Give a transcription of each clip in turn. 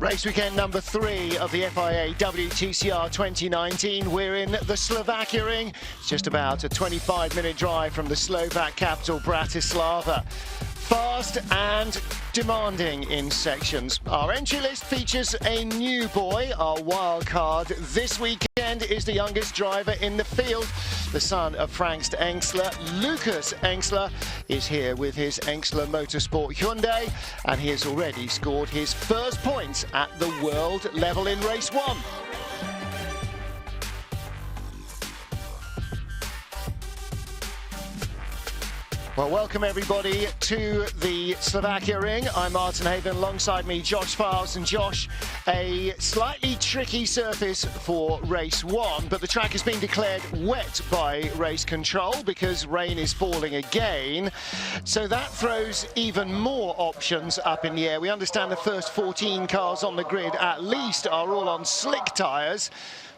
Race weekend number 3 of the FIA WTCR 2019. We're in the Slovakia ring. It's just about a 25-minute drive from the Slovak capital, Bratislava. Fast and demanding in sections. Our entry list features a new boy. Our wild card this weekend is the youngest driver in the field, the son of Frank Engsler. Lucas Engsler is here with his Engsler Motorsport Hyundai, and he has already scored his first points at the world level in race 1. Well, welcome everybody to the Slovakia ring. I'm Martin Haven, alongside me Josh Files. And Josh, a slightly tricky surface for race 1, but the track has been declared wet by race control because rain is falling again. So that throws even more options up in the air. We understand the first 14 cars on the grid at least are all on slick tyres.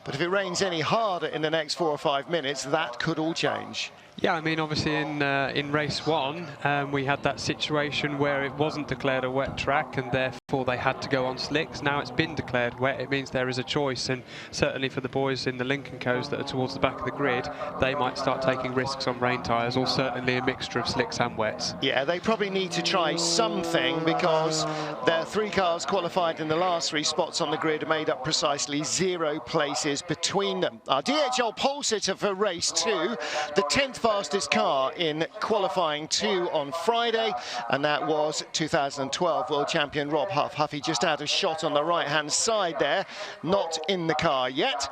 But if it rains any harder in the next 4 or 5 minutes, that could all change. Yeah, I mean, obviously in race 1, we had that situation where it wasn't declared a wet track and therefore they had to go on slicks. Now it's been declared wet. It means there is a choice, and certainly for the boys in the Lincoln Co's that are towards the back of the grid, they might start taking risks on rain tyres, or certainly a mixture of slicks and wets. Yeah, they probably need to try something, because their 3 cars qualified in the last 3 spots on the grid made up precisely 0 places between them. Our DHL pole sitter for race 2, the 10th fastest car in qualifying 2 on Friday, and that was 2012 world champion Rob Huff. Huffy just had a shot on the right-hand side there, not in the car yet.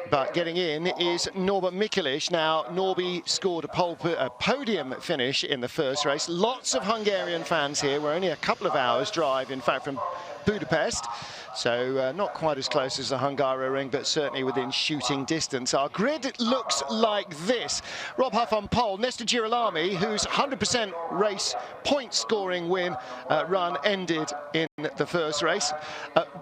But getting in is Norbert Mikelic. Now, Norby scored a podium finish in the first race. Lots of Hungarian fans here. We're only a couple of hours drive, in fact, from Budapest. So not quite as close as the Hungaroring, but certainly within shooting distance. Our grid looks like this. Rob Huff on pole. Nestor Girolami, whose 100% race point scoring win run ended in the first race.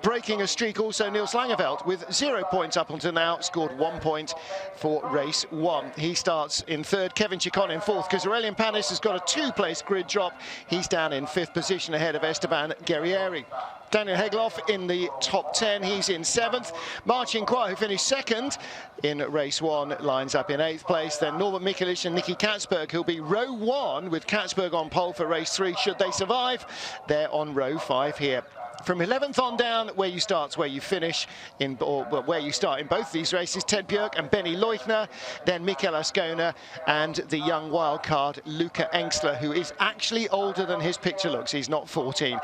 Breaking a streak also Niels Langeveld with 0 points up until now, scored 1 point for race 1. He starts in 3rd, Kevin Chicon in 4th. Because Aurelian Panis has got a 2-place grid drop. He's down in 5th position ahead of Esteban Guerrieri. Daniel Hegloff in the top 10, he's in 7th. Marcin Kwa, who finished 2nd in race 1, lines up in 8th place. Then Norbert Mikelic and Nicky Katzberg, who'll be row 1 with Katzberg on pole for race 3, should they survive. They're on row 5 here. From 11th on down, where you start's where you finish, where you start in both these races, Ted Björk and Benny Leuchner, then Mikel Ascona and the young wildcard Luca Engsler, who is actually older than his picture looks. He's not 14.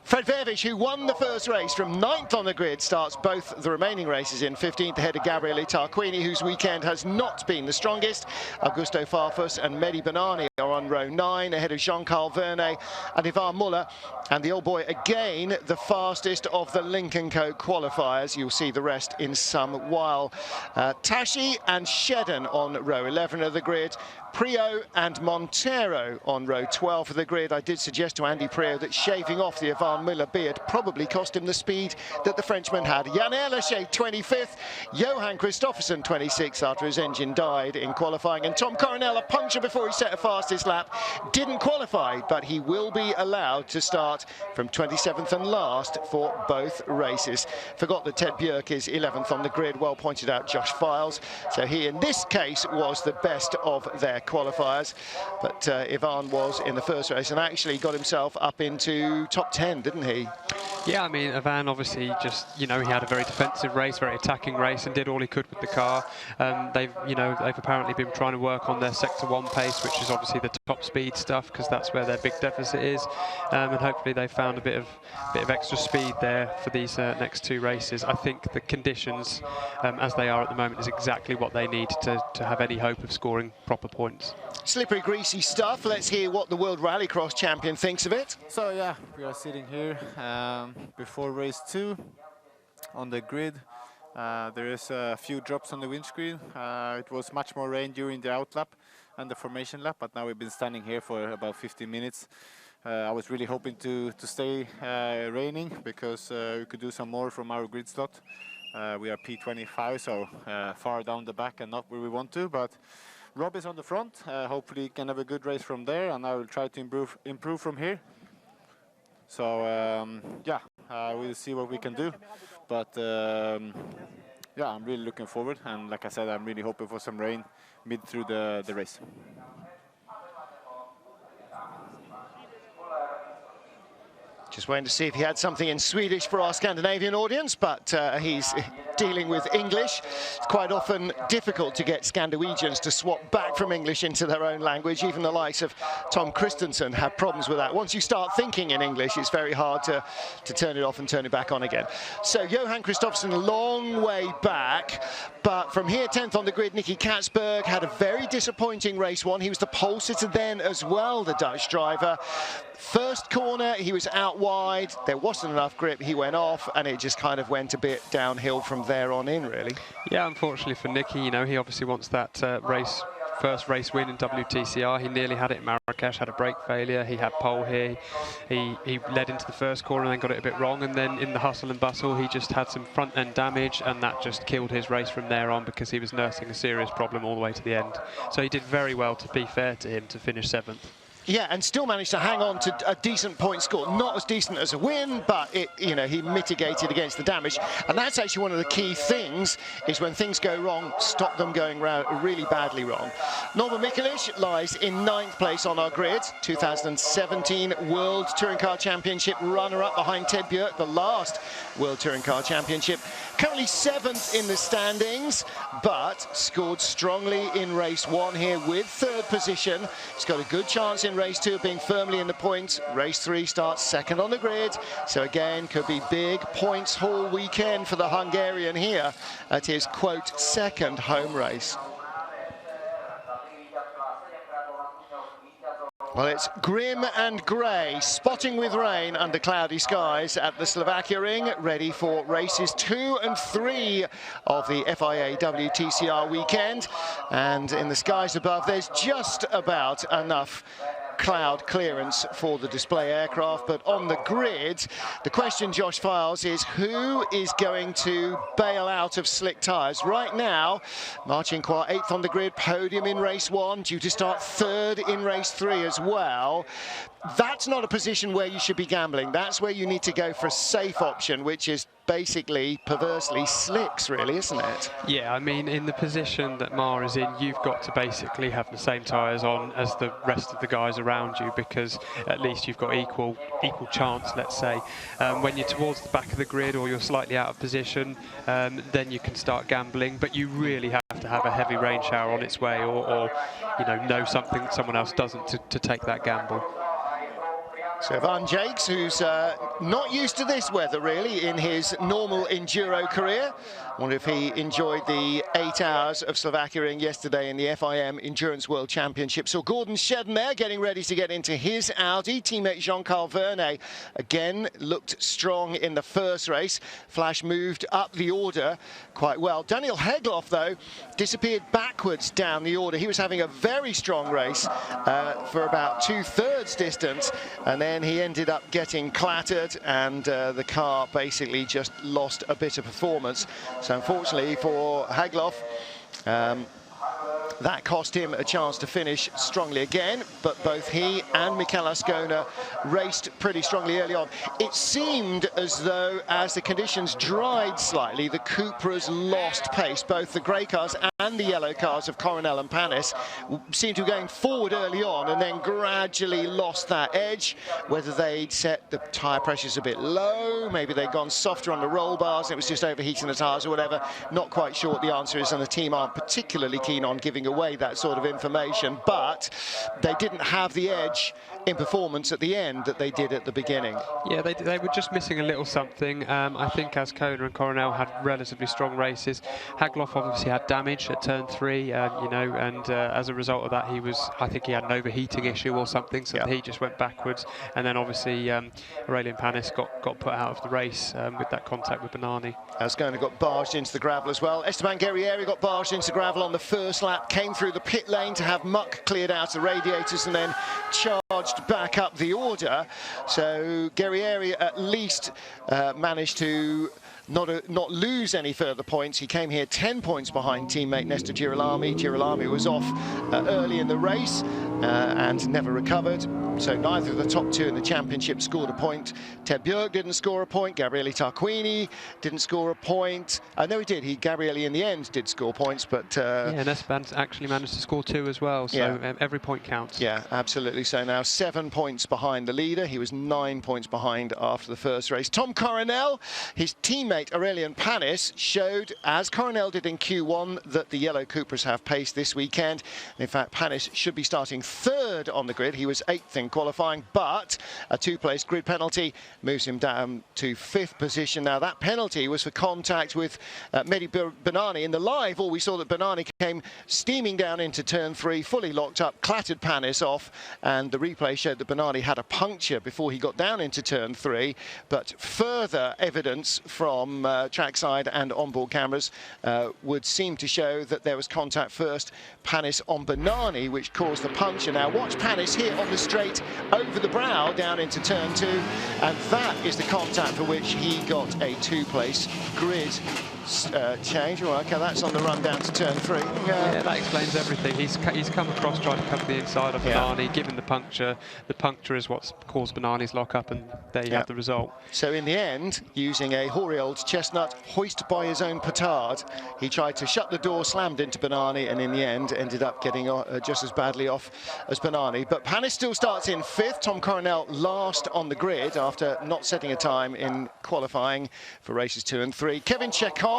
Fred Vervich, who won the first race from 9th on the grid, starts both the remaining races in 15th ahead of Gabriele Tarquini, whose weekend has not been the strongest. Augusto Farfus and Mehdi Banani are on row 9 ahead of Jean-Carl Vernet and Ivan Muller, and the old boy again, the fastest of the Lincoln Co qualifiers. You'll see the rest in some while. Tashi and Shedden on row 11 of the grid. Prio and Montero on row 12 of the grid. I did suggest to Andy Prio that shaving off the Ivan Muller beard probably cost him the speed that the Frenchman had. Jan Erleschet 25th, Johan Christoffersen 26th after his engine died in qualifying, and Tom Coronel, a puncture before he set a fastest lap, didn't qualify, but he will be allowed to start from 27th and last for both races. Forgot that Ted Björk is 11th on the grid, well pointed out Josh Files. So he in this case was the best of their qualifiers, but Ivan was in the first race and actually got himself up into top 10, didn't he? Yeah, I mean, Ivan obviously just, he had a very defensive race, very attacking race, and did all he could with the car. They've apparently been trying to work on their Sector 1 pace, which is obviously the top speed stuff, because that's where their big deficit is. And hopefully they found a bit of extra speed there for these next 2 races. I think the conditions, as they are at the moment, is exactly what they need to have any hope of scoring proper points. Slippery, greasy stuff. Let's hear what the World Rallycross champion thinks of it. So yeah, we are sitting here before race 2 on the grid. There is a few drops on the windscreen. It was much more rain during the out lap and the formation lap, but now we've been standing here for about 15 minutes. I was really hoping to stay raining, because we could do some more from our grid slot. We are P25, so far down the back and not where we want to, but Rob is on the front. Hopefully he can have a good race from there, and I will try to improve from here. So yeah, we'll see what we can do. But yeah, I'm really looking forward. And like I said, I'm really hoping for some rain mid through the race. Just waiting to see if he had something in Swedish for our Scandinavian audience, but he's dealing with English. It's quite often difficult to get Scandinavians to swap back from English into their own language. Even the likes of Tom Christensen have problems with that. Once you start thinking in English, it's very hard to turn it off and turn it back on again. So Johan Kristoffersen, a long way back, but from here, 10th on the grid, Nicky Katsberg had a very disappointing race one. He was the pole sitter then as well, the Dutch driver. First corner, he was out wide, there wasn't enough grip, he went off, and it just kind of went a bit downhill from there on in, really. Yeah, unfortunately for Nicky, you know, he obviously wants that first race win in WTCR. He nearly had it in Marrakesh, had a brake failure, he had pole here, he led into the first corner and then got it a bit wrong, and then in the hustle and bustle he just had some front end damage, and that just killed his race from there on, because he was nursing a serious problem all the way to the end. So he did very well, to be fair to him, to finish 7th. Yeah, and still managed to hang on to a decent point score. Not as decent as a win, but he mitigated against the damage. And that's actually one of the key things, is when things go wrong, stop them going really badly wrong. Norman Mikulic lies in 9th place on our grid. 2017 World Touring Car Championship runner-up behind Ted Björk, the last World Touring Car Championship. Currently 7th in the standings, but scored strongly in race 1 here with 3rd position. He's got a good chance in race 2 of being firmly in the points. Race 3 starts 2nd on the grid, so again could be big points haul weekend for the Hungarian here at his, quote, 2nd home race. Well, it's grim and grey, spotting with rain under cloudy skies at the Slovakia ring, ready for races 2 and 3 of the FIA WTCR weekend. And in the skies above, there's just about enough cloud clearance for the display aircraft, but on the grid, the question, Josh Files, is who is going to bail out of slick tyres? Right now, Marcin Kła 8th on the grid, podium in race 1, due to start 3rd in race 3 as well. That's not a position where you should be gambling. That's where you need to go for a safe option, which is basically, perversely, slicks, really, isn't it? Yeah, I mean, in the position that Mar is in, you've got to basically have the same tyres on as the rest of the guys around you, because at least you've got equal chance, let's say. When you're towards the back of the grid or you're slightly out of position, then you can start gambling, but you really have to have a heavy rain shower on its way, or know something that someone else doesn't, to take that gamble. So Van Jakes, who's not used to this weather really in his normal enduro career. I wonder if he enjoyed the 8 hours of Slovakia ring yesterday in the FIM Endurance World Championship. So Gordon Shedden there getting ready to get into his Audi. Teammate Jean-Carl Vernet again looked strong in the first race. Flash moved up the order quite well. Daniel Hegloff, though, disappeared backwards down the order. He was having a very strong race for about 2/3 distance, and then he ended up getting clattered, and the car basically just lost a bit of performance. So unfortunately for Hagloff, that cost him a chance to finish strongly again, but both he and Mikel Ascona raced pretty strongly early on. It seemed as though, as the conditions dried slightly, the Cupras lost pace. Both the grey cars and the yellow cars of Coronel and Panis seemed to be going forward early on and then gradually lost that edge. Whether they'd set the tyre pressures a bit low, maybe they'd gone softer on the roll bars, and it was just overheating the tyres or whatever. Not quite sure what the answer is, and the team aren't particularly keen on giving away that sort of information, but they didn't have the edge in performance at the end that they did at the beginning. Yeah, they were just missing a little something. I think Ascona and Coronel had relatively strong races. Hagloff obviously had damage at turn 3, and as a result of that, I think he had an overheating issue or something, so he just went backwards. And then obviously Aurelian Panis got put out of the race with that contact with Banani. Ascona got barged into the gravel as well. Esteban Guerrieri got barged into gravel on the first lap, came through the pit lane to have muck cleared out of the radiators and then charged back up the order. So Guerrieri at least managed to not lose any further points. He came here 10 points behind teammate Nestor Girolami. Girolami was off early in the race and never recovered. So neither of the top two in the championship scored a point. Ted Björk didn't score a point. Gabriele Tarquini didn't score a point. No, he did. Gabriele in the end did score points, but yeah, and Esteban actually managed to score 2 as well. So yeah. Every point counts. Yeah, absolutely. So now 7 points behind the leader. He was 9 points behind after the first race. Tom Coronel, his teammate Aurelian Panis, showed, as Coronel did in Q1, that the yellow Cupras have pace this weekend. In fact, Panis should be starting 3rd on the grid. He was 8th in qualifying, but a 2-place grid penalty moves him down to 5th position. Now, that penalty was for contact with Mehdi Benani. In the live, all we saw that Benani came steaming down into turn 3, fully locked up, clattered Panis off, and the replay showed that Benani had a puncture before he got down into turn 3. But further evidence from trackside and onboard cameras would seem to show that there was contact first, Panis on Benani, which caused the puncture. Now watch Panis here on the straight over the brow down into turn 2, and that is the contact for which he got a 2-place grid change. Well, okay, that's on the run down to turn 3. Yeah, that explains everything. He's come across trying to cover the inside of Benani, given the puncture. The puncture is what's caused Benani's lock-up, and there you have the result. So in the end, using a hoary old chestnut hoist by his own petard, he tried to shut the door, slammed into Benani, and in the end ended up getting just as badly off as Benani. But Panis still starts in 5th. Tom Coronel last on the grid after not setting a time in qualifying for races 2 and 3. Kevin Chekon,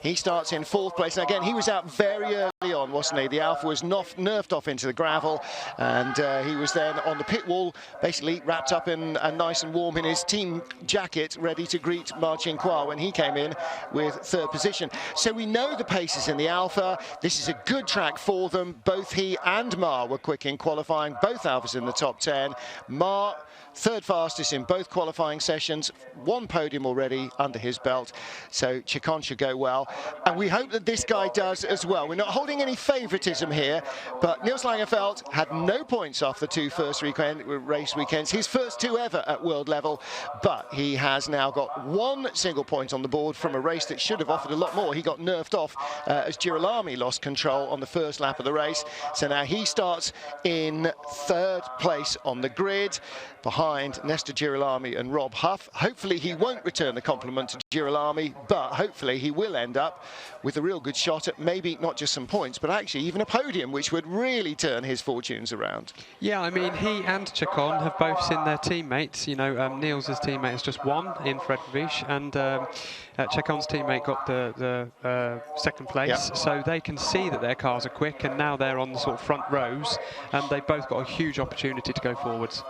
he starts in 4th place. And again, he was out very early on, wasn't he? The Alpha was nerfed off into the gravel, and he was then on the pit wall, basically wrapped up in and nice and warm in his team jacket, ready to greet Marcin Kwa when he came in with 3rd position. So we know the paces in the Alpha. This is a good track for them. Both he and Ma were quick in qualifying, both Alphas in the top 10. Ma, 3rd fastest in both qualifying sessions, 1 podium already under his belt, so Chekon should go well, and we hope that this guy does as well. We're not holding any favouritism here, but Niels Langenfeldt had no points off the 2 first race weekends, his first 2 ever at world level, but he has now got 1 single point on the board from a race that should have offered a lot more. He got nerfed off as Girolami lost control on the first lap of the race, so now he starts in 3rd place on the grid, behind Nestor Girolami and Rob Huff. Hopefully he won't return the compliment to Girolami, but hopefully he will end up with a real good shot at maybe not just some points, but actually even a podium, which would really turn his fortunes around. Yeah, I mean, he and Chekon have both seen their teammates. You know, Niels' teammate has just won in Fred Vish, and Chekon's teammate got the 2nd place. Yep. So they can see that their cars are quick, and now they're on the sort of front rows, and they've both got a huge opportunity to go forwards.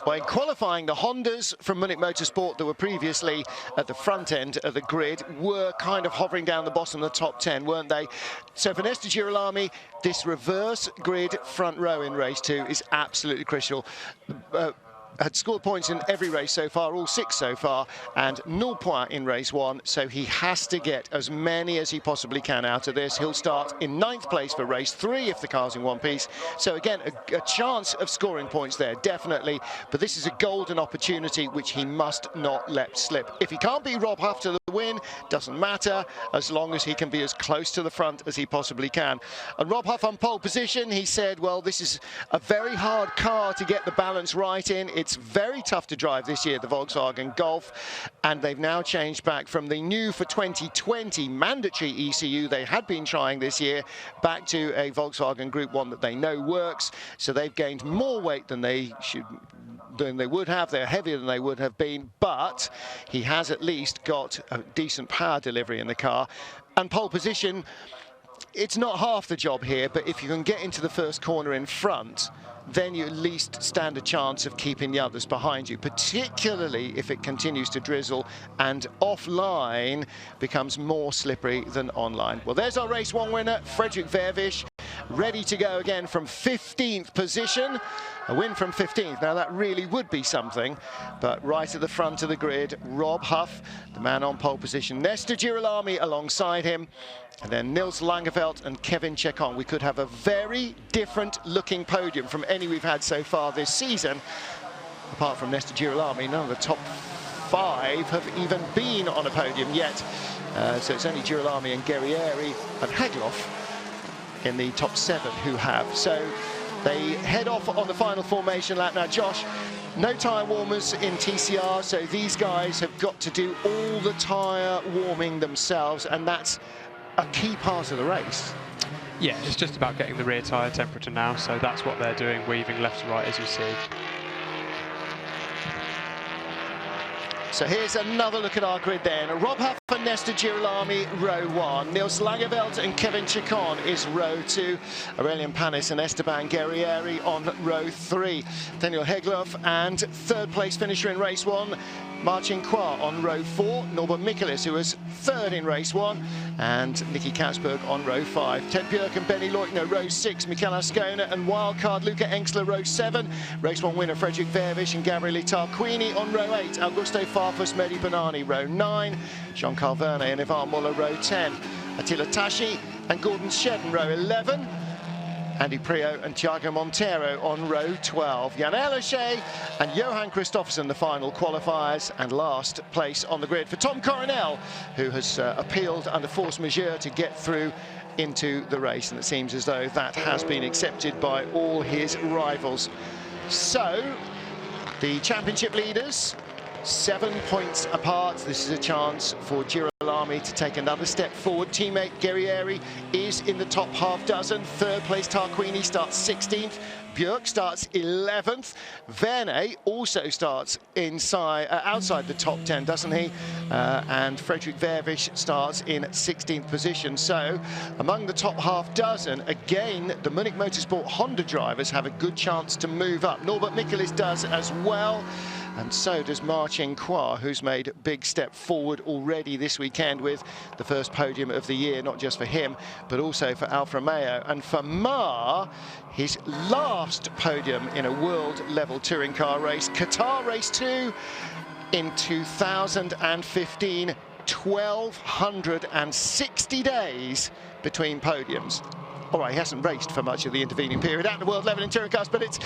Well, in qualifying, the Hondas from Munich Motorsport that were previously at the front end of the grid were kind of hovering down the bottom of the top 10, weren't they? So for Nestor Girolami, this reverse grid front row in race 2 is absolutely crucial. Had scored points in every race so far, all 6 so far, and 0 point in race 1, so he has to get as many as he possibly can out of this. He'll start in 9th place for race 3 if the car's in one piece. So again, a chance of scoring points there, definitely, but this is a golden opportunity which he must not let slip. If he can't beat Rob Huff to the win, doesn't matter, as long as he can be as close to the front as he possibly can. And Rob Huff on pole position, he said, well, this is a very hard car to get the balance right in. It's very tough to drive this year, the Volkswagen Golf, and they've now changed back from the new for 2020 mandatory ECU they had been trying this year back to a Volkswagen Group 1 that they know works. So they've gained more weight than they would have. They're heavier than they would have been, but he has at least got a decent power delivery in the car. And pole position, it's not half the job here, but if you can get into the first corner in front, then you at least stand a chance of keeping the others behind you, particularly if it continues to drizzle and offline becomes more slippery than online. Well, there's our race 1 winner, Fredrik Vervish, ready to go again from 15th position. A win from 15th. Now that really would be something, but right at the front of the grid, Rob Huff, the man on pole position, Nestor Girolami alongside him, and then Niels Langenfeldt and Kevin Chekon. We could have a very different looking podium from any we've had so far this season, apart from Nestor Girolami. None of the top 5 have even been on a podium yet. So it's only Girolami and Guerrieri and Hegloff in the top 7 who have. So they head off on the final formation lap. Now, Josh, no tyre warmers in TCR, so these guys have got to do all the tyre warming themselves, and that's a key part of the race. Yeah, it's just about getting the rear tyre temperature now, so that's what they're doing, weaving left to right, as you see. So here's another look at our grid then. Rob Huff and Nestor Girolami, row 1. Niels Langeveld and Kevin Chacon is row 2. Aurelian Panis and Esteban Guerrieri on row 3. Daniel Hegloff and third place finisher in race 1, Marcin Kwa on row 4. Norbert Michaelis, who was third in race 1, and Nicky Kausberg on row 5. Ted Björk and Benny Leutner, row 6. Mikel Ascona and wildcard Luca Engstler, row 7. Race 1 winner Frederick Vervish and Gabriele Tarquini on row 8. Augusto Farfus, Mehdi Banani, row 9. Jean-Carl Verne and Ivan Muller, row 10. Attila Tashi and Gordon Shedden, row 11. Andy Prio and Thiago Montero on row 12. Jan Ellershey and Johan Christoffersen, the final qualifiers, and last place on the grid for Tom Coronel, who has appealed under force majeure to get through into the race, and it seems as though that has been accepted by all his rivals. So the championship leaders, 7 points apart. This is a chance for Girolami to take another step forward. Teammate Guerrieri is in the top half dozen. Third place Tarquini starts 16th. Björk starts 11th. Verne also starts outside the top 10, doesn't he? And Frederick Vervish starts in 16th position. So among the top half dozen, again, the Munich Motorsport Honda drivers have a good chance to move up. Norbert Michaelis does as well. And so does Marcin Kwa, who's made a big step forward already this weekend with the first podium of the year, not just for him, but also for Alfa Romeo. And for Ma, his last podium in a world-level touring car race, Qatar Race 2 in 2015, 1,260 days between podiums. All right, he hasn't raced for much of the intervening period at the world level in touring cars, but it's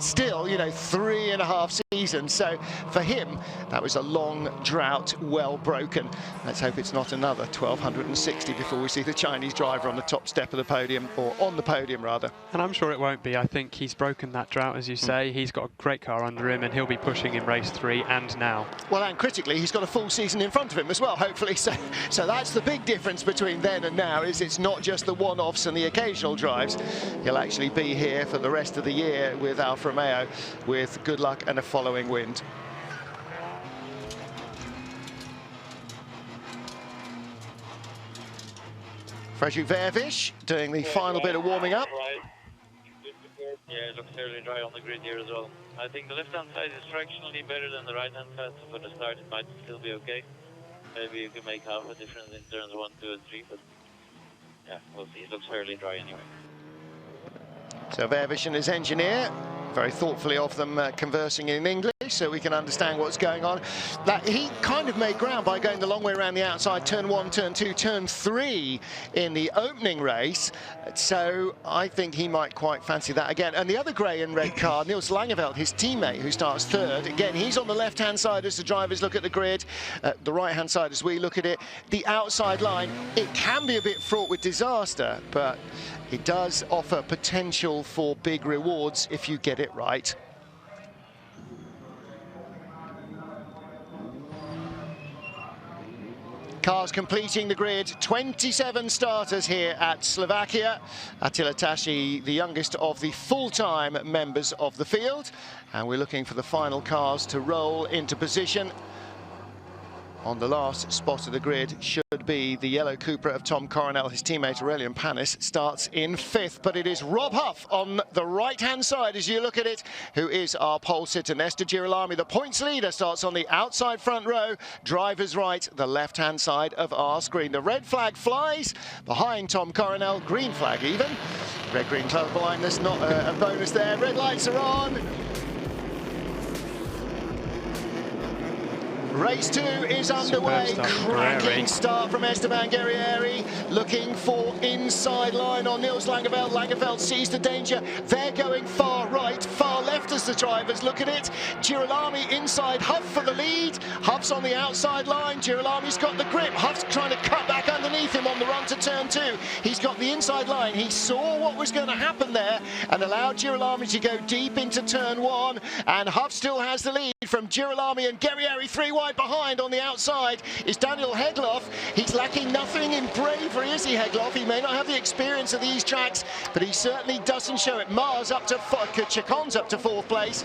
still, you know, 3.5 seasons. So for him, that was a long drought, well broken. Let's hope it's not another 1,260 before we see the Chinese driver on the top step of the podium, or on the podium rather. And I'm sure it won't be. I think he's broken that drought, as you say. He's got a great car under him, and he'll be pushing in race 3 and now. Well, and critically, he's got a full season in front of him as well, hopefully. So that's the big difference between then and now, is it's not just the one-offs and the occasional drives. He'll actually be here for the rest of the year with Alfa Romeo, with good luck and a following wind. Frederick Vervish doing the final bit of warming up. Yeah, it looks fairly dry on the grid here as well. I think the left-hand side is fractionally better than the right-hand side, so for the start it might still be okay. Maybe you can make half a difference in turns 1, 2 and 3, but yeah, we'll see. It looks fairly dry anyway. So Vervish and his engineer, very thoughtfully of them conversing in English so we can understand what's going on. That he kind of made ground by going the long way around the outside, turn 1, turn 2, turn 3 in the opening race. So I think he might quite fancy that again. And the other grey and red car, Niels Langeveld, his teammate, who starts third. Again, he's on the left-hand side as the drivers look at the grid, the right-hand side as we look at it. The outside line, it can be a bit fraught with disaster, but it does offer potential for big rewards if you get it right. Cars completing the grid, 27 starters here at Slovakia. Attila Tashi, the youngest of the full-time members of the field. And we're looking for the final cars to roll into position. On the last spot of the grid should be the yellow Cupra of Tom Coronel. His teammate Aurelian Panis starts in 5th, but it is Rob Huff on the right-hand side as you look at it, who is our pole sitter. Nestor Girolami, the points leader, starts on the outside front row. Driver's right, the left-hand side of our screen. The red flag flies behind Tom Coronel, green flag even. Red-green colour blindness, not a bonus there. Red lights are on. Race 2 is underway. Cracking start from Esteban Guerrieri, looking for inside line on Niels Langeveld. Langeveld sees the danger. They're going far right, far left as the drivers look at it. Girolami inside Huff for the lead. Huff's on the outside line. Girolami's got the grip. Huff's trying to cut back underneath him on the run to turn 2. He's got the inside line. He saw what was going to happen there and allowed Girolami to go deep into turn 1. And Huff still has the lead from Girolami and Guerrieri. 3 wide behind on the outside is Daniel Hegloff. He's lacking nothing in bravery, is he, Hegloff? He may not have the experience of these tracks, but he certainly doesn't show it. Mars up to Chacon's up to 4th place,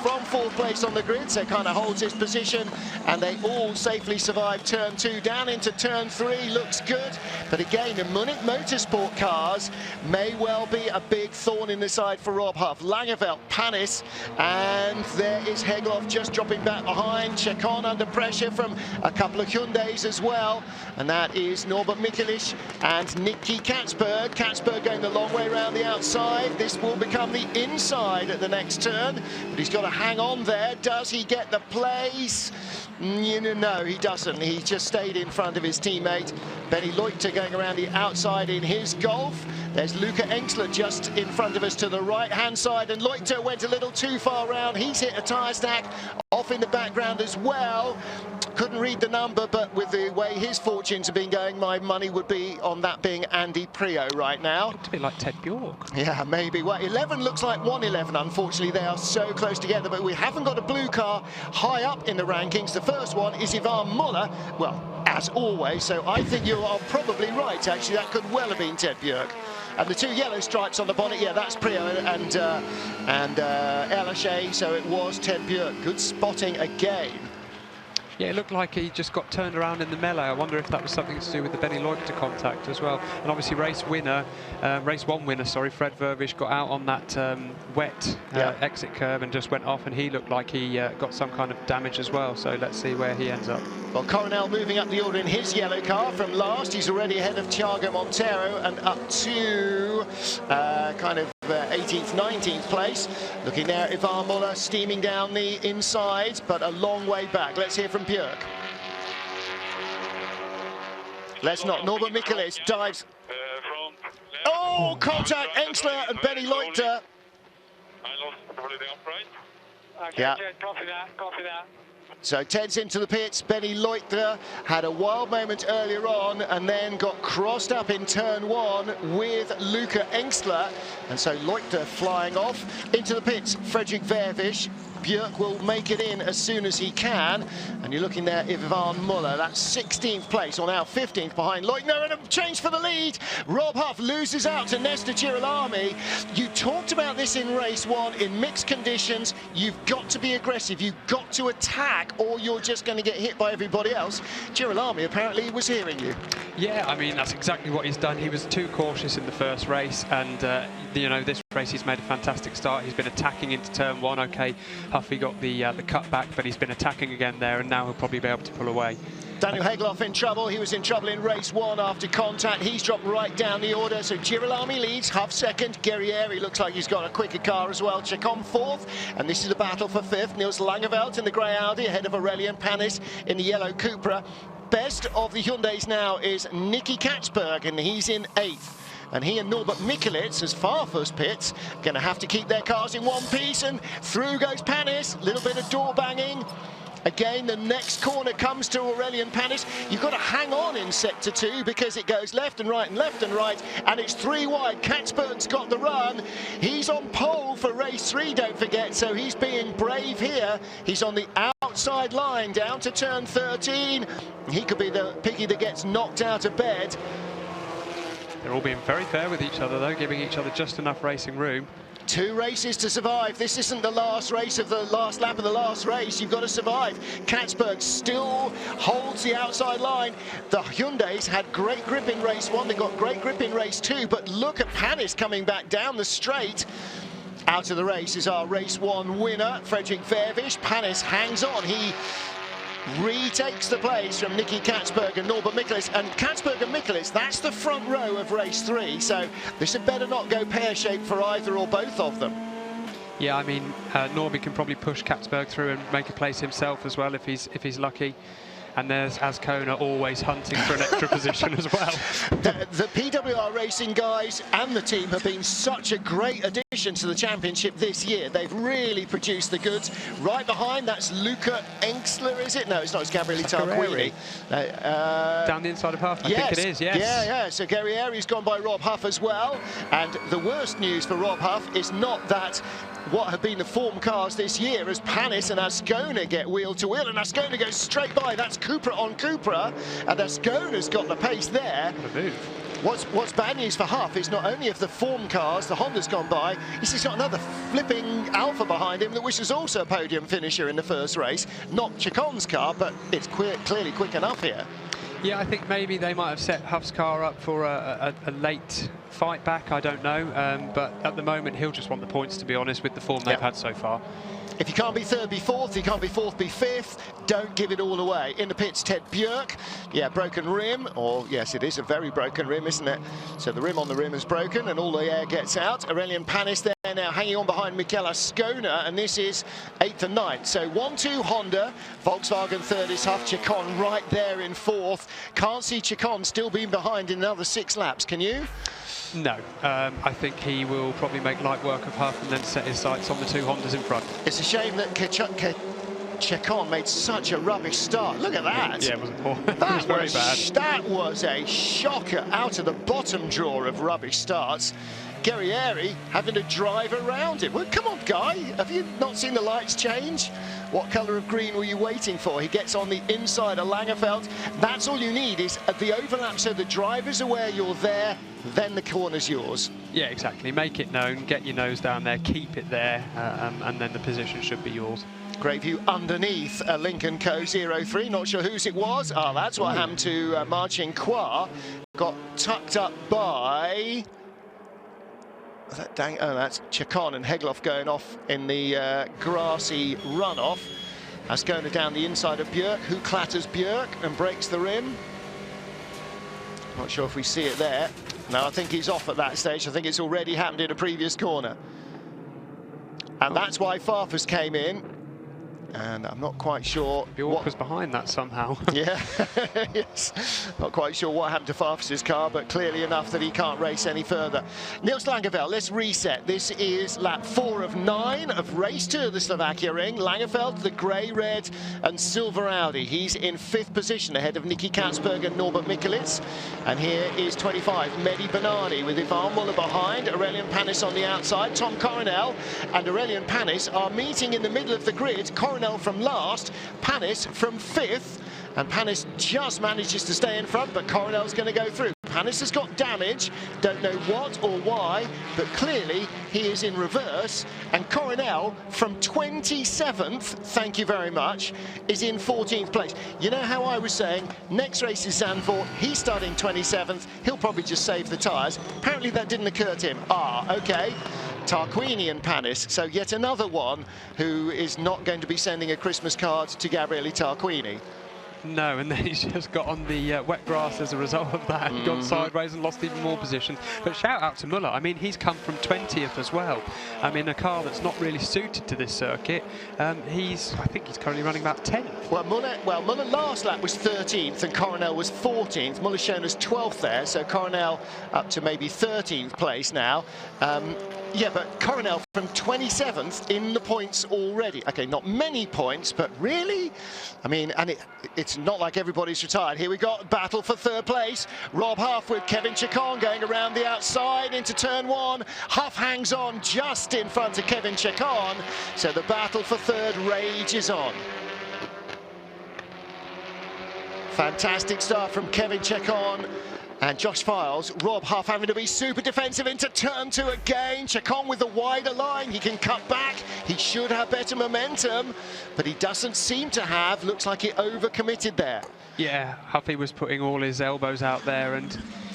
from 4th place on the grid, so kind of holds his position, and they all safely survive turn 2. Down into turn 3, looks good, but again, the Munich Motorsport cars may well be a big thorn in the side for Rob Huff. Langeveld, Panis, and there is Hegloff just dropping back behind. Chacon under pressure from a couple of Hyundais as well, and that is Norbert Michelisz and Nicky Katzberg. Katzberg going the long way around the outside. This will become the inside at the next turn, but he's got to hang on there. Does he get the place? No, he doesn't. He just stayed in front of his teammate. Benny Leuchter going around the outside in his Golf. There's Luca Engstler just in front of us to the right-hand side, and Leuchter went a little too far round. He's hit a tyre stack off in the background as well. Couldn't read the number, but with the way his fortunes have been going, my money would be on that being Andy Prio right now. Looked a bit like Ted Bjork. Yeah, maybe. Well, 11 looks like 111. Unfortunately, they are so close together, but we haven't got a blue car high up in the rankings. The first one is Ivan Muller. Well, as always, so I think you are probably right, actually. That could well have been Ted Bjork. And the 2 yellow stripes on the bonnet, yeah, that's Prio and Elache, so it was Ted Bjork. Good spotting again. Yeah, it looked like he just got turned around in the melee. I wonder if that was something to do with the Benny Leuchter contact as well. And obviously race 1 winner, sorry, Fred Vervish got out on that wet exit curve and just went off, and he looked like he got some kind of damage as well. So let's see where he ends up. Well, Coronel moving up the order in his yellow car from last. He's already ahead of Thiago Montero and up to kind of 18th, 19th place. Looking there at Ivan Muller steaming down the inside, but a long way back. Let's hear from Björk. Let's not. Norbert Michelisz dives. Oh, contact Engstler and Benny Leuchter. Yeah. Copy that. So Ted's into the pits. Benny Leuchter had a wild moment earlier on and then got crossed up in turn 1 with Luca Engstler. And so Leuchter flying off into the pits. Fredrik Vervish. Björk will make it in as soon as he can. And you're looking there, Ivan Muller. That's 16th place, or now 15th behind Leuchter, and a change for the lead. Rob Huff loses out to Nestor Girolami. You talked about this in race 1. In mixed conditions, you've got to be aggressive. You've got to attack, or you're just going to get hit by everybody else. Girolami apparently was hearing you. Yeah, I mean, that's exactly what he's done. He was too cautious in the first race, and you know, this race he's made a fantastic start. He's been attacking into turn 1. Okay, Huffy got the cutback, but he's been attacking again there, and now he'll probably be able to pull away. Daniel Hegloff in trouble. He was in trouble in race 1 after contact. He's dropped right down the order. So Girolami leads, Huff second. Guerrieri looks like he's got a quicker car as well. Chacon 4th, and this is a battle for 5th. Niels Langeveld in the grey Audi ahead of Aurelien Panis in the yellow Cupra. Best of the Hyundais now is Nicky Katzberg, and he's in 8th. And he and Norbert Michelisz, as far first pits, going to have to keep their cars in one piece, and through goes Panis. Little bit of door banging. Again, the next corner comes to Aurelien Panis. You've got to hang on in sector 2 because it goes left and right and left and right, and it's 3 wide. Katzberg's got the run. He's on pole for race 3, don't forget, so he's being brave here. He's on the outside line down to turn 13. He could be the piggy that gets knocked out of bed. They're all being very fair with each other, though, giving each other just enough racing room. 2 races to survive. This isn't the last race of the last lap of the last race. You've got to survive. Katzberg still holds the outside line. The Hyundais had great grip in race 1. They got great grip in race 2. But look at Panis coming back down the straight. Out of the race is our race 1 winner, Fredrik Vervish. Panis hangs on. He retakes the place from Nicky Katzberg and Norbert Michelisz. And Katzberg and Michelisz, that's the front row of race 3. So this had better not go pear-shaped for either or both of them. Yeah, I mean, Norby can probably push Katzberg through and make a place himself as well if he's lucky. And there's Ascona always hunting for an extra position as well. The PWR Racing guys and the team have been such a great addition to the championship this year. They've really produced the goods. Right behind, that's Luca Enxler, is it? No, it's not. It's Gabriele Tarquini. Down the inside of Huff, I think it is, yes. Yeah. So Guerrieri's gone by Rob Huff as well. And the worst news for Rob Huff is not that what have been the form cars this year as Panis and Ascona get wheel to wheel, and Ascona goes straight by. That's Cupra on Cupra, and Ascona's got the pace there. What's bad news for Huff is not only have the form cars, the Honda's gone by, he's got another flipping Alpha behind him, which is also a podium finisher in the first race. Not Chacon's car, but it's clearly quick enough here. Yeah, I think maybe they might have set Huff's car up for a late fight back, I don't know. But at the moment, he'll just want the points, to be honest, with the form they've had so far. If you can't be third, be fourth. If you can't be fourth, be fifth. Don't give it all away. In the pits, Ted Björk. Yeah, broken rim. Or, yes, it is a very broken rim, isn't it? So the rim on the rim is broken and all the air gets out. Aurelian Panis there now hanging on behind Mikel Ascona, and this is 8th and 9th. So 1-2 Honda. Volkswagen third is Huff. Chacon right there in fourth. Can't see Chacon still being behind in another 6 laps. Can you? No, I think he will probably make light work of Huff and then set his sights on the 2 Hondas in front. It's a shame that Chacon made such a rubbish start. Look at that. Yeah, it wasn't poor. It was very bad. That was a shocker out of the bottom drawer of rubbish starts. Guerrieri having to drive around it. Well, come on, guy. Have you not seen the lights change? What colour of green were you waiting for? He gets on the inside of Langerfeld. That's all you need, is at the overlap so the driver's aware you're there, then the corner's yours. Yeah, exactly. Make it known, get your nose down there, keep it there, and then the position should be yours. Great view underneath Lincoln Co. 03. Not sure whose it was. Oh, that's what happened to Marcin Kwa. Got tucked up by... that's Chacon and Hegloff going off in the grassy runoff. Ascona down the inside of Björk, who clatters Björk and breaks the rim. Not sure if we see it there. No, I think he's off at that stage. I think it's already happened in a previous corner. And that's why Farfus came in. And I'm not quite sure Bjork was behind that somehow. Yeah, yes. Not quite sure what happened to Farfus's car, but clearly enough that he can't race any further. Niels Langerfeld, let's reset. This is lap 4 of 9 of race 2 of the Slovakia ring. Langerfeld, the grey, red and silver Audi. He's in 5th position ahead of Nicky Katzberg and Norbert Mikulits. And here is 25, Mehdi Benani with Ivan Muller behind, Aurelian Panis on the outside. Tom Coronel and Aurelian Panis are meeting in the middle of the grid. Coronel from last, Panis from 5th, and Panis just manages to stay in front, but Coronel's going to go through. Panis has got damage, don't know what or why, but clearly he is in reverse, and Coronel from 27th, thank you very much, is in 14th place. You know how I was saying, next race is Zandvoort, he's starting 27th, he'll probably just save the tyres. Apparently that didn't occur to him. Okay. Tarquini and Panis, so yet another one who is not going to be sending a Christmas card to Gabriele Tarquini. No, and then he's just got on the wet grass as a result of that and gone sideways and lost even more position. But shout out to Muller. I mean, he's come from 20th as well. I mean, a car that's not really suited to this circuit. I think he's currently running about 10th. Well, Muller last lap was 13th and Coronel was 14th. Muller's shown as 12th there, so Coronel up to maybe 13th place now. Yeah, but Coronel from 27th in the points already. Okay, not many points, but really? I mean, and it's not like everybody's retired. Here we got battle for 3rd place. Rob Huff with Kevin Chacon going around the outside into turn 1. Huff hangs on just in front of Kevin Chacon. So the battle for 3rd rages on. Fantastic start from Kevin Chacon. And Josh Files, Rob Huff having to be super defensive into turn 2 again. Chacon with the wider line, he can cut back. He should have better momentum, but he doesn't seem to have. Looks like he overcommitted there. Yeah, Huffy was putting all his elbows out there and...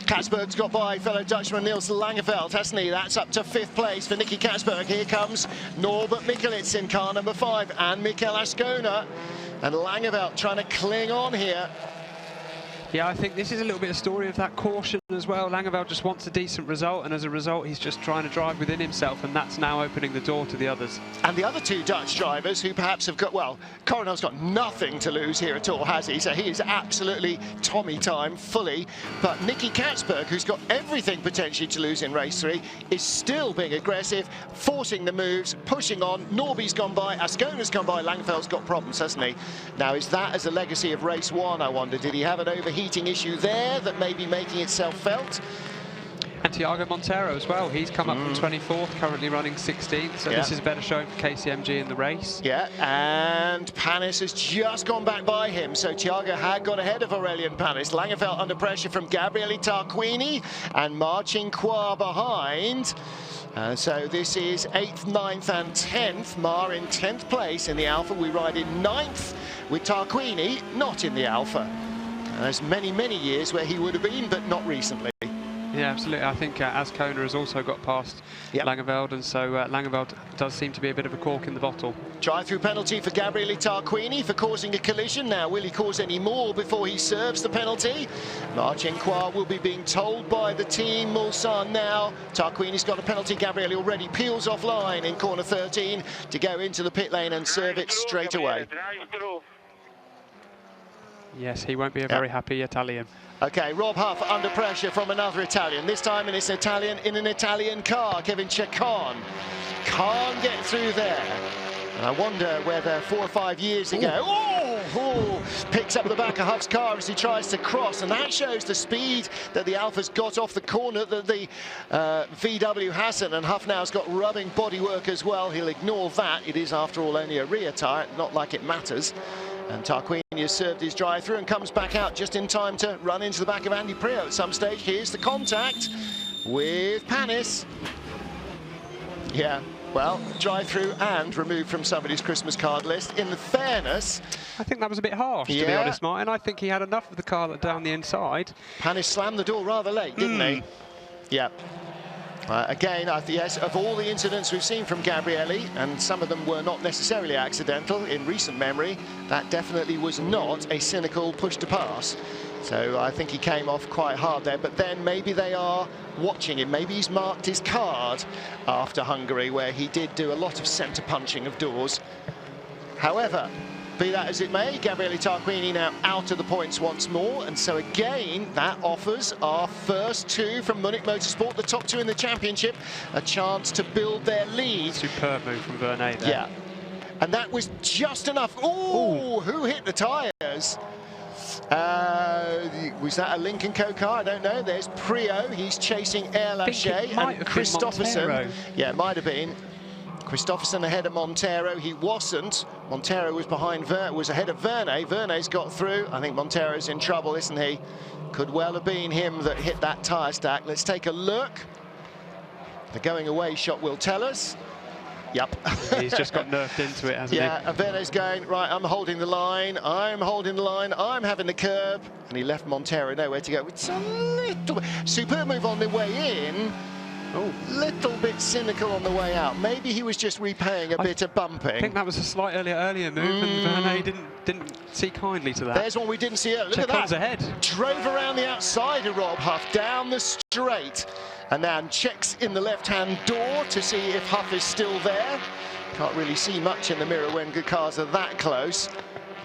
Katzberg's got by fellow Dutchman Niels Langerfeld, hasn't he? That's up to 5th place for Nicky Katzberg. Here comes Norbert Mikulits in car number 5 and Mikel Ascona. And Langerfeld trying to cling on here. Yeah, I think this is a little bit of story of that caution as well. Langeveld just wants a decent result, and as a result, he's just trying to drive within himself, and that's now opening the door to the others. And the other two Dutch drivers who perhaps have got, well, Coronel's got nothing to lose here at all, has he? So he is absolutely Tommy time, fully. But Nicky Katzberg, who's got everything potentially to lose in race 3, is still being aggressive, forcing the moves, pushing on. Norby's gone by, Ascona's gone by, Langeveld's got problems, hasn't he? Now, is that as a legacy of race 1, I wonder? Did he have an overheating issue there that may be making itself felt? And Thiago Monteiro as well. He's come up from 24th, currently running 16th. So this is a better showing for KCMG in the race. Yeah, and Panis has just gone back by him. So Thiago had got ahead of Aurélien Panis. Langeveld under pressure from Gabriele Tarquini and Marcin Qua behind. So this is 8th, 9th and 10th. Mar in 10th place in the Alpha. We ride in 9th with Tarquini not in the Alpha. There's many, many years where he would have been, but not recently. Yeah, absolutely. I think Ascona has also got past Langeveld, and so Langeveld does seem to be a bit of a cork in the bottle. Drive-through penalty for Gabriele Tarquini for causing a collision. Now, will he cause any more before he serves the penalty? Marcin Qua will be being told by the team. Mulsanne now. Tarquini's got a penalty. Gabriele already peels offline in corner 13 to go into the pit lane and serve it straight away. Yes, he won't be a very happy Italian. Okay, Rob Huff under pressure from another Italian. This time it's an Italian in an Italian car. Kevin Chacon can't get through there. And I wonder whether 4 or 5 years ago, picks up the back of Huff's car as he tries to cross, and that shows the speed that the Alpha's got off the corner that the VW hasn't, and Huff now's got rubbing bodywork as well. He'll ignore that. It is, after all, only a rear tyre, not like it matters. And Tarquini has served his drive-through and comes back out just in time to run into the back of Andy Priaulx at some stage. Here's the contact with Panis. Yeah, well, drive-through and removed from somebody's Christmas card list. In the fairness, I think that was a bit harsh, to be honest, Martin. I think he had enough of the car down the inside. Panis slammed the door rather late, didn't he? Yeah. Again, yes, of all the incidents we've seen from Gabriele, and some of them were not necessarily accidental in recent memory, that definitely was not a cynical push to pass. So I think he came off quite hard there, but then maybe they are watching him. Maybe he's marked his card after Hungary, where he did do a lot of centre punching of doors. However, be that as it may, Gabriele Tarquini now out of the points once more, and so again that offers our first two from Munich Motorsport, the top two in the championship, a chance to build their lead. Superb move from Vernet there. Yeah, and that was just enough. Ooh, who hit the tyres? Was that a Lincoln Co car? I don't know. There's Priaulx, he's chasing Air Lachey, and Christopherson. Yeah, it might have been. Christopherson ahead of Monteiro. He wasn't. Monteiro was was ahead of Vernet. Vernet's got through. I think Monteiro's in trouble, isn't he? Could well have been him that hit that tyre stack. Let's take a look. The going away shot will tell us. Yep. He's just got nerfed into it, hasn't he? Yeah, and Vernet's going, right, I'm holding the line, I'm holding the line, I'm having the curb. And he left Monteiro nowhere to go. It's a little bit... Superb move on the way in. Little bit cynical on the way out. Maybe he was just repaying a bit of bumping. I think that was a slight earlier move, and Vernet didn't see kindly to that. There's one we didn't see earlier. Look at that. Ahead. Drove around the outside of Rob Huff, down the straight, and then checks in the left-hand door to see if Huff is still there. Can't really see much in the mirror when good cars are that close.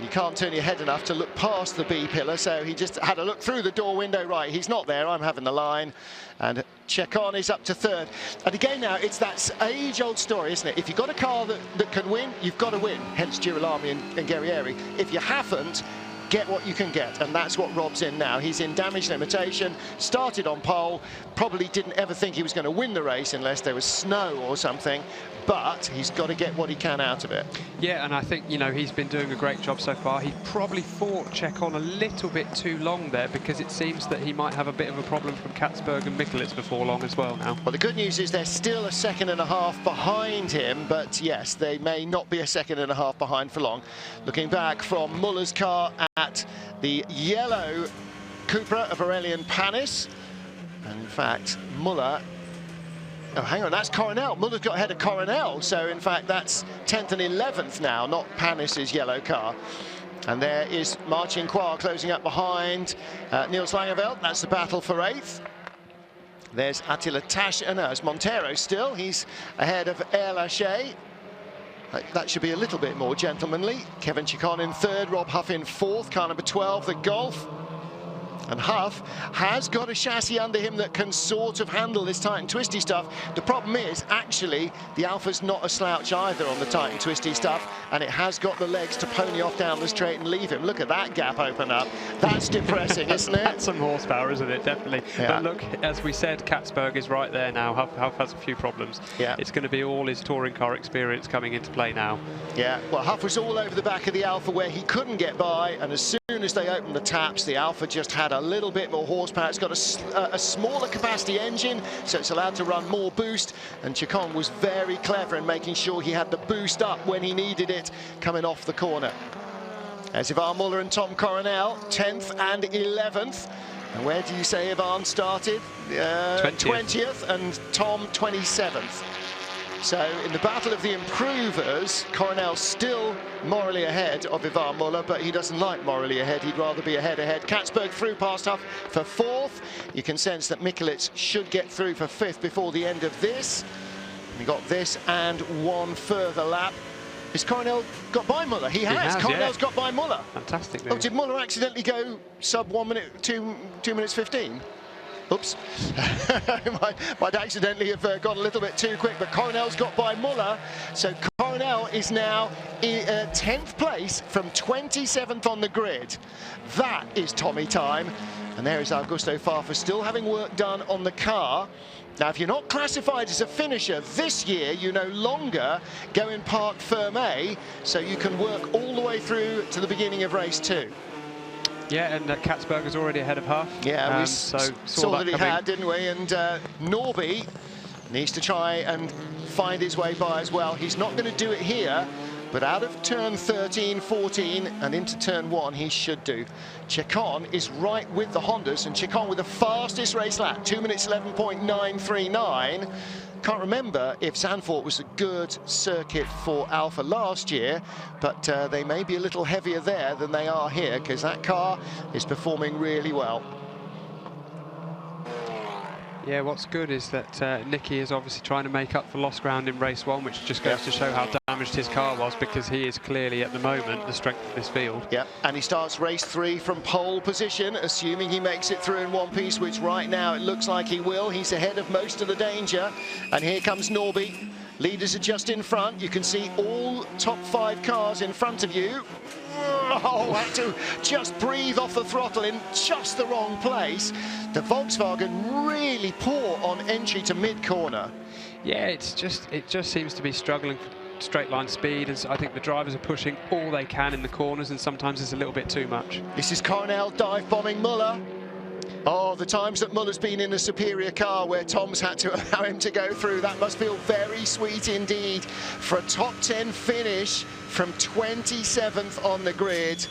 You can't turn your head enough to look past the B pillar, so he just had a look through the door window. Right, he's not there, I'm having the line. And Chacon is up to third. And again now, it's that age-old story, isn't it? If you've got a car that can win, you've got to win. Hence Girolami and Guerrieri. If you haven't, get what you can get, and that's what Rob's in now. He's in damage limitation, started on pole, probably didn't ever think he was going to win the race unless there was snow or something, but he's got to get what he can out of it. Yeah, and I think, you know, he's been doing a great job so far. He probably fought Chacon a little bit too long there, because it seems that he might have a bit of a problem from Katzberg and Michelitz before long as well now. Well, the good news is they're still a second and a half behind him, but yes, they may not be a second and a half behind for long. Looking back from Muller's car at the yellow Cupra of Aurélien Panis, and in fact, Muller... Oh, hang on, that's Coronel. Muller's got ahead of Coronel, so in fact that's 10th and 11th now, not Panis's yellow car. And there is Marcin Kvar closing up behind Niels Langeveld. That's the battle for 8th. There's Attila Tash, no, it's Montero still. He's ahead of Air Lachey. That should be a little bit more gentlemanly. Kevin Chacon in 3rd, Rob Huff in 4th, car number 12, the Golf. And Huff has got a chassis under him that can sort of handle this tight and twisty stuff. The problem is, actually, the Alfa's not a slouch either on the tight and twisty stuff, and it has got the legs to pony off down the straight and leave him. Look at that gap open up. That's depressing, isn't it? That's some horsepower, isn't it? Definitely. Yeah. But look, as we said, Katzberg is right there now. Huff has a few problems. Yeah. It's going to be all his touring car experience coming into play now. Yeah, well, Huff was all over the back of the Alfa where he couldn't get by, and as soon as they opened the taps, the Alfa just had a little bit more horsepower. It's got a smaller capacity engine, so it's allowed to run more boost, and Chacon was very clever in making sure he had the boost up when he needed it coming off the corner. As Ivan Muller and Tom Coronel, 10th and 11th. And where do you say Ivan started? 20th, and Tom 27th. So in the battle of the improvers, Coronel still morally ahead of Ivan Muller, but he doesn't like morally ahead. He'd rather be ahead. Katzberg through past Huff for 4th. You can sense that Mikulec should get through for 5th before the end of this. We got this and one further lap. Has Coronel got by Muller? He has. Coronel's got by Muller. Fantastic. Oh, did Muller accidentally go sub 1 minute, 2 minutes 15? Oops. might accidentally have gone a little bit too quick, but Coronel's got by Muller. So Coronel is now in 10th place from 27th on the grid. That is Tommy time. And there is Augusto Farfus still having work done on the car. Now, if you're not classified as a finisher this year, you no longer go in Parc Fermé, so you can work all the way through to the beginning of race 2. Yeah, and Katzberg is already ahead of Huff. Yeah, we so saw that he had, didn't we? And Norby needs to try and find his way by as well. He's not going to do it here, but out of turn 13, 14 and into turn 1, he should do. Chacon is right with the Hondas, and Chacon with the fastest race lap, 2 minutes 11.939. Can't remember if Zandvoort was a good circuit for Alfa last year, but they may be a little heavier there than they are here, because that car is performing really well. Yeah, what's good is that Nicky is obviously trying to make up for lost ground in race 1, which just goes to show how damaged his car was, because he is clearly at the moment the strength of this field. Yeah, and he starts race 3 from pole position, assuming he makes it through in one piece, which right now it looks like he will. He's ahead of most of the danger, and here comes Norby. Leaders are just in front. You can see all top 5 cars in front of you. Oh, had to just breathe off the throttle in just the wrong place. The Volkswagen really poor on entry to mid-corner. Yeah, it just seems to be struggling for straight line speed, and so I think the drivers are pushing all they can in the corners, and sometimes it's a little bit too much. This is Coronel dive bombing Muller. Oh, the times that Muller's been in a superior car where Tom's had to allow him to go through, that must feel very sweet indeed for a top 10 finish from 27th on the grid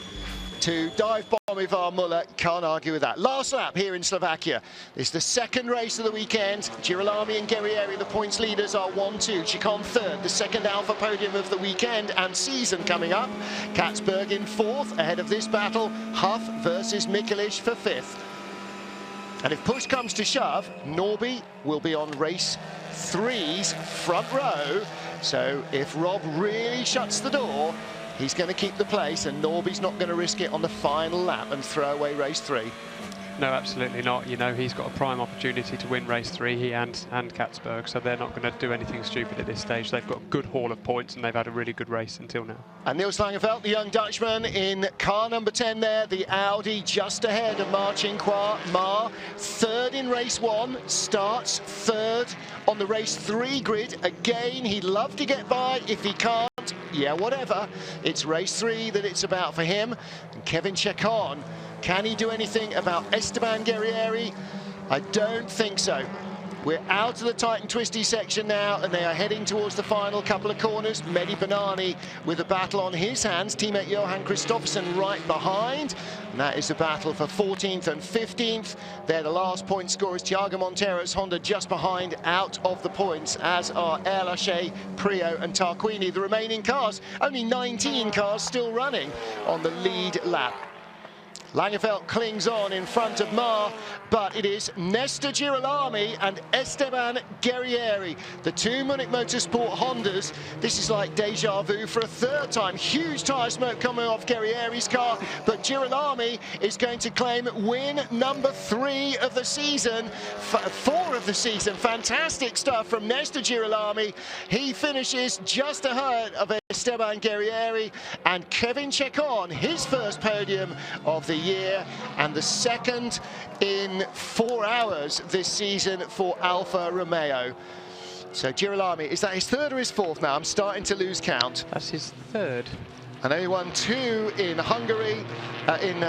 to dive bomb Ivan Muller. Can't argue with that. Last lap here in Slovakia. It's the second race of the weekend. Girolami and Guerrieri, the points leaders, are 1-2. Chacon 3rd, the second Alfa podium of the weekend and season coming up. Katzberg in 4th, ahead of this battle. Huff versus Mikulec for 5th. And if push comes to shove, Norby will be on race 3's front row. So if Rob really shuts the door, he's going to keep the place, and Norby's not going to risk it on the final lap and throw away race 3. No, absolutely not. You know, he's got a prime opportunity to win race 3, he and Katzberg, so they're not going to do anything stupid at this stage. They've got a good haul of points, and they've had a really good race until now. And Niels Langeveld, the young Dutchman, in car number 10 there, the Audi just ahead of Marcin Kvar. 3rd in race 1, starts 3rd on the race 3 grid. Again, he'd love to get by. If he can't, yeah, whatever. It's race 3 that it's about for him. And Kevin Chacon, can he do anything about Esteban Guerrieri? I don't think so. We're out of the tight and twisty section now, and they are heading towards the final couple of corners. Mehdi Banani with a battle on his hands. Teammate Johan Kristoffersen right behind. And that is a battle for 14th and 15th. They're the last point scorers. Thiago Montero's Honda just behind, out of the points, as are Air Lachey, Prio and Tarquini. The remaining cars, only 19 cars still running on the lead lap. Langeveld clings on in front of Mar, but it is Nestor Girolami and Esteban Guerrieri, the two Munich Motorsport Hondas. This is like deja vu for a third time. Huge tyre smoke coming off Guerrieri's car, but Girolami is going to claim win number 3 of the season, 4 of the season. Fantastic stuff from Nestor Girolami. He finishes just ahead of Esteban Guerrieri, and Kevin Chekon, his first podium of the year and the second in 4 hours this season for Alfa Romeo. So Girolami, is that his third or his fourth now? I'm starting to lose count. That's his third. And he won 2 in Hungary, in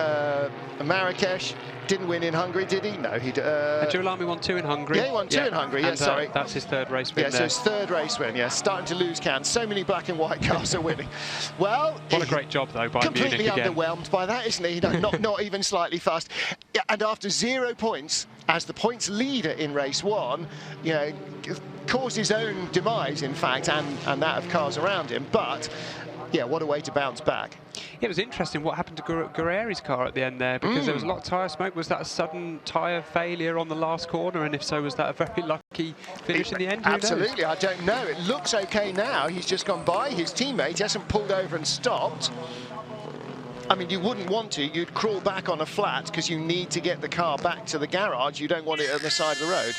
Marrakesh. Didn't win in Hungary, did he? No, he Girolami won 2 in Hungary. Yeah, he won 2 in Hungary, yeah, sorry. That's his third race win. Yeah, so his third race win, yeah. Starting to lose count. So many black and white cars are winning. Well, what a great job, though, by Munich again. Completely underwhelmed by that, isn't he? No, not even slightly fast. Yeah, and after 0 points, as the points leader in race 1, you know, caused his own demise, in fact, and that of cars around him. But yeah, what a way to bounce back. It was interesting what happened to Guerrieri's car at the end there, because there was a lot of tyre smoke. Was that a sudden tyre failure on the last corner? And if so, was that a very lucky finish in the end? Absolutely, I don't know. It looks okay now. He's just gone by his teammate. He hasn't pulled over and stopped. I mean, you wouldn't want to. You'd crawl back on a flat because you need to get the car back to the garage. You don't want it on the side of the road.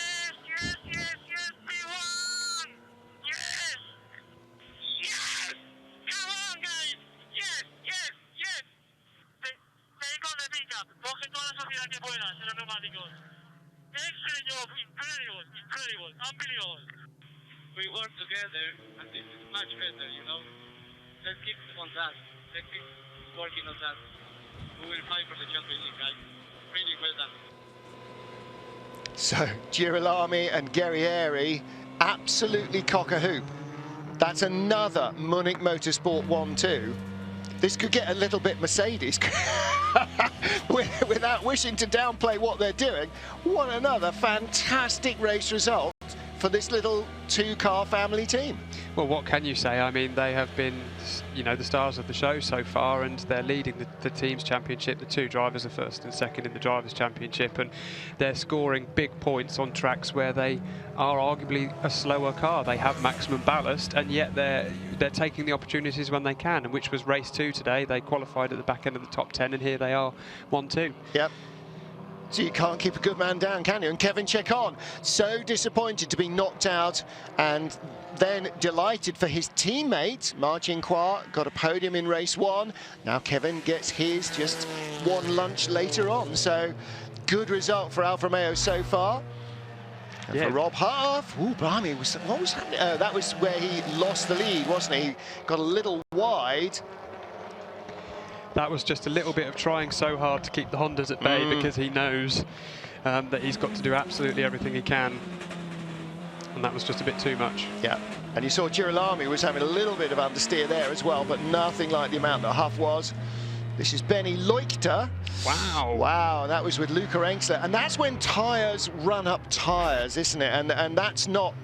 Incredible, unbelievable. We work together, and this is much better, you know. Let's keep on that. Let's keep working on that. We will fight for the championship, guys. Really well done. So, Girolami and Guerrieri absolutely cock a hoop. That's another Munich Motorsport 1-2. This could get a little bit Mercedes. Without wishing to downplay what they're doing, what another fantastic race result for this little 2-car family team. Well, what can you say? I mean, they have been, you know, the stars of the show so far, and they're leading the team's championship. The 2 drivers are first and second in the drivers' championship, and they're scoring big points on tracks where they are arguably a slower car. They have maximum ballast, and yet they're taking the opportunities when they can, and which was race 2 today. They qualified at the back end of the top 10, and here they are, 1-2. Yep. So you can't keep a good man down, can you? And Kevin Chekon, so disappointed to be knocked out, and then delighted for his teammate, Marcin Kwa, got a podium in race 1. Now Kevin gets his just 1 lunch later on. So good result for Alfa Romeo so far. And for Rob Huff, blimey, what was happening? That was where he lost the lead, wasn't he? He got a little wide. That was just a little bit of trying so hard to keep the Hondas at bay, because he knows that he's got to do absolutely everything he can. And that was just a bit too much. Yeah, and you saw Girolami was having a little bit of understeer there as well, but nothing like the amount that Huff was. This is Benny Leuchter. Wow. Wow, that was with Luca Engsler. And that's when tyres run up tyres, isn't it? And that's not,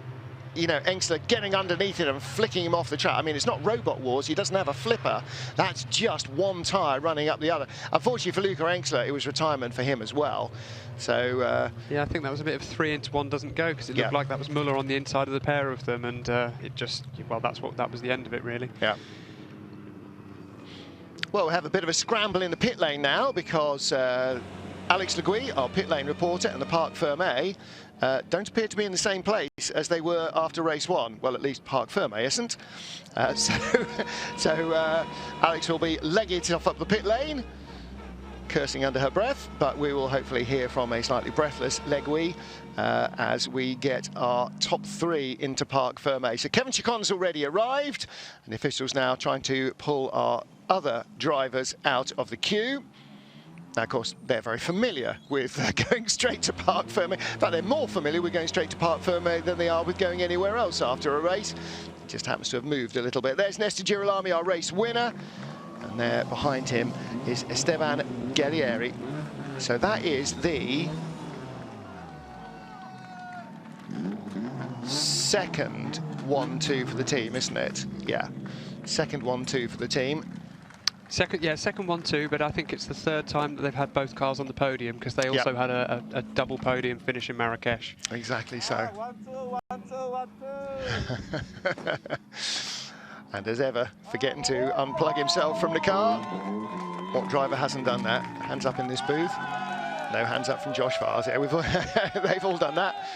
you know, Engsler getting underneath it and flicking him off the track. I mean, it's not Robot Wars. He doesn't have a flipper. That's just one tyre running up the other. Unfortunately for Luca Engsler, it was retirement for him as well. So yeah, I think that was a bit of 3 into 1 doesn't go, because it looked like that was Muller on the inside of the pair of them, and it just, well, that was the end of it, really. Yeah. Well, we'll have a bit of a scramble in the pit lane now, because Alex Legui, our pit lane reporter, and the Parc Fermé don't appear to be in the same place as they were after race 1. Well, at least Parc Fermé isn't. So Alex will be legging it off up the pit lane, cursing under her breath, but we will hopefully hear from a slightly breathless Legui as we get our top 3 into Parc Fermé. So Kevin Chekon's already arrived, and the officials now trying to pull our other drivers out of the queue. Now, of course, they're very familiar with going straight to Parc Fermé. In fact, they're more familiar with going straight to Parc Fermé than they are with going anywhere else after a race. It just happens to have moved a little bit. There's Nesta Girolami, our race winner. And there behind him is Esteban Guerrieri. So that is the second 1-2 for the team, isn't it? Yeah, second 1-2 for the team. Second 1-2, but I think it's the third time that they've had both cars on the podium, because they also had a double podium finish in Marrakesh. Exactly so. 1-2, 1-2. And as ever, forgetting to unplug himself from the car. What driver hasn't done that? Hands up in this booth. No hands up from Josh Vars. Yeah, they've all done that.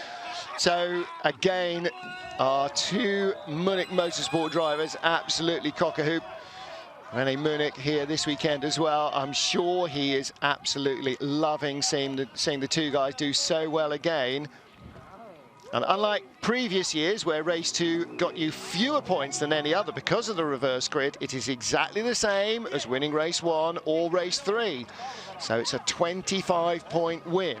So again, our two Munich Motorsport drivers absolutely cock-a-hoop. René Munich here this weekend as well. I'm sure he is absolutely loving seeing the two guys do so well again. And unlike previous years where race 2 got you fewer points than any other because of the reverse grid, it is exactly the same as winning race 1 or race 3. So it's a 25-point win.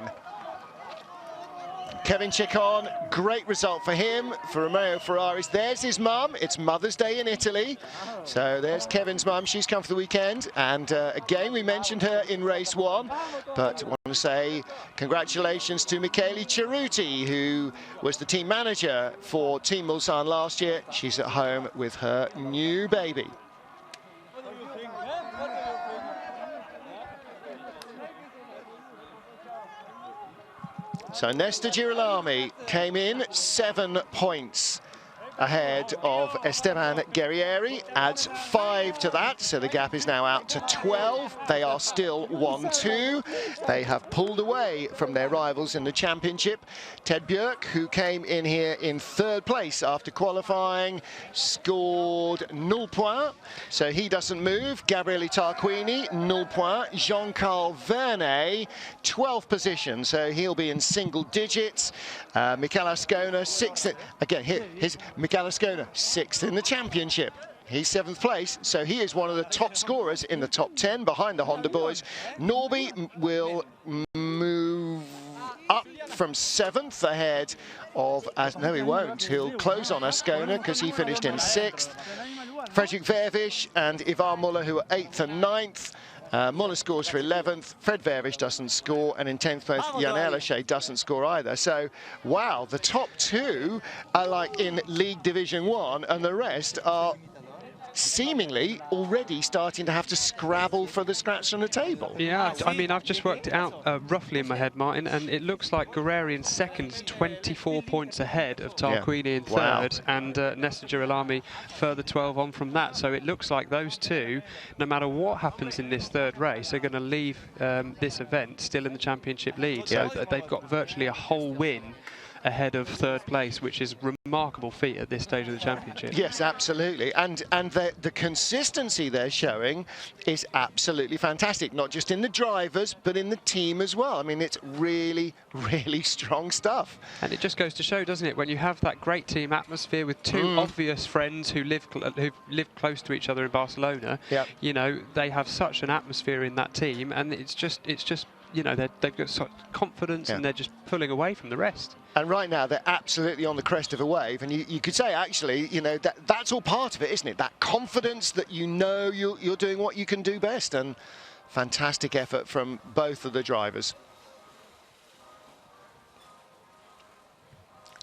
Kevin Chicon, great result for him, for Romeo Ferraris. There's his mum. It's Mother's Day in Italy. So there's Kevin's mum. She's come for the weekend. And again, we mentioned her in race 1. But I want to say congratulations to Michele Cerruti, who was the team manager for Team Mulsanne last year. She's at home with her new baby. So Nesta Girolami came in 7 points ahead of Esteban Guerrieri, adds 5 to that, so the gap is now out to 12. They are still 1-2. They have pulled away from their rivals in the championship. Ted Björk, who came in here in 3rd place after qualifying, scored 0 points, so he doesn't move. Gabriele Tarquini, 0 points. Jean-Carl Vernet, 12th position, so he'll be in single digits. Michele Ascona, 6th. Again, here's Michele Ascona, 6th in the championship. He's 7th place, so he is one of the top scorers in the top 10 behind the Honda boys. Norby will move up from 7th ahead of, no he won't, he'll close on Ascona because he finished in 6th. Fredrik Vervisch and Ivar Muller, who are 8th and 9th. Muller scores for 11th, Fred Vervisch doesn't score, and in 10th place, Jan Ellershey doesn't score either. So, wow, the top 2 are like in League Division 1, and the rest are seemingly already starting to have to scrabble for the scratch on the table. Yeah, I mean, I've just worked it out roughly in my head, Martin, and it looks like Guerrieri in 2nd, 24 points ahead of Tarquini in 3rd, and Nesta Girolami further 12 on from that. So it looks like those two, no matter what happens in this 3rd race, are going to leave this event still in the championship lead. So they've got virtually a whole win ahead of 3rd place, which is a remarkable feat at this stage of the championship. Yes, absolutely. And the consistency they're showing is absolutely fantastic, not just in the drivers, but in the team as well. I mean, it's really, really strong stuff. And it just goes to show, doesn't it, when you have that great team atmosphere with two obvious friends who live close to each other in Barcelona, you know, they have such an atmosphere in that team, and it's just you know, they've got such confidence and they're just pulling away from the rest. And right now, they're absolutely on the crest of a wave. And you could say, actually, you know, that's all part of it, isn't it? That confidence that you know you're doing what you can do best. And fantastic effort from both of the drivers.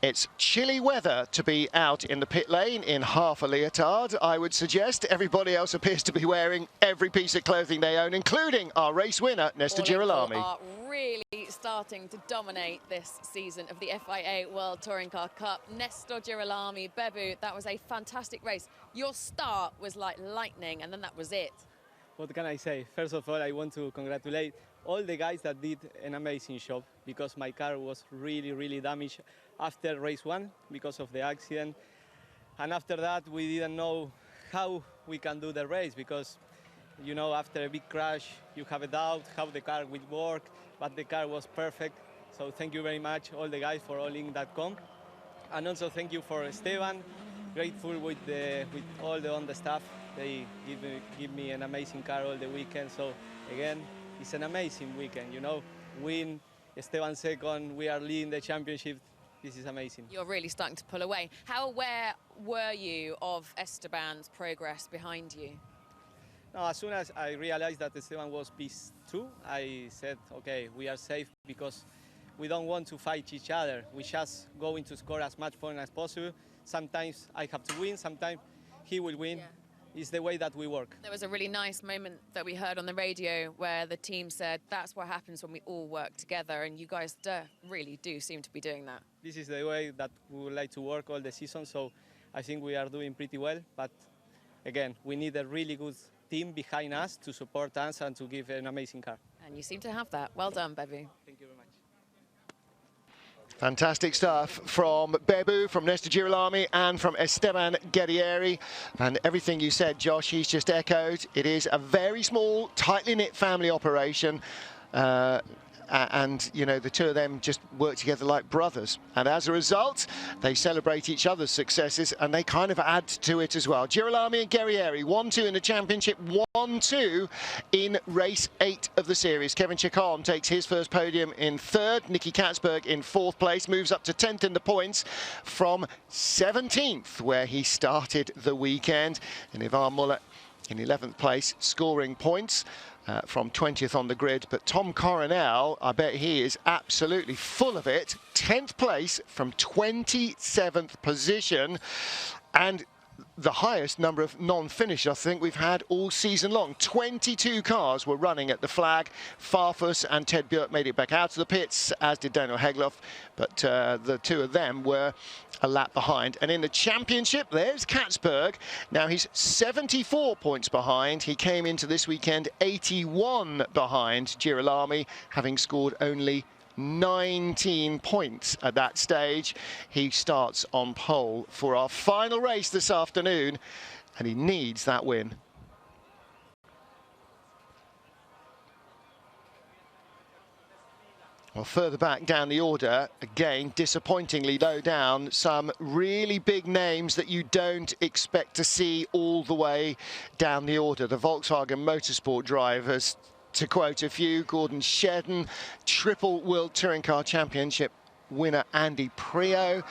It's chilly weather to be out in the pit lane in half a leotard, I would suggest. Everybody else appears to be wearing every piece of clothing they own, including our race winner, Nesta Girolami. Are really starting to dominate this season of the FIA World Touring Car Cup. Nesta Girolami, Bebu, that was a fantastic race. Your start was like lightning, and then that was it. What can I say? First of all, I want to congratulate all the guys that did an amazing job, because my car was really, really damaged after race 1 because of the accident. And after that, we didn't know how we can do the race, because, you know, after a big crash, you have a doubt how the car will work, but the car was perfect. So thank you very much, all the guys, for all in that comp. And also thank you for Esteban. Grateful with all the Honda staff. They give me an amazing car all the weekend. So again, it's an amazing weekend, you know. Win, Esteban second, we are leading the championship. This is amazing. You're really starting to pull away. How aware were you of Esteban's progress behind you? No, as soon as I realized that Esteban was P2, I said, okay, we are safe because we don't want to fight each other. We just going to score as much points as possible. Sometimes I have to win, sometimes he will win. Yeah. It's the way that we work. There was a really nice moment that we heard on the radio where the team said that's what happens when we all work together, and you guys really do seem to be doing that. This is the way that we would like to work all the season, so I think we are doing pretty well. But again, we need a really good team behind us to support us and to give an amazing car. And you seem to have that. Well done, Bebu. Thank you very much. Fantastic stuff from Bebu, from Néstor Girolami, and from Esteban Guerrieri. And everything you said, Josh, he's just echoed. It is a very small, tightly knit family operation. And, you know, the two of them just work together like brothers. And as a result, they celebrate each other's successes, and they kind of add to it as well. Girolami and Guerrieri, 1-2 in the championship, 1-2 in race 8 of the series. Kevin Chacon takes his first podium in 3rd. Nicky Katzberg in 4th place, moves up to 10th in the points from 17th, where he started the weekend. And Ivan Muller in 11th place, scoring points. From 20th on the grid, but Tom Coronel, I bet he is absolutely full of it. 10th place from 27th position, and the highest number of non-finish I think we've had all season long. 22 cars were running at the flag. Farfus and Ted Björk made it back out of the pits, as did Daniel Hegloff, but the two of them were a lap behind. And in the championship, there's Katzberg. Now he's 74 points behind. He came into this weekend 81 behind Girolami, having scored only 19 points at that stage. He starts on pole for our final race this afternoon, and he needs that win. Well, further back down the order, again, disappointingly low down, some really big names that you don't expect to see all the way down the order. The Volkswagen Motorsport drivers, to quote a few: Gordon Shedden, triple World Touring Car Championship winner Andy Prio.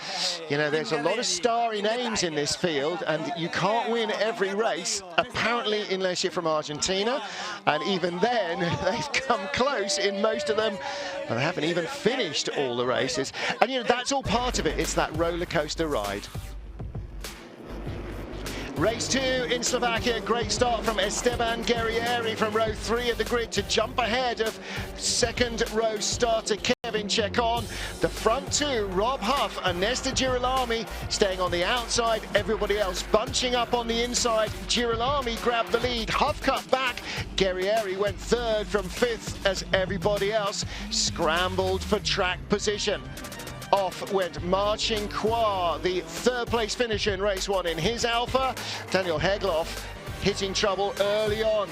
You know, there's a lot of starry names in this field, and you can't win every race, apparently, unless you're from Argentina. And even then, they've come close in most of them, but they haven't even finished all the races. And, you know, that's all part of it. It's that roller coaster ride. Race 2 in Slovakia, great start from Esteban Guerrieri from row 3 of the grid to jump ahead of second row starter Kevin Chacon. The front two, Rob Huff and Néstor Girolami, staying on the outside, everybody else bunching up on the inside. Girolami grabbed the lead, Huff cut back, Guerrieri went 3rd from 5th as everybody else scrambled for track position. Off went Marcin Kła, the 3rd place finisher in race 1 in his Alfa. Daniel Hegloff hitting trouble early on.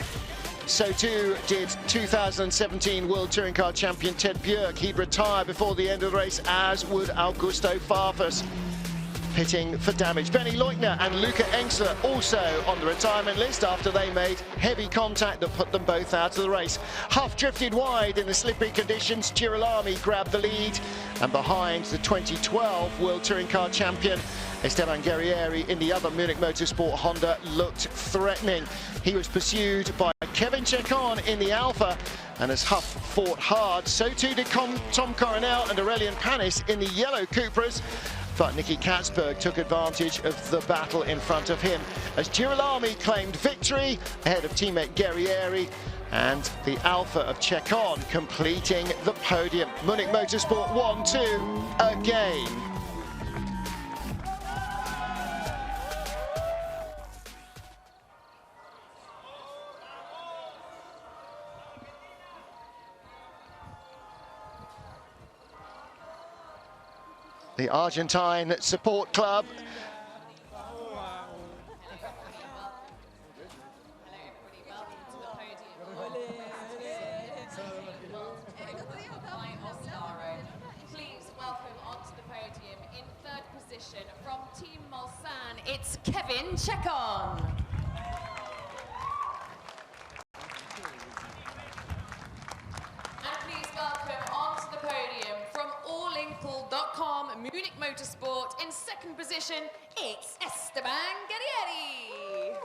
So too did 2017 World Touring Car champion Ted Björk. He'd retire before the end of the race, as would Augusto Farfus, pitting for damage. Benny Leutner and Luca Engsler also on the retirement list after they made heavy contact that put them both out of the race. Huff drifted wide in the slippery conditions. Girolami grabbed the lead, and behind the 2012 World Touring Car champion Esteban Guerrieri in the other Munich Motorsport Honda looked threatening. He was pursued by Kevin Chacon in the Alfa, and as Huff fought hard, so too did Tom Coronel and Aurelian Panis in the yellow Cupras. But Nicky Katzberg took advantage of the battle in front of him as Girolami claimed victory ahead of teammate Guerrieri, and the Alfa of Chacon completing the podium. Munich Motorsport 1-2 again. The Argentine Support Club. Please welcome onto the podium in 3rd position from Team Mulsanne, it's Kevin Chacon. Motorsport. In second position, it's Esteban Guerrieri.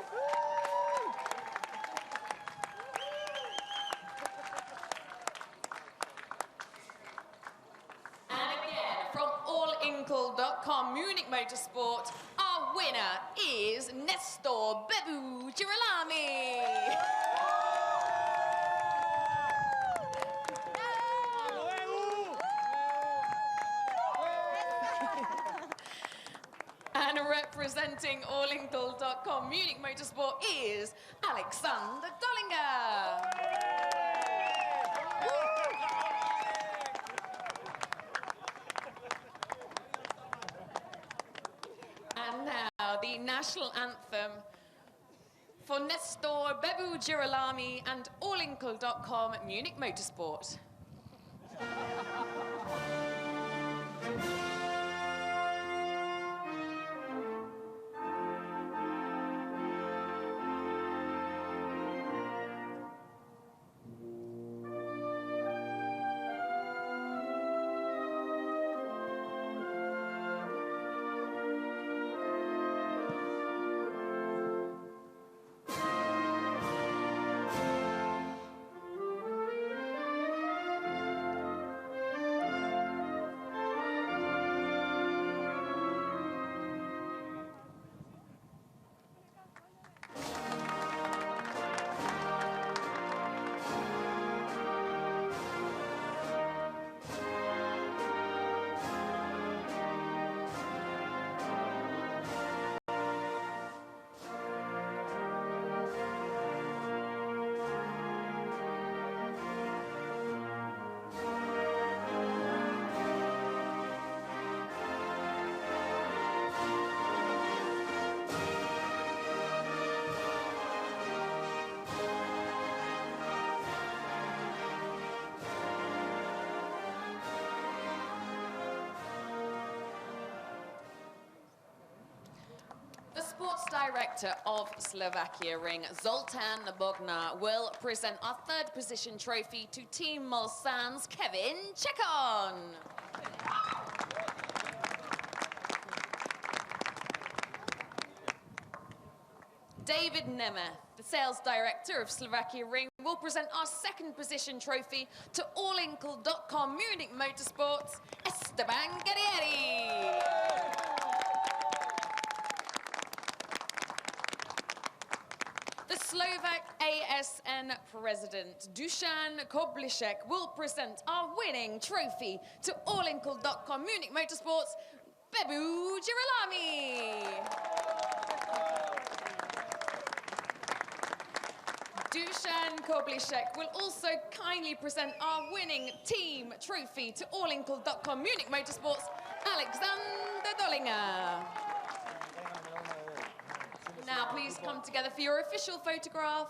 And again, from allinkle.com, Munich Motorsport, our winner is Nestor Bebu Girolami. And representing allinkle.com, Munich Motorsport is Alexander Dollinger. And now the national anthem for Nestor Bebu Girolami and allinkle.com, Munich Motorsport. The sports director of Slovakia Ring, Zoltan Bogna, will present our third position trophy to Team Mulsanne's Kevin Chekon. David Nemeth, the sales director of Slovakia Ring, will present our second position trophy to allinkle.com Munich Motorsports, Esteban Guerrieri. The Slovak ASN president, Dusan Koblishek, will present our winning trophy to allinkle.com Munich Motorsports, Bebu Girolami. Dusan Koblishek will also kindly present our winning team trophy to allinkle.com Munich Motorsports, Alexander Dollinger. Now please come together for your official photograph.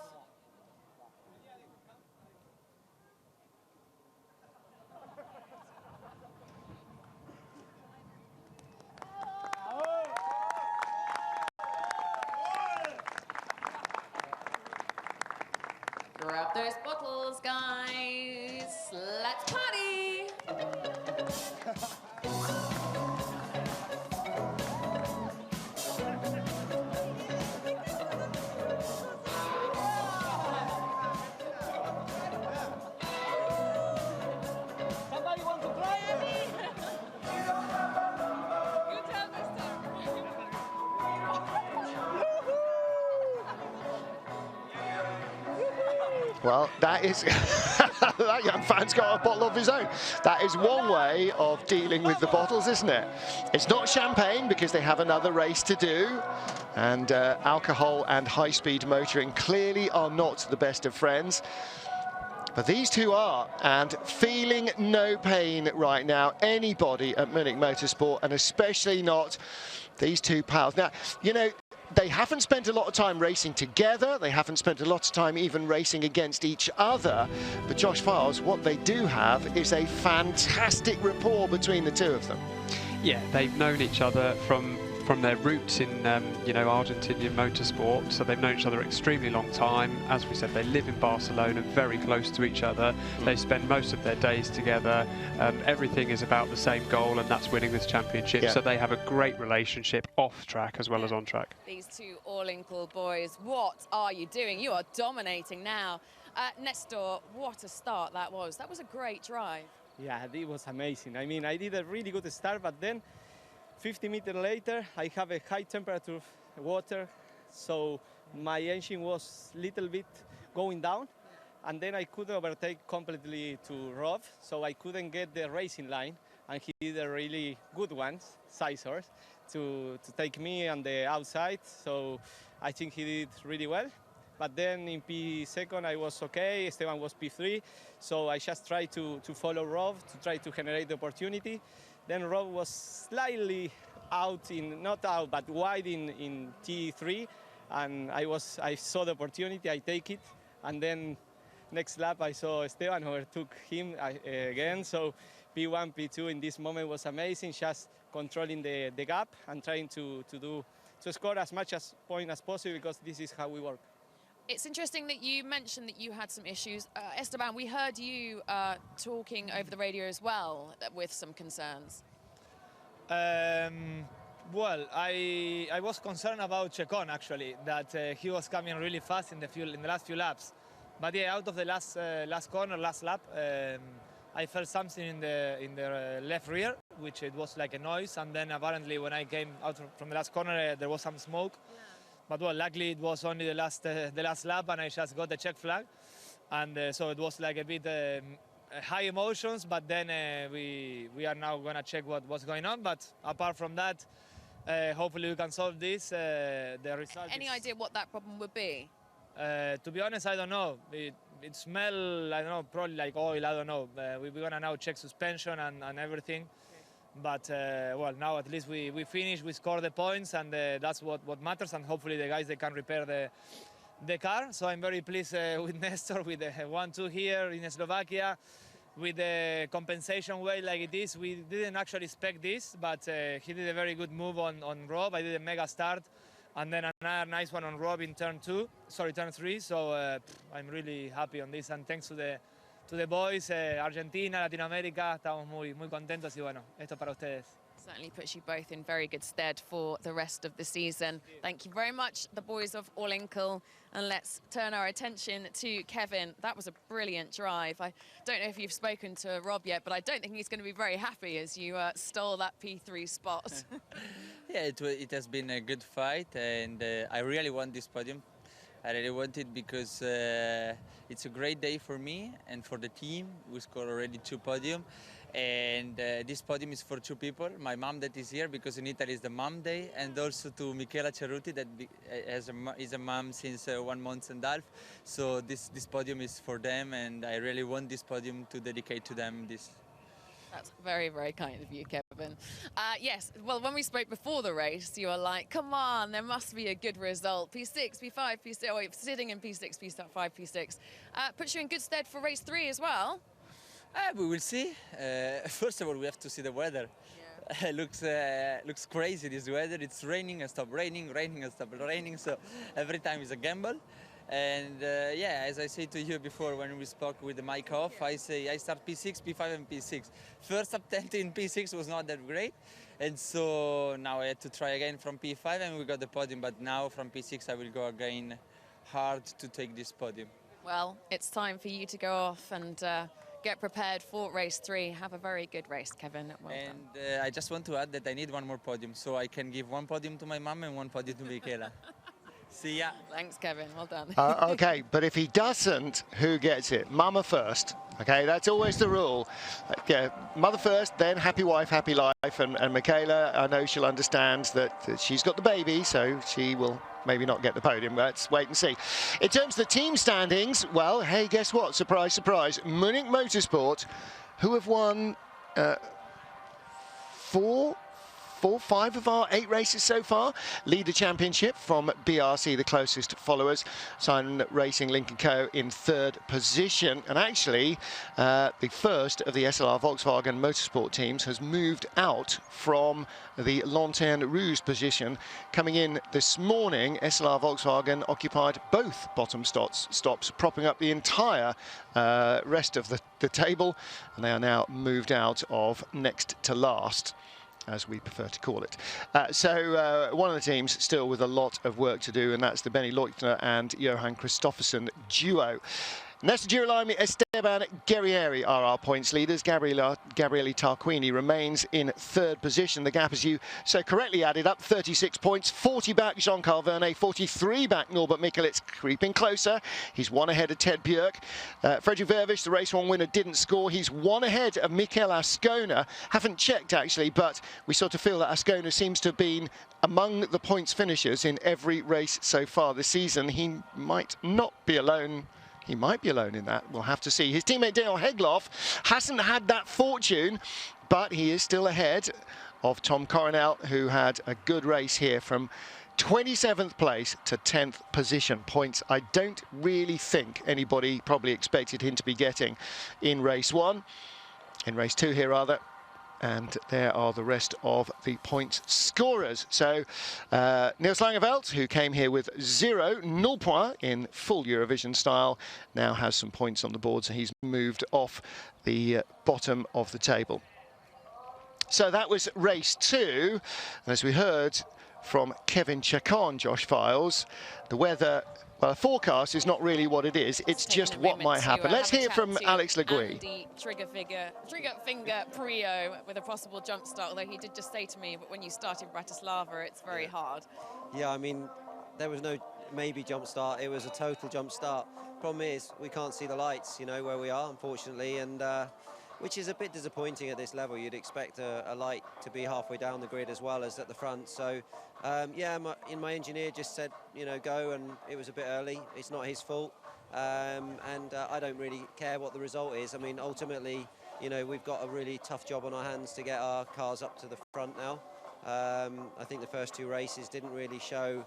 Grab those bottles, guys. Let's party! Somebody want to try it? You tell this time. Well, that is... that young fan's got a bottle of his own. That is one way of dealing with the bottles, isn't it? It's not champagne because they have another race to do. And alcohol and high-speed motoring clearly are not the best of friends. But these two are, and feeling no pain right now, anybody at Munich Motorsport, and especially not these two pals. Now, you know, they haven't spent a lot of time racing together. They haven't spent a lot of time even racing against each other. But Josh Files, what they do have is a fantastic rapport between the two of them. Yeah, they've known each other from from their roots in, you know, Argentinian motorsport. So they've known each other extremely long time. As we said, they live in Barcelona, very close to each other. They spend most of their days together. Everything is about the same goal, and that's winning this championship. So they have a great relationship off track as well as on track. These two all-in-cool boys, what are you doing? You are dominating now. Nestor, what a start that was. That was a great drive. Yeah, it was amazing. I mean, I did a really good start, but then 50 meters later, I have a high temperature water, so my engine was a little bit going down, and then I couldn't overtake completely to Rob, so I couldn't get the racing line, and he did a really good one, Sizers, to take me on the outside, so I think he did really well. But then in P2 I was okay, Esteban was P3, so I just tried to follow Rob to try to generate the opportunity. Then Rob was slightly out, not out, but wide in T3, and I saw the opportunity, I take it, and then next lap I saw Esteban overtook him again, so P1, P2 in this moment was amazing, just controlling the gap and trying to score as much points as possible, because this is how we work. It's interesting that you mentioned that you had some issues. Esteban, we heard you talking over the radio as well with some concerns. Well, I was concerned about Checon actually, that he was coming really fast in the last few laps. But yeah, out of the last corner, last lap, I felt something in the left rear, which it was like a noise. And then apparently when I came out from the last corner, there was some smoke. Yeah. But well, luckily it was only the last lap, and I just got the check flag, and so it was like a bit high emotions. But then we are now gonna check what's going on. But apart from that, hopefully we can solve this. The result. Any idea what that problem would be? To be honest, I don't know. It smells, I don't know, probably like oil. I don't know. We're gonna now check suspension and everything. But well, now at least we finished, we scored the points, and that's what matters. And hopefully the guys, they can repair the car. So I'm very pleased with Nestor, with the 1-2 here in Slovakia, with the compensation way like it is. We didn't actually expect this, but he did a very good move on Rob. I did a mega start, and then another nice one on Rob in turn 3. So I'm really happy on this, and thanks to the boys, Argentina, Latinoamérica, estamos muy contentos, y bueno, esto para ustedes. Certainly puts you both in very good stead for the rest of the season. Thank you very much, the boys of All-Inkle. And let's turn our attention to Kevin. That was a brilliant drive. I don't know if you've spoken to Rob yet, but I don't think he's going to be very happy as you stole that P3 spot. Yeah, it has been a good fight, and I really want this podium. I really want it because it's a great day for me and for the team. We scored already 2 podiums, and this podium is for 2 people. My mom that is here, because in Italy is the mom day, and also to Michela Cerruti that is a mom since 1 month and a half. So this podium is for them, and I really want this podium to dedicate to them. That's very, very kind of you, Kevin. Yes, well, when we spoke before the race, you were like, come on, there must be a good result. P6, P5, P6, oh, wait, sitting in P6, P5, P6. Puts you in good stead for race 3 as well. We will see. First of all, we have to see the weather. Yeah. looks crazy, this weather. It's raining and stop raining, raining and stop raining. So every time is a gamble. And yeah, as I said to you before when we spoke with the mic off, I say I start P6, P5 and P6. First attempt in P6 was not that great. And so now I had to try again from P5 and we got the podium. But now from P6 I will go again hard to take this podium. Well, it's time for you to go off and get prepared for race 3. Have a very good race, Kevin. Well done. I just want to add that I need 1 more podium. So I can give 1 podium to my mom and 1 podium to Michela. See ya. Thanks, Kevin. Well done. Okay, but if he doesn't, who gets it? Mama first. Okay, that's always the rule. Mother first, then happy wife, happy life. And Michela, I know she'll understand that she's got the baby, so she will maybe not get the podium. Let's wait and see. In terms of the team standings, well, hey, guess what? Surprise, surprise. Munich Motorsport, who have won 4 5 of our 8 races so far. Lead the championship from BRC, the closest followers. Simon Racing Link & Co in 3rd position. And actually, the first of the SLR Volkswagen Motorsport teams has moved out from the Lanterne Rouge position. Coming in this morning, SLR Volkswagen occupied both bottom stops, propping up the entire rest of the table, and they are now moved out of next to last, as we prefer to call it. So one of the teams still with a lot of work to do, and that's the Benny Leutner and Johan Kristoffersen duo. Nestor Girolami, Esteban Guerrieri are our points leaders. Gabriele Tarquini remains in 3rd position. The gap, as you so correctly added up, 36 points, 40 back Jean-Carl Vernet, 43 back Norbert Mikulits, creeping closer. He's 1 ahead of Ted Björk. Fredrik Vervish, the race 1 winner, didn't score. He's 1 ahead of Mikel Ascona. Haven't checked actually, but we sort of feel that Ascona seems to have been among the points finishers in every race so far this season. He might not be alone. He might be alone in that. We'll have to see. His teammate Daniel Hegloff hasn't had that fortune, but he is still ahead of Tom Coronel, who had a good race here from 27th place to 10th position. Points I don't really think anybody probably expected him to be getting in race 1. In race 2 here, rather. And there are the rest of the points scorers. So Niels Langeveld, who came here with 0 points in full Eurovision style, now has some points on the board, so he's moved off the bottom of the table. So that was race 2. And as we heard from Kevin Chacon, Josh Files, the weather, well, the forecast is not really what it is. It's just what might happen. Let's hear from Alex Legui. Andy Trigger Finger Prio with a possible jump start, although he did just say to me, but when you start in Bratislava, it's very hard. Yeah, I mean, there was no maybe jump start. It was a total jump start. Problem is, we can't see the lights, you know, where we are, unfortunately, and which is a bit disappointing at this level. You'd expect a light to be halfway down the grid as well as at the front. So, yeah, my engineer just said, you know, go, and it was a bit early. It's not his fault, and I don't really care what the result is. I mean, ultimately, you know, we've got a really tough job on our hands to get our cars up to the front now. I think the first 2 races didn't really show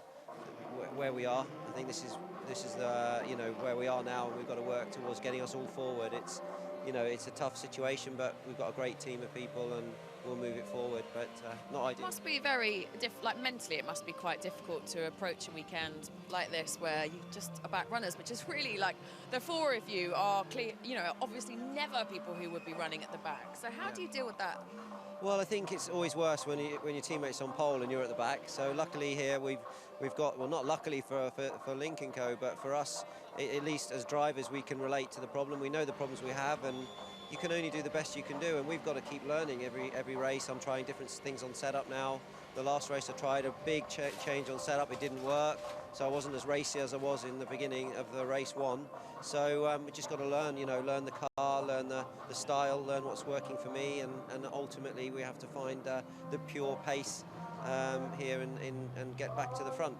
where we are. I think this is the, you know, where we are now, and we've got to work towards getting us all forward. It's, you know, it's a tough situation, but we've got a great team of people, and we'll move it forward, but not ideal. It must be very, like mentally, it must be quite difficult to approach a weekend like this where you just are back runners, which is really like, the 4 of you are clear, you know, obviously never people who would be running at the back. So how do you deal with that? Well, I think it's always worse when your teammate's on pole and you're at the back. So luckily here we've got, well, not luckily for Link & Co, but for us, at least as drivers, we can relate to the problem. We know the problems we have, and you can only do the best you can do, and we've got to keep learning every race. I'm trying different things on setup now. The last race I tried a big change on setup. It didn't work, so I wasn't as racy as I was in the beginning of the race 1. So we just got to learn, you know, learn the car, learn the style, learn what's working for me, and ultimately we have to find the pure pace here and get back to the front.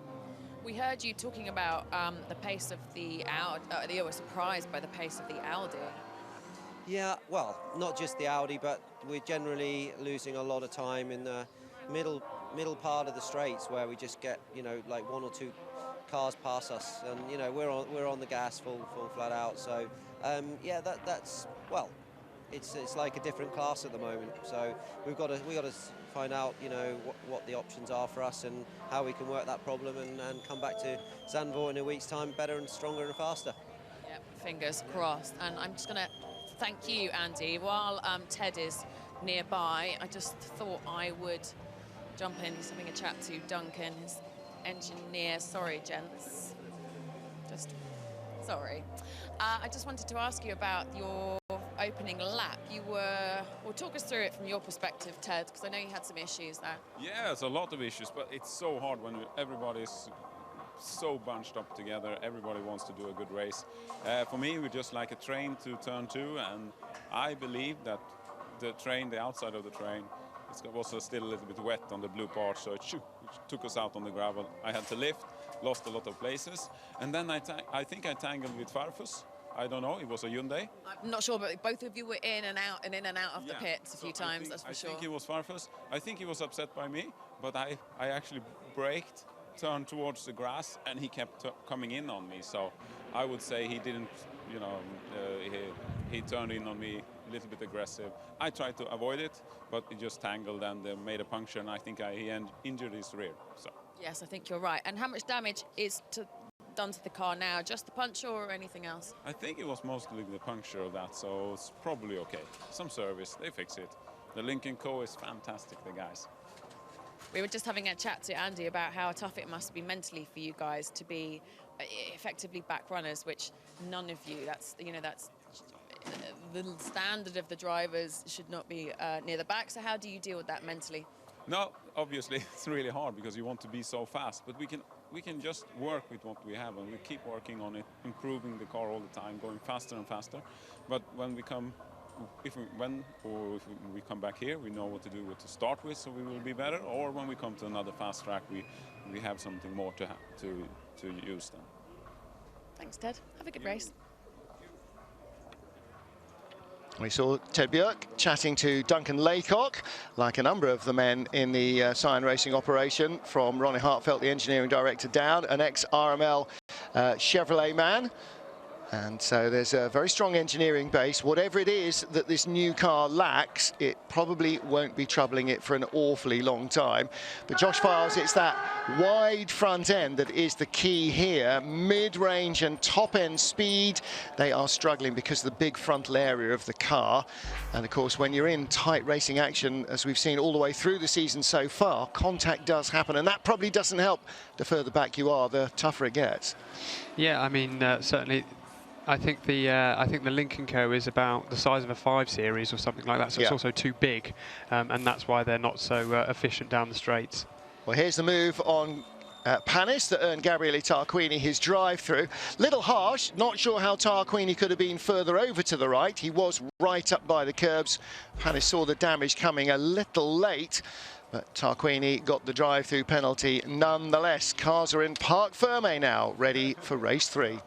We heard you talking about the pace of the Audi. You were surprised by the pace of the Audi. Yeah, well, not just the Audi, but we're generally losing a lot of time in the middle part of the straights, where we just get, you know, like 1 or 2 cars pass us, and you know we're on the gas full flat out. So yeah, that's, well, it's like a different class at the moment. So we got to find out, you know, what the options are for us and how we can work that problem and come back to Zandvoort in a week's time better and stronger and faster. Yep, fingers crossed. And I'm just going to thank you, Andy. While Ted is nearby, I just thought I would jump in. He's having a chat to Duncan, his engineer. Sorry, gents. Sorry. I just wanted to ask you about your opening lap. You were, well, talk us through it from your perspective, Ted, because I know you had some issues there. Yeah, it's a lot of issues, but it's so hard when everybody's so bunched up together. Everybody wants to do a good race. For me, we just like a train to turn 2, and I believe that the outside of the train, it was still a little bit wet on the blue part, so it took us out on the gravel. I had to lift, lost a lot of places, and then I think I tangled with Farfus, I don't know. It was a Hyundai. I'm not sure, but both of you were in and out of the pits a few times, that's for sure. I think he was Farfus. I think he was upset by me, but I actually braked, turned towards the grass, and he kept coming in on me. So I would say he didn't, you know, he turned in on me a little bit aggressive. I tried to avoid it, but it just tangled and made a puncture, and I think he injured his rear. So. Yes, I think you're right. And how much damage is done to the car now? Just the puncture or anything else? I think it was mostly the puncture of that, so it's probably okay. Some service, they fix it. The Lincoln Co is fantastic, the guys. We were just having a chat to Andy about how tough it must be mentally for you guys to be effectively back runners, which none of you, that's the standard of the drivers should not be near the back. So how do you deal with that mentally? No, obviously it's really hard because you want to be so fast, but we can just work with what we have, and we keep working on it, improving the car all the time, going faster and faster. But when we come, if we come back here, we know what to do, what to start with, so we will be better. Or when we come to another fast track, we have something more to use then. Thanks, Ted. Have a good race. We saw Ted Björk chatting to Duncan Laycock, like a number of the men in the Cyan Racing operation, from Ronnie Hartfelt, the engineering director, down, an ex-RML Chevrolet man. And so there's a very strong engineering base. Whatever it is that this new car lacks, it probably won't be troubling it for an awfully long time. But Josh Files, it's that wide front end that is the key here. Mid-range and top-end speed, they are struggling because of the big frontal area of the car. And of course, when you're in tight racing action, as we've seen all the way through the season so far, contact does happen. And that probably doesn't help. The further back you are, the tougher it gets. Yeah, I mean, certainly. I think the Lincoln Co is about the size of a 5 Series or something like that, so it's also too big, and that's why they're not so efficient down the straights. Well, here's the move on Panis that earned Gabriele Tarquini his drive-through. Little harsh, not sure how Tarquini could have been further over to the right. He was right up by the curbs. Panis saw the damage coming a little late, but Tarquini got the drive-through penalty nonetheless. Cars are in Parc Ferme now, ready for race 3.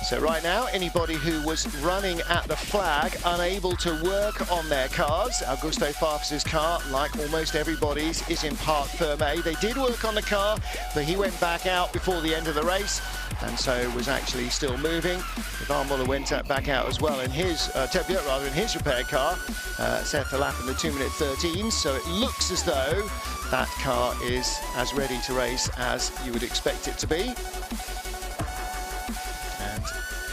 So right now, anybody who was running at the flag, unable to work on their cars, Augusto Farfus's car, like almost everybody's, is in Parc Ferme. They did work on the car, but he went back out before the end of the race, and so was actually still moving. Ivan Muller went back out as well in his, Ted Björk rather, in his repaired car, set the lap in the 2:13, so it looks as though that car is as ready to race as you would expect it to be. And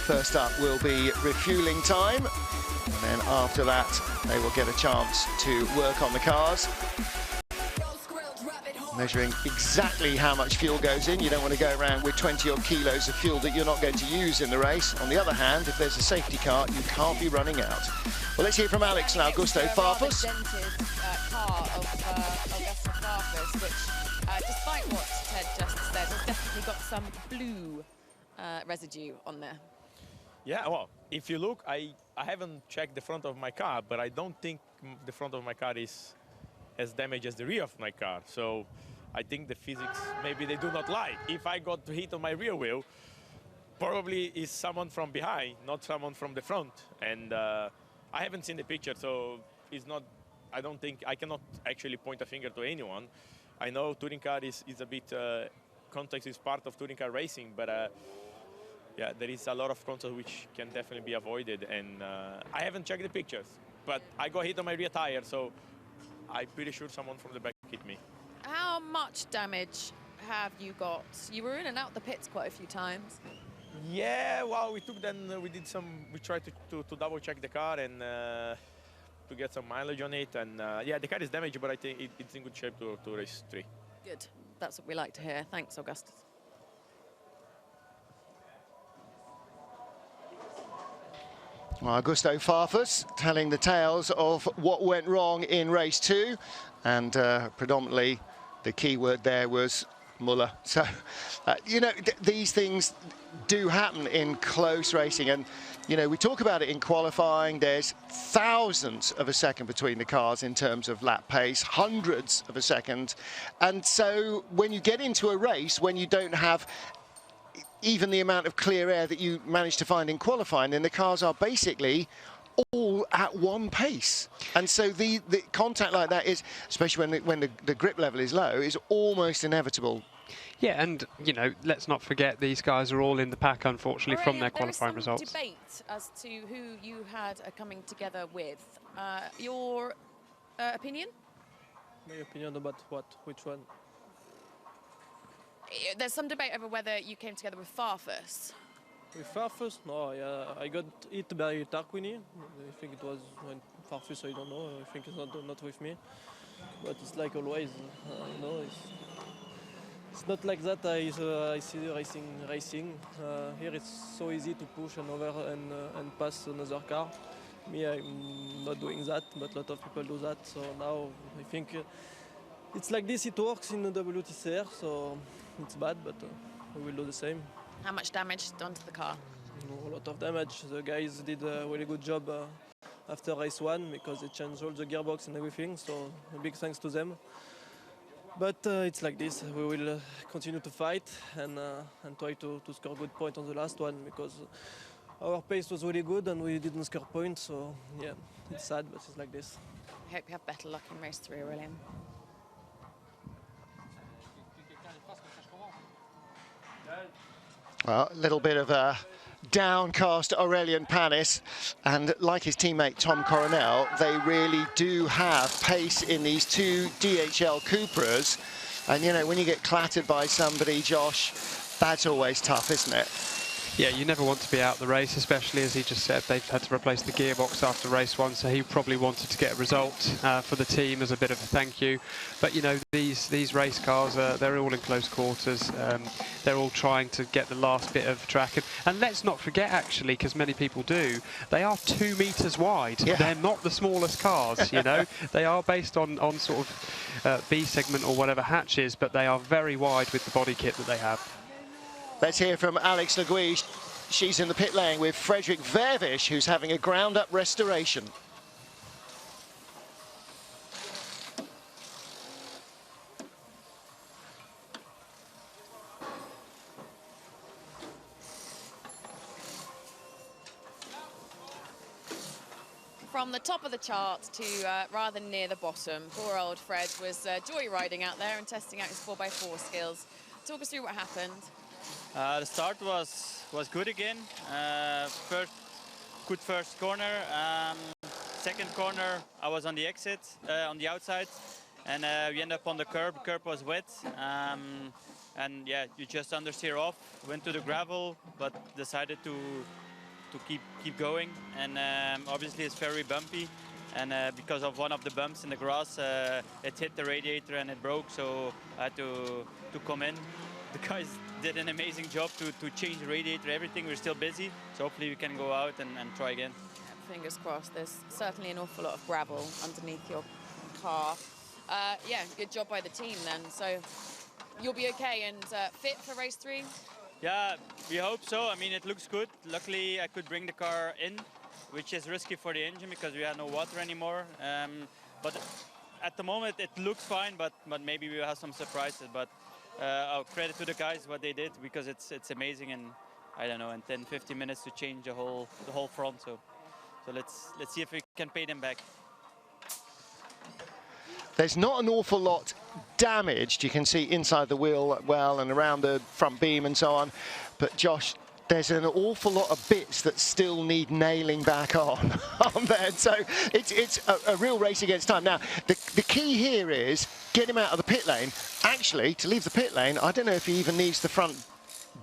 first up will be refueling time, and then after that they will get a chance to work on the cars, measuring exactly how much fuel goes in. You don't want to go around with 20-odd kilos of fuel that you're not going to use in the race. On the other hand, if there's a safety car, you can't be running out. Well, let's hear from Alex and Augusto Farfus. Car of Augusto Farfus, which, despite what Ted just said, has definitely got some blue residue on there. Yeah, well, if you look, I haven't checked the front of my car, but I don't think the front of my car is as damaged as the rear of my car. So I think the physics, maybe they do not lie. If I got hit on my rear wheel, probably is someone from behind, not someone from the front. And I haven't seen the picture, so it's not, I don't think, I cannot actually point a finger to anyone. I know touring car is a bit, contact is part of touring car racing, but yeah, there is a lot of contact which can definitely be avoided. And I haven't checked the pictures, but I got hit on my rear tire, so I'm pretty sure someone from the back hit me. How much damage have you got? You were in and out the pits quite a few times. Yeah, well, we tried to double check the car and to get some mileage on it. And yeah, the car is damaged, but I think it's in good shape to race 3. Good, that's what we like to hear. Thanks, Augustus. Well, Augusto Farfus telling the tales of what went wrong in race 2, and predominantly the key word there was Muller. So, you know, these things do happen in close racing, and You know, we talk about it in qualifying. There's thousandths of a second between the cars in terms of lap pace, hundreds of a second. And so when you get into a race, when you don't have even the amount of clear air that you manage to find in qualifying, then the cars are basically all at one pace. And so the contact like that is, especially when the grip level is low, is almost inevitable. Yeah, and, you know, let's not forget these guys are all in the pack, unfortunately, from their qualifying results. There is some debate as to who you had coming together with. Your opinion? My opinion about what? Which one? There's some debate over whether you came together with Farfus. With Farfus? No, I got hit by Tarquini. I think it was when Farfus, I don't know. I think it's not with me. But it's like always, you know, it's not like that. I see racing. Here it's so easy to push and over and pass another car. Me, I'm not doing that, but a lot of people do that. So now I think it's like this. It works in the WTCR, so it's bad, but we will do the same. How much damage done to the car? A lot of damage. The guys did a really good job after race 1 because they changed all the gearbox and everything. So a big thanks to them. But it's like this. We will continue to fight and try to score good point on the last one because our pace was really good and we didn't score points. So yeah, it's sad, but it's like this. I hope you have better luck in race 3, Aurélien. Well, a little bit of a downcast Aurélien Panis, and like his teammate Tom Coronel, they really do have pace in these two DHL Cupras. And, you know, when you get clattered by somebody, Josh, that's always tough, isn't it? Yeah, you never want to be out the race, especially, as he just said, they've had to replace the gearbox after race 1, so he probably wanted to get a result for the team as a bit of a thank you. But, you know, these race cars, they're all in close quarters. They're all trying to get the last bit of track. And let's not forget, actually, because many people do, they are 2 meters wide. Yeah. They're not the smallest cars, you know. They are based on sort of B segment or whatever hatches, but they are very wide with the body kit that they have. Let's hear from Alex Le Gui. She's in the pit lane with Frederick Vervish, who's having a ground-up restoration. From the top of the chart to rather near the bottom, poor old Fred was joyriding out there and testing out his 4x4 skills. Talk us through what happened. The start was good again. First corner. Second corner, I was on the exit, on the outside, and we ended up on the curb. The curb was wet, and yeah, you just understeer off. Went to the gravel, but decided to keep going. And obviously, it's very bumpy, and because of one of the bumps in the grass, it hit the radiator and it broke. So I had to come in. The guys did an amazing job to change the radiator, everything. We're still busy, so hopefully we can go out and try again. Yeah, fingers crossed. There's certainly an awful lot of gravel underneath your car. Yeah, good job by the team then. So you'll be okay and fit for race 3? Yeah, we hope so. I mean, it looks good. Luckily, I could bring the car in, which is risky for the engine because we have no water anymore. But at the moment, it looks fine, but maybe we'll have some surprises. But I'll credit to the guys what they did because it's amazing, and I don't know, in 10-15 minutes to change the whole front. So let's see if we can pay them back. There's not an awful lot damaged. You can see inside the wheel well and around the front beam and so on. But Josh, there's an awful lot of bits that still need nailing back on there. So it's a real race against time. Now, the key here is get him out of the pit lane. Actually, to leave the pit lane, I don't know if he even needs the front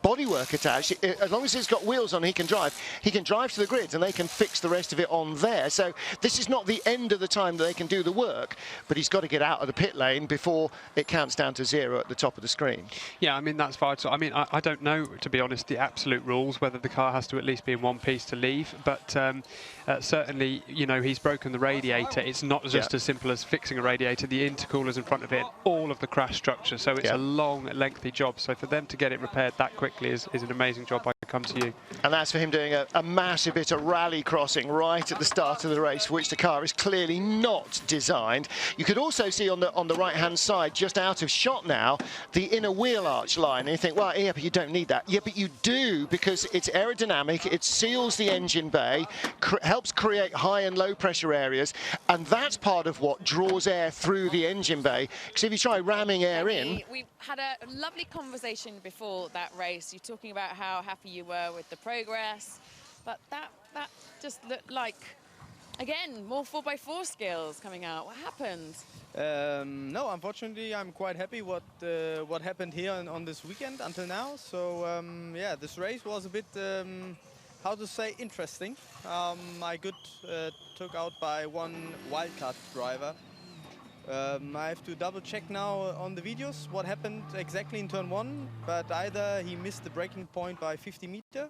bodywork attached. As long as it's got wheels on, he can drive to the grids and they can fix the rest of it on there. So this is not the end of the time that they can do the work, but he's got to get out of the pit lane before it counts down to 0 at the top of the screen. Yeah, I mean, that's vital. I mean, I don't know, to be honest, the absolute rules, whether the car has to at least be in one piece to leave, but certainly, you know, he's broken the radiator. It's not just as simple as fixing a radiator. The intercooler's in front of it, all of the crash structure, so it's a long, lengthy job. So for them to get it repaired that quickly is an amazing job by come to you. And that's for him doing a massive bit of rally crossing right at the start of the race, for which the car is clearly not designed. You could also see on the right-hand side, just out of shot now, the inner wheel arch line. And you think, well, yeah, but you don't need that. Yeah, but you do, because it's aerodynamic, it seals the engine bay, helps create high and low pressure areas, and that's part of what draws air through the engine bay. Because if you try ramming air in... We had a lovely conversation before that race. You're talking about how happy you were with the progress, but that just looked like, again, more 4x4 skills coming out. What happened? No, unfortunately, I'm quite happy what happened here on this weekend until now. So yeah, this race was a bit, how to say, interesting. I got took out by one wildcard driver. I have to double check now on the videos what happened exactly in turn 1, but either he missed the braking point by 50 meters,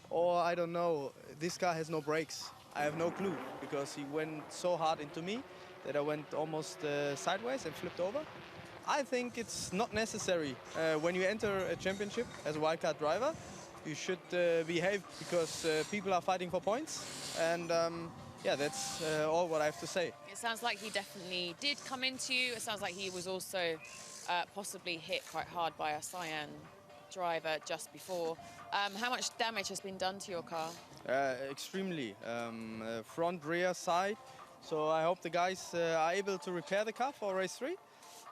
or I don't know, this car has no brakes. I have no clue, because he went so hard into me that I went almost sideways and flipped over. I think it's not necessary. When you enter a championship as a wildcard driver, you should behave, because people are fighting for points, and yeah, that's all what I have to say. It sounds like he definitely did come into you. It sounds like he was also possibly hit quite hard by a Cyan driver just before. How much damage has been done to your car? Extremely. Front, rear, side. So I hope the guys are able to repair the car for race 3.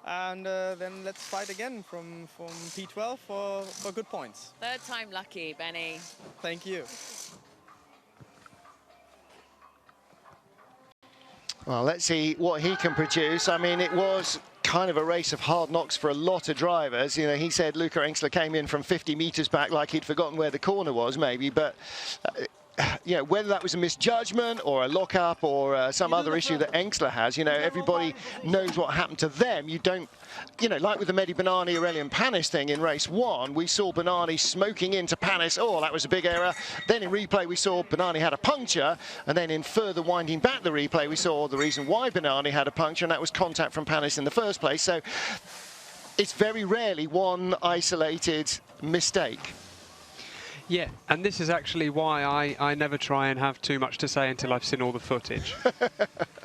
And then let's fight again from P12 for good points. Third time lucky, Benny. Thank you. Well, let's see what he can produce. I mean, it was kind of a race of hard knocks for a lot of drivers. You know, he said Luca Engstler came in from 50 meters back like he'd forgotten where the corner was, maybe, but you know, whether that was a misjudgment or a lock-up or some other issue that Engstler has, you know, everybody knows what happened to them. You don't, you know, like with the Mehdi Banani, Aurelian Panis thing in race 1, we saw Banani smoking into Panis. Oh, that was a big error. Then in replay, we saw Banani had a puncture. And then in further winding back the replay, we saw the reason why Banani had a puncture, and that was contact from Panis in the first place. So it's very rarely one isolated mistake. Yeah, and this is actually why I never try and have too much to say until I've seen all the footage.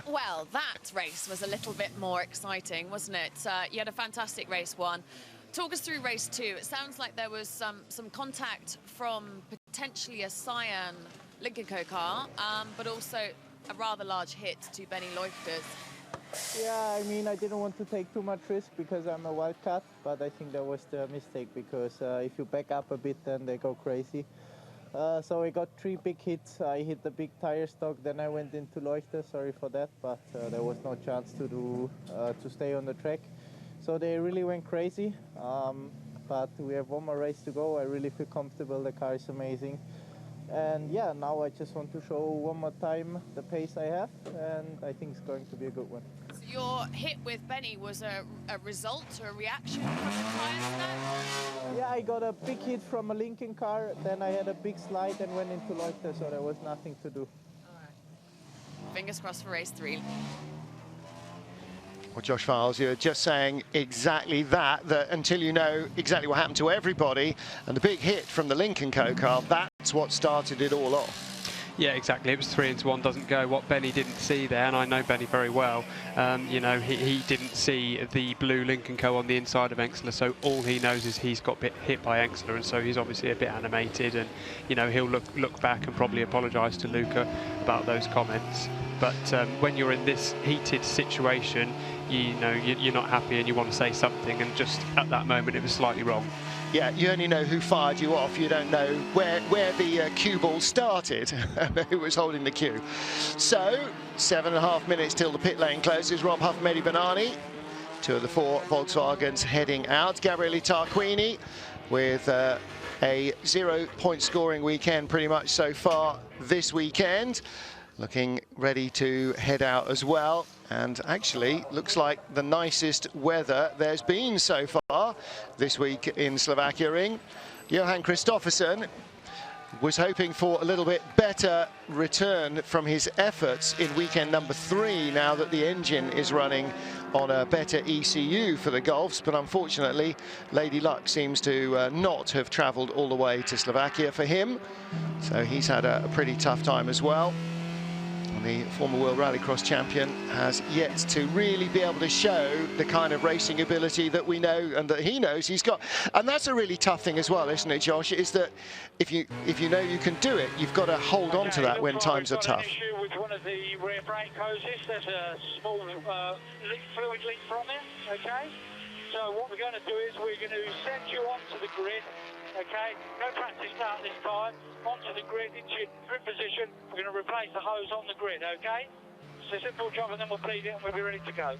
Well, that race was a little bit more exciting, wasn't it? You had a fantastic race 1. Talk us through race 2. It sounds like there was some contact from potentially a Cyan Lincoln Co car, but also a rather large hit to Benny Leuchter's. Yeah, I mean, I didn't want to take too much risk because I'm a wildcat, but I think that was the mistake, because if you back up a bit, then they go crazy. So I got 3 big hits. I hit the big tire stock, then I went into Leuchter, sorry for that, but there was no chance to stay on the track. So they really went crazy, but we have one more race to go. I really feel comfortable, the car is amazing. And yeah, now I just want to show one more time the pace I have, and I think it's going to be a good one. So your hit with Benny was a result or a reaction from the tire stack? Yeah, I got a big hit from a Lincoln car, then I had a big slide and went into Leuchter, so there was nothing to do. All right. Fingers crossed for race 3. Well, Josh Files, you're just saying exactly that until you know exactly what happened to everybody, and the big hit from the Lincoln Co car, that's what started it all off. Yeah, exactly. It was 3 into 1 doesn't go. What Benny didn't see there, and I know Benny very well, you know, he didn't see the blue Lincoln Co on the inside of Engstler, so all he knows is he's got hit by Engstler, and so he's obviously a bit animated, and you know, he'll look back and probably apologise to Luca about those comments. But when you're in this heated situation, you know, you're not happy and you want to say something, and just at that moment it was slightly wrong. Yeah, you only know who fired you off. You don't know where the cue ball started and who was holding the cue. So, 7.5 minutes till the pit lane closes. Rob Huff, Mehdi Banani, 2 of the 4 Volkswagens heading out. Gabriele Tarquini with a 0-point scoring weekend pretty much so far this weekend. Looking ready to head out as well, and actually looks like the nicest weather there's been so far this week in Slovakia Ring. Johan Kristoffersen was hoping for a little bit better return from his efforts in weekend number 3 now that the engine is running on a better ECU for the Golfs, but unfortunately Lady Luck seems to not have travelled all the way to Slovakia for him, so he's had a pretty tough time as well. And the former World Rallycross champion has yet to really be able to show the kind of racing ability that we know and that he knows he's got. And that's a really tough thing as well, isn't it, Josh? Is that if you know you can do it, you've got to hold on to that when times are tough. Issue with one of the rear brake hoses. There's a small fluid leak from it. Okay. So what we're going to do is we're going to send you onto the grid. Okay, no practice start this time. Onto the grid, into your grip position. We're going to replace the hose on the grid, okay? It's a simple job, and then we'll bleed it and we'll be ready to go.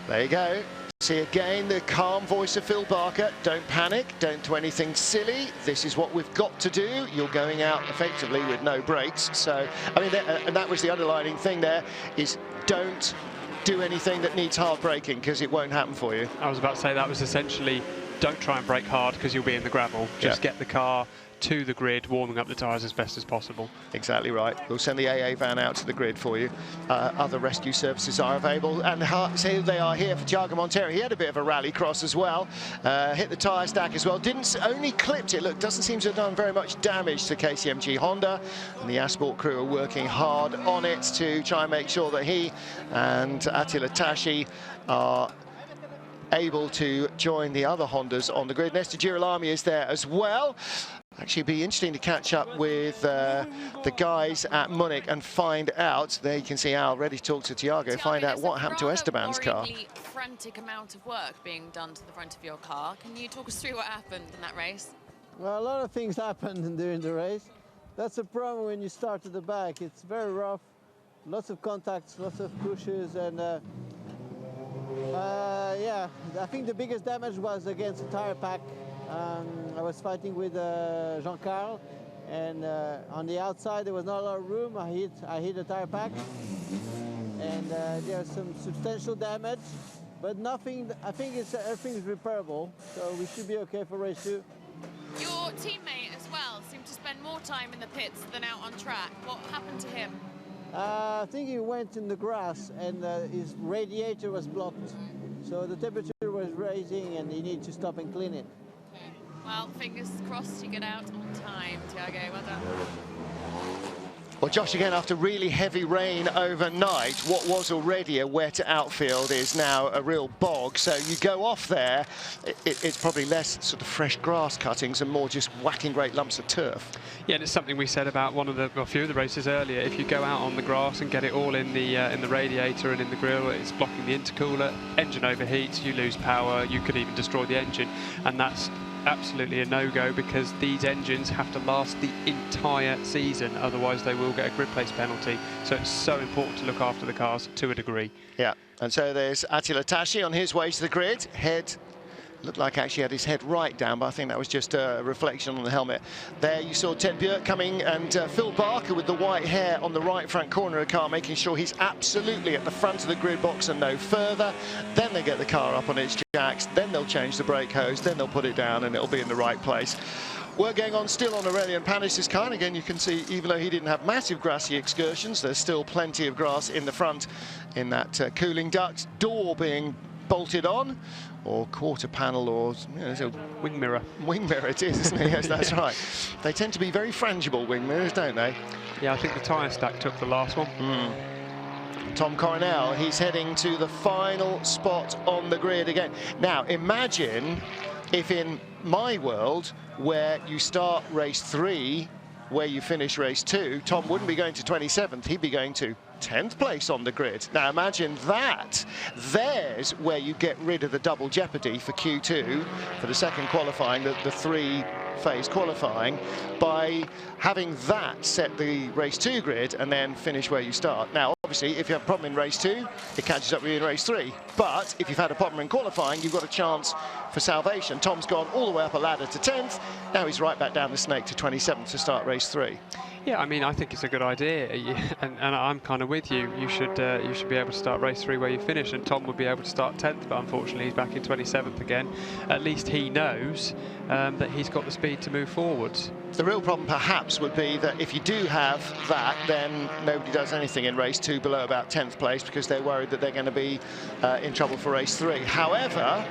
There you go. See again the calm voice of Phil Barker. Don't panic, don't do anything silly. This is what we've got to do. You're going out effectively with no brakes. So, I mean, and that was the underlining thing there, is don't do anything that needs hard braking, because it won't happen for you. I was about to say that was essentially, don't try and brake hard because you'll be in the gravel. Just get the car to the grid, warming up the tyres as best as possible. Exactly right. We'll send the AA van out to the grid for you. Other rescue services are available. And here they are here for Thiago Monteiro. He had a bit of a rallycross as well. Hit the tyre stack as well. Only clipped it. Look, doesn't seem to have done very much damage to KCMG Honda. And the Asport crew are working hard on it to try and make sure that he and Attila Tashi are able to join the other Hondas on the grid. Nestor Girolami is there as well. Actually, it'd be interesting to catch up with the guys at Munich and find out. There you can see Al ready to talk to Thiago, find out what happened to Esteban's car. Frantic amount of work being done to the front of your car. Can you talk us through what happened in that race? Well, a lot of things happened during the race. That's a problem when you start at the back. It's very rough, lots of contacts, lots of pushes, and yeah, I think the biggest damage was against the tire pack. I was fighting with Jean-Carl, and on the outside there was not a lot of room. I hit the tire pack, and there's some substantial damage, but nothing. I think everything is repairable, so we should be okay for race 2. Your teammate as well seemed to spend more time in the pits than out on track. What happened to him? I think he went in the grass and his radiator was blocked. So the temperature was rising and he needed to stop and clean it. Okay. Well, fingers crossed you get out on time, Thiago. Well done. Well, Josh, again, after really heavy rain overnight, what was already a wet outfield is now a real bog. So you go off there, it's probably less sort of fresh grass cuttings and more just whacking great lumps of turf. Yeah, and it's something we said about a few of the races earlier. If you go out on the grass and get it all in the radiator and in the grill, it's blocking the intercooler, engine overheats, you lose power, you could even destroy the engine, and that's absolutely a no-go, because these engines have to last the entire season, otherwise they will get a grid place penalty. So it's so important to look after the cars to a degree. Yeah, and so there's Attila Tashi on his way to the grid. Looked like actually had his head right down, but I think that was just a reflection on the helmet. There you saw Ted Björk coming, and Phil Barker with the white hair on the right front corner of the car, making sure he's absolutely at the front of the grid box and no further. Then they get the car up on its jacks, then they'll change the brake hose, then they'll put it down and it'll be in the right place. Work going on still on Aurelian Panis's car, and again you can see, even though he didn't have massive grassy excursions, there's still plenty of grass in the front in that cooling duct. Door being bolted on, or quarter panel, or it's a wing mirror. Wing mirror it is, isn't it? Yes, that's right. They tend to be very frangible, wing mirrors, don't they? Yeah, I think the tyre stack took the last one. Tom Coronel, he's heading to the final spot on the grid again. Now, imagine if in my world, where you start race 3, where you finish race 2, Tom wouldn't be going to 27th, he'd be going to 10th place on the grid. Now imagine that. There's where you get rid of the double jeopardy for Q2, for the second qualifying, the 3-phase qualifying, by having that set the race 2 grid and then finish where you start. Now obviously if you have a problem in race 2, it catches up with you in race 3. But if you've had a problem in qualifying, you've got a chance for salvation. Tom's gone all the way up a ladder to 10th. Now he's right back down the snake to 27th to start race 3. Yeah, I mean, I think it's a good idea, and I'm kind of with you. You should be able to start race 3 where you finish, and Tom would be able to start 10th, but unfortunately he's back in 27th again. At least he knows that he's got the speed to move forwards. The real problem perhaps would be that if you do have that, then nobody does anything in race 2 below about 10th place because they're worried that they're going to be in trouble for race 3. However,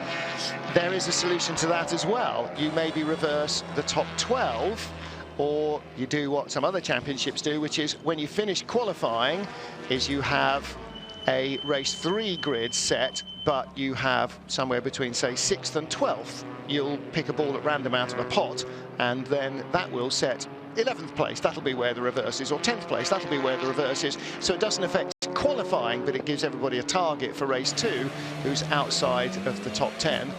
there is a solution to that as well. You maybe reverse the top 12, or you do what some other championships do, which is when you finish qualifying, is you have a race 3 grid set, but you have somewhere between, say, 6th and 12th. You'll pick a ball at random out of a pot, and then that will set 11th place. That'll be where the reverse is, or 10th place. That'll be where the reverse is. So it doesn't affect qualifying, but it gives everybody a target for race 2 who's outside of the top 10.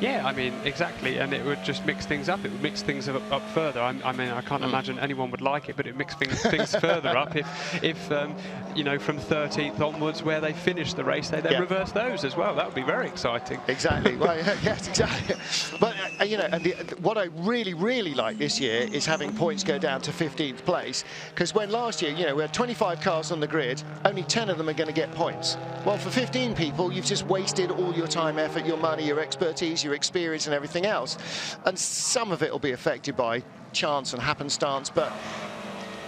Yeah, I mean, exactly, and it would just mix things up. It would mix things up further. I mean, I can't imagine anyone would like it, but it mix things further up if you know, from 13th onwards, where they finish the race, they then reverse those as well. That would be very exciting. Exactly. Well, yes, exactly. But you know, and what I really like this year is having points go down to 15th place, because when last year, you know, we had 25 cars on the grid, only 10 of them are going to get points. Well, for 15 people, you've just wasted all your time, effort, your money, your expertise, your experience and everything else, and some of it will be affected by chance and happenstance, but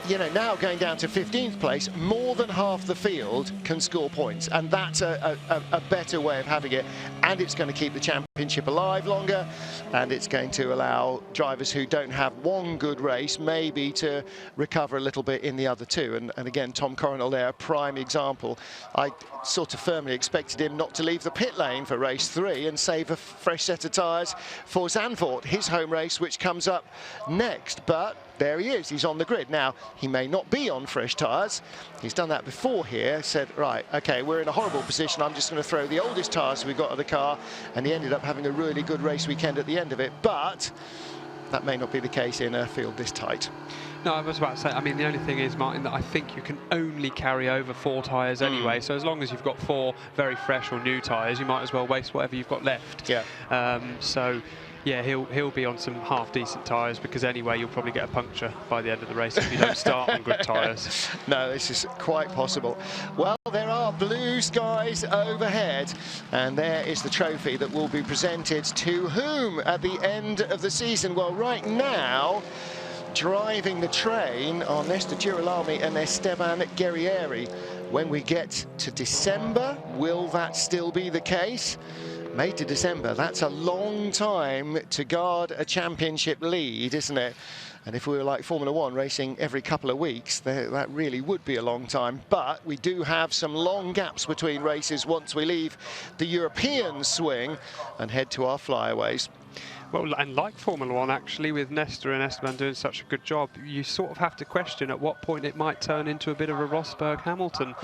you know, now going down to 15th place, more than half the field can score points, and that's a better way of having it, and it's going to keep the championship alive longer, and it's going to allow drivers who don't have one good race maybe to recover a little bit in the other two. And again, Tom Coronel there, a prime example. I sort of firmly expected him not to leave the pit lane for race 3 and save a fresh set of tyres for Zandvoort, his home race, which comes up next. But there he is, he's on the grid. Now, he may not be on fresh tyres. He's done that before here, said, right, okay, we're in a horrible position. I'm just going to throw the oldest tyres we've got of the car. And he ended up having a really good race weekend at the end of it. But that may not be the case in a field this tight. No, I was about to say, I mean, the only thing is, Martin, that I think you can only carry over 4 tyres anyway. So as long as you've got 4 very fresh or new tyres, you might as well waste whatever you've got left. Yeah. So yeah, he'll be on some half-decent tyres, because anyway, you'll probably get a puncture by the end of the race if you don't start on good tyres. No, this is quite possible. Well, there are blue skies overhead, and there is the trophy that will be presented to whom at the end of the season? Well, right now, driving the train are Néstor Girolami and Esteban Guerrieri. When we get to December, will that still be the case? May to December, that's a long time to guard a championship lead, isn't it? And if we were like Formula 1 racing every couple of weeks, that really would be a long time. But we do have some long gaps between races once we leave the European swing and head to our flyaways. Well, and like Formula 1, actually, with Néstor and Esteban doing such a good job, you sort of have to question at what point it might turn into a bit of a Rosberg-Hamilton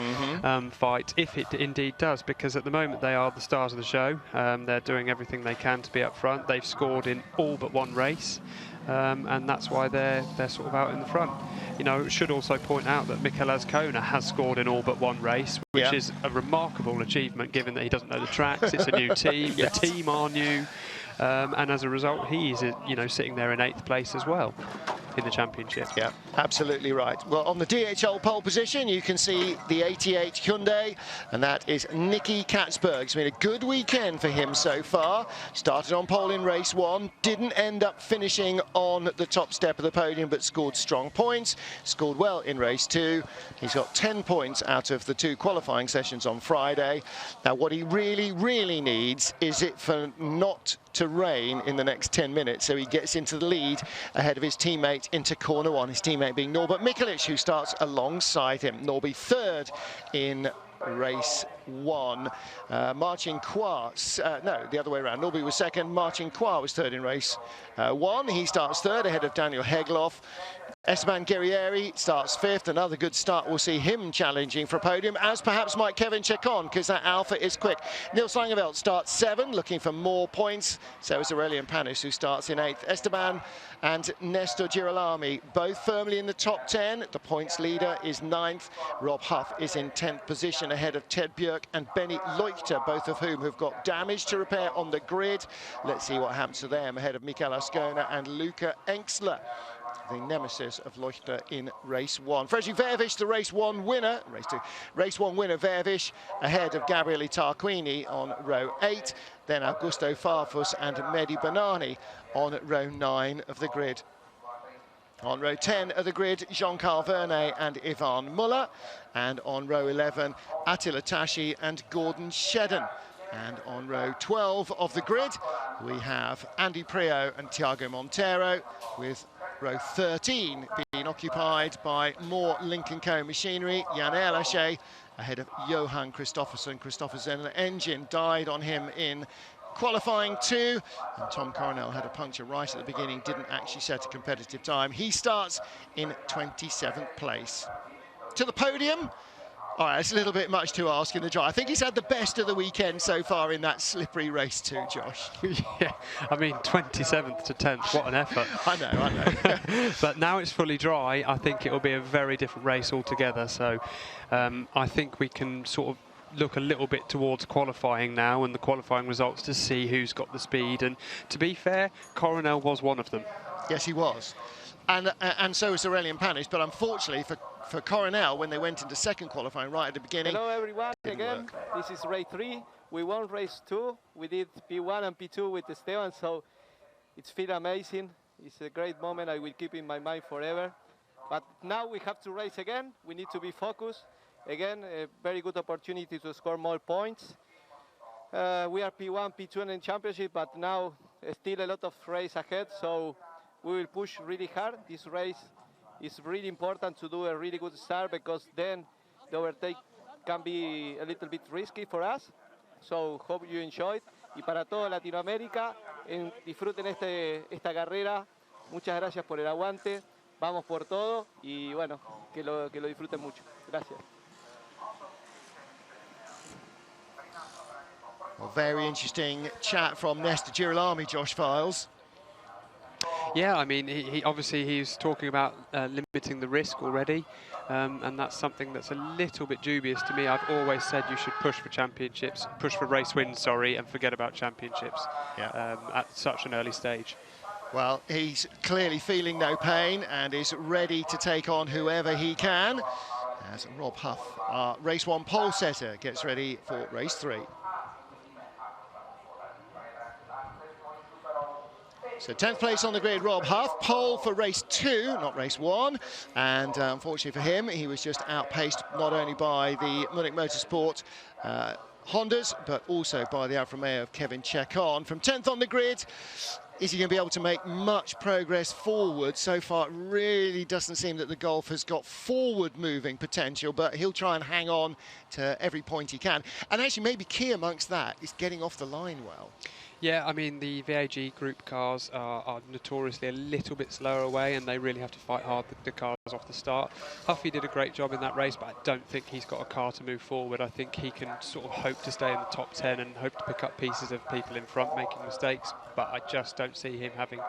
fight, if it indeed does, because at the moment they are the stars of the show. They're doing everything they can to be up front. They've scored in all but one race, and that's why they're sort of out in the front. You know, it should also point out that Mikel Azcona has scored in all but one race, which is a remarkable achievement, given that he doesn't know the tracks. It's a new team. The team are new. And as a result, he's, you know, sitting there in 8th place as well in the championship. Yeah, absolutely right. Well, on the DHL pole position, you can see the 88 Hyundai, and that is Nicky Katzberg. It's been a good weekend for him so far. Started on pole in race 1, didn't end up finishing on the top step of the podium, but scored strong points, scored well in race 2. He's got 10 points out of the 2 qualifying sessions on Friday. Now, what he really needs is it for not to rain in the next 10 minutes, so he gets into the lead ahead of his teammate into corner 1, his teammate being Norbert Mikelic, who starts alongside him. Norby 3rd in race 1. Marcin Kwas, no, the other way around. Norby was 2nd, Marcin Kwas was 3rd in race 1. He starts 3rd ahead of Daniel Hegloff. Esteban Guerrieri starts 5th, another good start. We'll see him challenging for a podium, as perhaps might Kevin Chacon, because that Alpha is quick. Nils Langeveld starts 7th, looking for more points. So is Aurelian Panis, who starts in 8th. Esteban and Néstor Girolami, both firmly in the top 10. The points leader is 9th. Rob Huff is in 10th position ahead of Ted Björk and Benny Leuchter, both of whom have got damage to repair on the grid. Let's see what happens to them ahead of Mikel Azcona and Luca Enxler. the nemesis of Leuchter in race 1. Fredrik Vervisch, the race 1 winner. Race 1 winner Vervisch ahead of Gabriele Tarquini on row 8. Then Augusto Farfus and Mehdi Banani on row 9 of the grid. On row 10 of the grid, Jean-Carl Vernet and Ivan Muller. And on row 11, Attila Tashi and Gordon Shedden. And on row 12 of the grid, we have Andy Prio and Thiago Monteiro, with row 13 being occupied by more Lincoln Co machinery. Jan Erlaché ahead of Johan Kristoffersen. Kristoffersen engine died on him in qualifying 2, and Tom Coronel had a puncture right at the beginning, didn't actually set a competitive time. He starts in 27th place. To the podium. All right, it's a little bit much to ask in the drive. I think he's had the best of the weekend so far in that slippery race 2, Josh. Yeah, I mean, 27th to 10th, what an effort. I know. But now it's fully dry, I think it will be a very different race altogether. So I think we can sort of look a little bit towards qualifying now and the qualifying results to see who's got the speed. And to be fair, Coronel was one of them. Yes, he was. And so was Aurélien Panis, but unfortunately for Coronel, when they went into second qualifying right at the beginning. Hello everyone, again, this is race 3. We won race 2. We did P1 and P2 with Esteban, so it's feel amazing. It's a great moment I will keep in my mind forever. But now we have to race again. We need to be focused. Again, a very good opportunity to score more points. We are P1, P2 in the championship, but now still a lot of race ahead, so we will push really hard. This race is really important to do a really good start, because then the overtake can be a little bit risky for us. So hope you enjoyed. Y para toda Latinoamérica, disfruten esta carrera. Muchas gracias por el aguante. Vamos por todo y bueno, que lo disfruten mucho. Gracias. Well, very interesting chat from Nesta Girolami, Josh Files. Yeah, I mean, he obviously he's talking about limiting the risk already, and that's something that's a little bit dubious to me. I've always said you should push for championships, push for race wins, sorry, and forget about championships at such an early stage. Well, he's clearly feeling no pain and is ready to take on whoever he can, as Rob Huff, our race 1 pole setter, gets ready for race 3. So 10th place on the grid, Rob Huff, pole for race 2, not race 1. And unfortunately for him, he was just outpaced not only by the Munich Motorsport Hondas, but also by the Alfa Romeo of Kevin Chekon. From 10th on the grid, is he going to be able to make much progress forward? So far, it really doesn't seem that the Golf has got forward-moving potential, but he'll try and hang on to every point he can. And actually, maybe key amongst that is getting off the line well. Yeah, I mean, the VAG group cars are notoriously a little bit slower away, and they really have to fight hard the cars off the start. Huffy did a great job in that race, but I don't think he's got a car to move forward. I think he can sort of hope to stay in the top 10 and hope to pick up pieces of people in front making mistakes, but I just don't see him having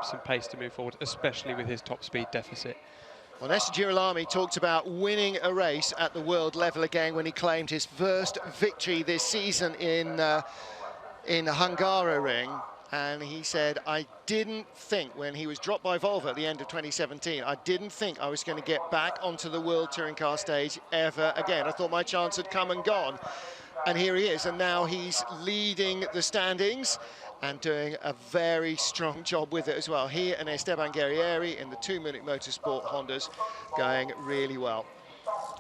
some pace to move forward, especially with his top speed deficit. Well, Nesta Girolami talked about winning a race at the world level again when he claimed his first victory this season in Hungaroring, and he said, I didn't think, when he was dropped by Volvo at the end of 2017, I didn't think I was going to get back onto the World Touring Car stage ever again. I thought my chance had come and gone. And here he is, and now he's leading the standings and doing a very strong job with it as well. He and Esteban Guerrieri in the 2 Munich Motorsport Hondas going really well.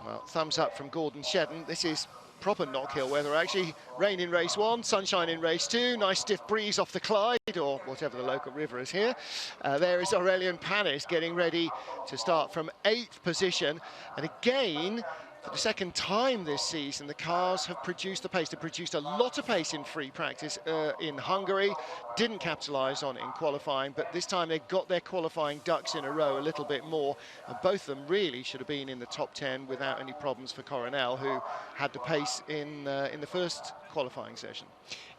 Well, thumbs up from Gordon Shedden. This is proper knockhill weather, actually. Rain in race 1, sunshine in race 2, nice stiff breeze off the Clyde, or whatever the local river is here. There is Aurélien Panis getting ready to start from 8th position. And again, for the second time this season, the cars have produced the pace. They produced a lot of pace in free practice in Hungary, didn't capitalise on it in qualifying, but this time they got their qualifying ducks in a row a little bit more, and both of them really should have been in the top 10 without any problems for Coronel, who had the pace in the first qualifying session.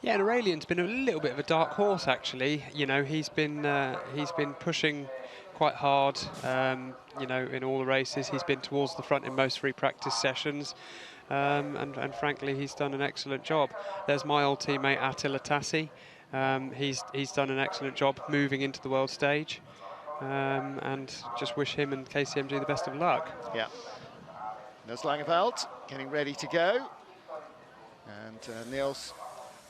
Yeah, and Aurélien's been a little bit of a dark horse, actually. You know, he's been pushing quite hard, you know, in all the races. He's been towards the front in most free practice sessions, and frankly, he's done an excellent job. There's my old teammate Attila Tassi. He's done an excellent job moving into the world stage. and just wish him and KCMG the best of luck. Yeah. Niels Langeveld getting ready to go. And Niels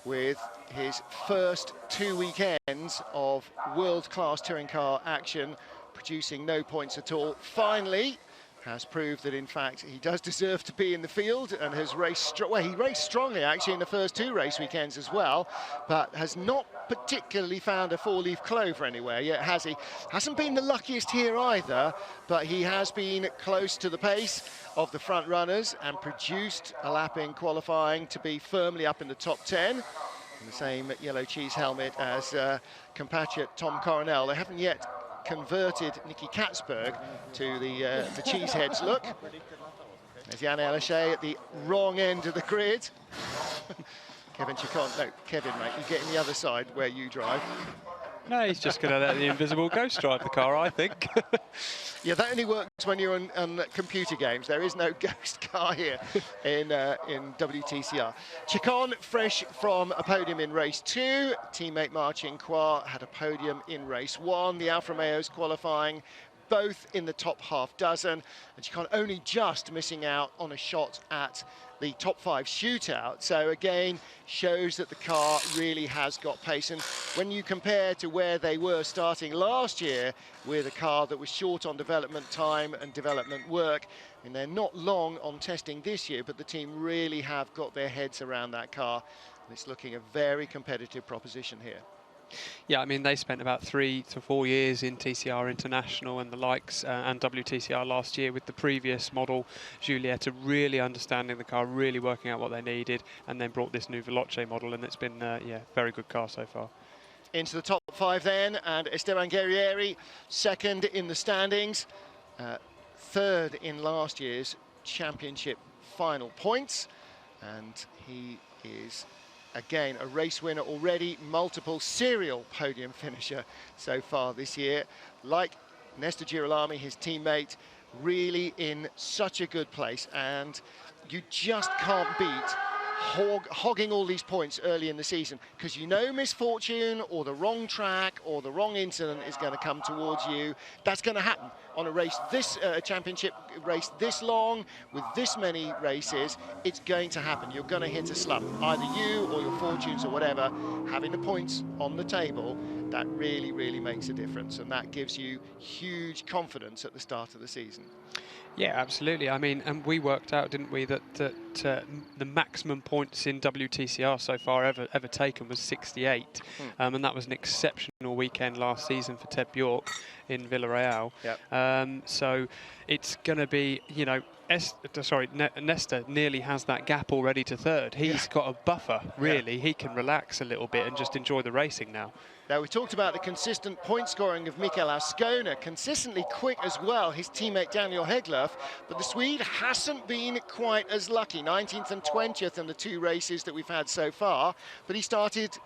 with his first 2 weekends of world-class touring car action, producing no points at all. Finally, has proved that in fact he does deserve to be in the field and has raced, well, he raced strongly actually in the first 2 race weekends as well, but has not particularly found a four-leaf clover anywhere yet, has he? Hasn't been the luckiest here either, but he has been close to the pace of the front runners and produced a lap in qualifying to be firmly up in the top 10. In the same yellow cheese helmet as compatriot Tom Coronel. They haven't yet converted Nicky Katzberg to the cheeseheads look. There's Jan Elishay at the wrong end of the grid. Kevin Chacon, no, Kevin, mate, you get in the other side where you drive. No, he's just going to let the invisible ghost drive the car, I think. Yeah, that only works when you're on computer games. There is no ghost car here in WTCR. Chacon, fresh from a podium in race 2. Teammate Marcin Kwa had a podium in race 1. The Alfa Romeos qualifying both in the top half dozen. And Chacon only just missing out on a shot at the top 5 shootout. So again, shows that the car really has got pace. And when you compare to where they were starting last year with a car that was short on development time and development work, I mean, they're not long on testing this year, but the team really have got their heads around that car. And it's looking a very competitive proposition here. Yeah, I mean, they spent about 3 to 4 years in TCR International and the likes and WTCR last year with the previous model, Giulietta, really understanding the car, really working out what they needed, and then brought this new Veloce model, and it's been, yeah, very good car so far. Into the top 5 then, and Esteban Guerrieri, second in the standings, third in last year's championship final points, and he is again a race winner already, multiple serial podium finisher so far this year. Like Nestor Girolami, his teammate, really in such a good place, and you just can't beat hogging all these points early in the season, because you know misfortune or the wrong track or the wrong incident is going to come towards you. That's going to happen on a race this championship race this long with this many races. It's going to happen. You're going to hit a slump, either you or your fortunes or whatever. Having the points on the table, that really makes a difference, and that gives you huge confidence at the start of the season. Yeah, absolutely. I mean, and we worked out, didn't we, that the maximum points in WTCR so far ever taken was 68, and that was an exceptional weekend last season for Ted Bjork in Villarreal. Yep. So it's going to be, you know, Nestor nearly has that gap already to third. He's got a buffer, really. Yeah. He can relax a little bit and just enjoy the racing now. Now, we talked about the consistent point scoring of Mikael Ascona, consistently quick as well, his teammate Daniel Hägglöf, but the Swede hasn't been quite as lucky, 19th and 20th in the 2 races that we've had so far, but he started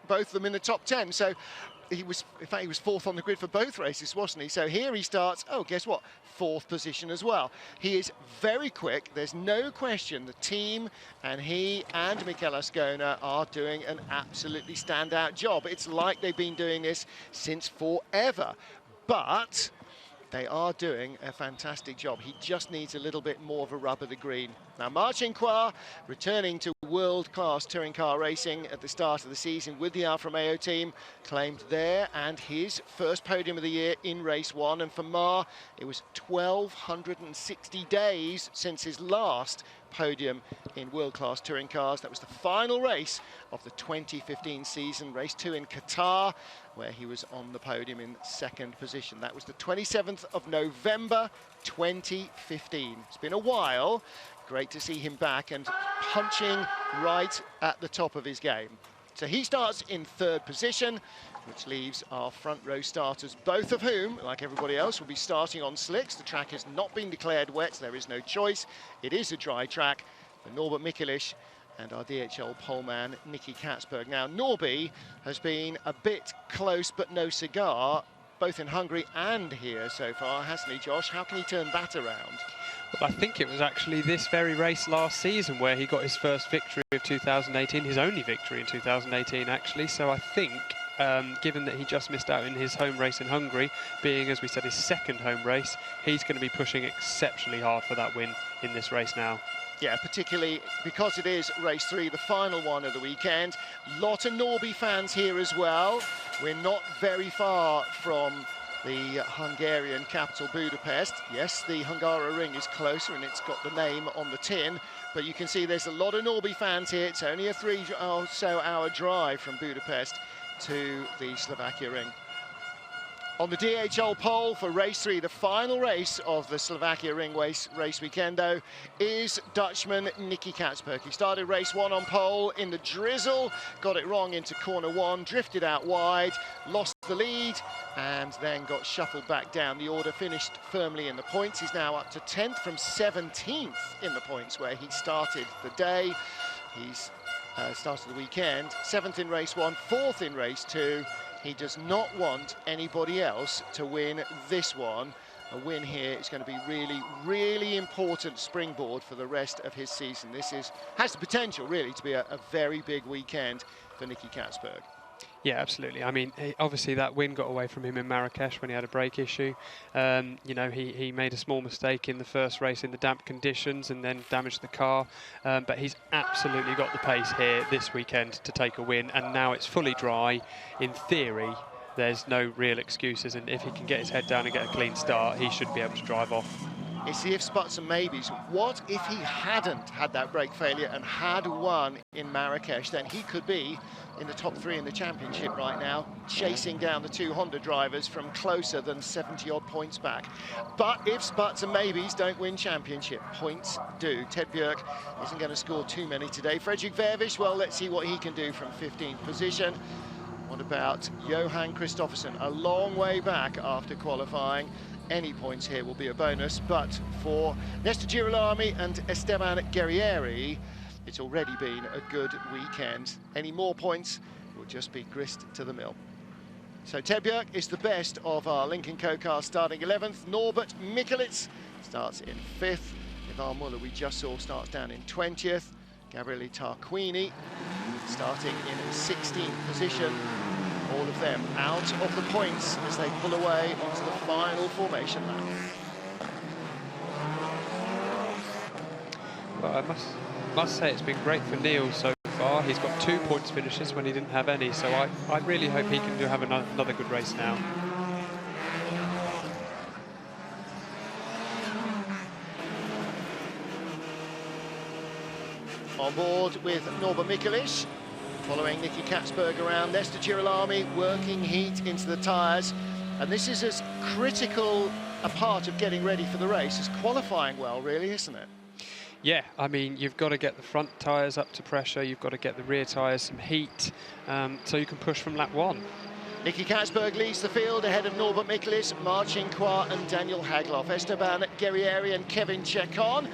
both of them in the top 10, so he was, in fact, he was 4th on the grid for both races, wasn't he? So here he starts, oh, guess what? 4th position as well. He is very quick. There's no question the team and he and Mikael Ascona are doing an absolutely standout job. It's like they've been doing this since forever, but they are doing a fantastic job. He just needs a little bit more of a rub of the green. Now, Marcin Kwa returning to world-class touring car racing at the start of the season with the Alfa Romeo team, claimed there and his first podium of the year in race 1. And for Mar, it was 1,260 days since his last podium in world-class touring cars. That was the final race of the 2015 season, race 2 in Qatar, where he was on the podium in 2nd position. That was the 27th of November 2015. It's been a while. Great to see him back and punching right at the top of his game. So he starts in 3rd position, which leaves our front row starters, both of whom, like everybody else, will be starting on slicks. The track has not been declared wet, so there is no choice. It is a dry track for Norbert Mikulich and our DHL poleman, Nicky Katzberg. Now, Norby has been a bit close, but no cigar, both in Hungary and here so far, hasn't he, Josh? How can he turn that around? Well, I think it was actually this very race last season where he got his first victory of 2018, his only victory in 2018, actually. So I think given that he just missed out in his home race in Hungary, being, as we said, his second home race. He's going to be pushing exceptionally hard for that win in this race now. Yeah, particularly because it is race 3, the final one of the weekend. Lot of Norby fans here as well. We're not very far from the Hungarian capital, Budapest. Yes, the Hungaroring is closer and it's got the name on the tin, but you can see there's a lot of Norby fans here. It's only a 3 or so hour drive from Budapest to the Slovakia ring. On the DHL pole for race 3, the final race of the Slovakia ring race weekend, though, is Dutchman Nicky Katsberg. He started race 1 on pole in the drizzle, got it wrong into corner 1, drifted out wide, lost the lead, and then got shuffled back down the order, finished firmly in the points. He's now up to 10th from 17th in the points where he started the day. He's started the weekend, 7th in race 1, 4th in race 2. He does not want anybody else to win this one. A win here is going to be really, really important springboard for the rest of his season. This has the potential, really, to be a very big weekend for Nicky Katsberg. Yeah, absolutely. I mean, obviously that win got away from him in Marrakesh when he had a brake issue. You know, he made a small mistake in the first race in the damp conditions and then damaged the car. But he's absolutely got the pace here this weekend to take a win. And now it's fully dry. In theory, there's no real excuses. And if he can get his head down and get a clean start, he should be able to drive off. It's the ifs, buts and maybes. What if he hadn't had that brake failure and had won in Marrakesh? Then he could be in the top 3 in the championship right now, chasing down the 2 Honda drivers from closer than 70-odd points back. But ifs, buts and maybes don't win championship. Points do. Ted Bjerg isn't going to score too many today. Fredrik Vervish, well, let's see what he can do from 15th position. What about Johan Kristoffersson? A long way back after qualifying. Any points here will be a bonus, but for Nestor Girolami and Esteban Guerrieri, it's already been a good weekend. Any more points will just be grist to the mill. So Ted Bjerg is the best of our Lincoln Co cars, starting 11th. Norbert Mikulits starts in 5th. Ivan Muller, we just saw, starts down in 20th. Gabriele Tarquini starting in 16th position. All of them out of the points as they pull away onto the final formation lap. Well, I must say it's been great for Neil so far. He's got 2 points finishes when he didn't have any, so I really hope he can have another good race now. On board with Norbert Mikulits, following Nicky Katsberg around. Nestor Girolami working heat into the tyres, and this is as critical a part of getting ready for the race as qualifying well, really, isn't it? Yeah, I mean, you've got to get the front tyres up to pressure, you've got to get the rear tyres some heat, so you can push from lap 1. Nicky Katsberg leads the field ahead of Norbert Mikulits, Marcin Kwa and Daniel Hagloff. Esteban Guerrieri and Kevin Chekon,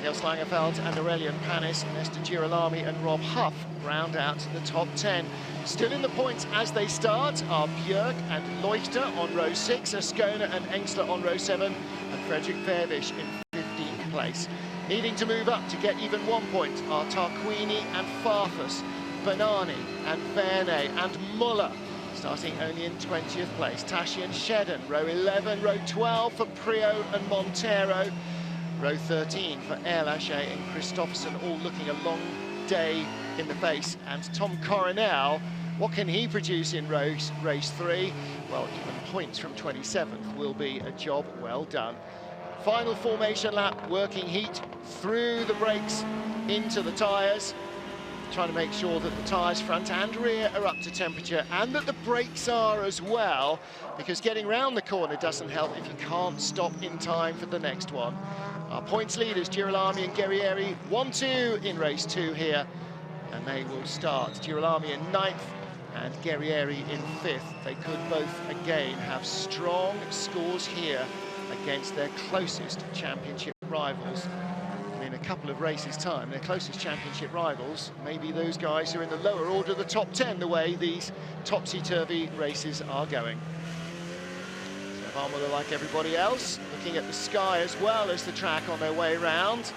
Niels Langeveld and Aurelian Panis, Nestor Girolami and Rob Huff round out the top 10. Still in the points as they start are Bjerg and Leuchter on row 6, Ascona and Engsler on row 7, and Fredrik Vervish in 15th place. Needing to move up to get even 1 point are Tarquini and Farfus, Bernani and Verne and Muller, starting only in 20th place. Tashi and Shedden, row 11, row 12 for Prio and Montero, row 13 for Erlache and Kristoffersson, all looking a long day in the face. And Tom Coronel, what can he produce in race 3? Well, even points from 27th will be a job well done. Final formation lap, working heat through the brakes into the tyres, trying to make sure that the tyres front and rear are up to temperature and that the brakes are as well, because getting round the corner doesn't help if you can't stop in time for the next one. Our points leaders, Girolami and Guerrieri, 1-2 in race 2 here, and they will start. Girolami in 9th and Guerrieri in 5th. They could both again have strong scores here against their closest championship rivals. And in a couple of races' time, their closest championship rivals may be those guys who are in the lower order of the top 10, the way these topsy-turvy races are going. So Muller, like everybody else, looking at the sky as well as the track on their way round.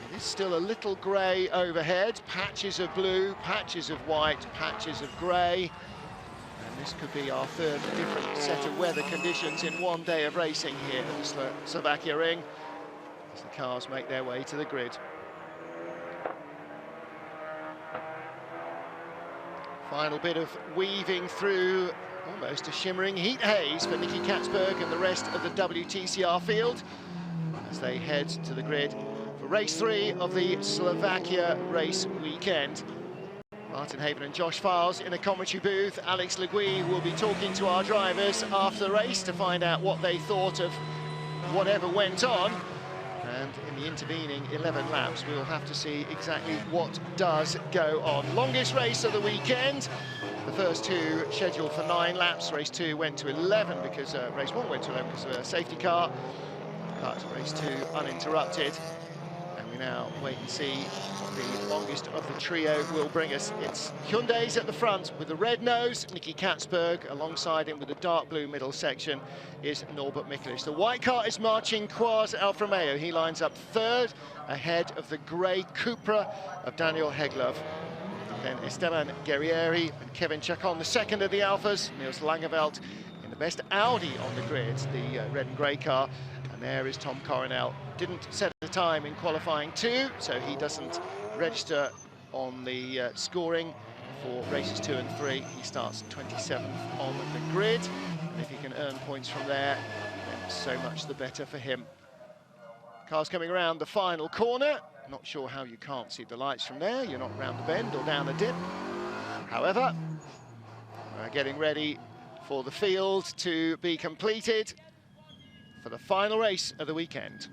It is still a little grey overhead, patches of blue, patches of white, patches of grey. And This could be our third different set of weather conditions in one day of racing here at the Slovakia ring, as the cars make their way to the grid. Final bit of weaving through almost a shimmering heat haze for Nicky Katzberg and the rest of the WTCR field as they head to the grid for race 3 of the Slovakia race weekend. Martin Haven and Josh Files in a commentary booth. Alex Le Gui will be talking to our drivers after the race to find out what they thought of whatever went on. And in the intervening 11 laps, we'll have to see exactly what does go on. Longest race of the weekend. The first two scheduled for 9 laps. Race 2 went to 11 because race 1 went to 11 because of a safety car. But race 2 uninterrupted. And we now wait and see what the longest of the trio will bring us. It's Hyundai's at the front with the red nose, Nicky Katzberg. Alongside him with the dark blue middle section is Norbert Mikelic. The white car is Marcin Kwarz Alfa Romeo. He lines up third ahead of the grey Cupra of Daniel Hegloff. Then Esteban Guerrieri and Kevin Chacon, the second of the Alphas. Niels Langeveld in the best Audi on the grid, the red and grey car. And there is Tom Coronel. Didn't set a time in qualifying 2, so he doesn't register on the scoring for races 2 and 3. He starts 27th on the grid. And if he can earn points from there, then so much the better for him. Cars coming around the final corner. Not sure how you can't see the lights from there. You're not round the bend or down the dip. However, we're getting ready for the field to be completed for the final race of the weekend.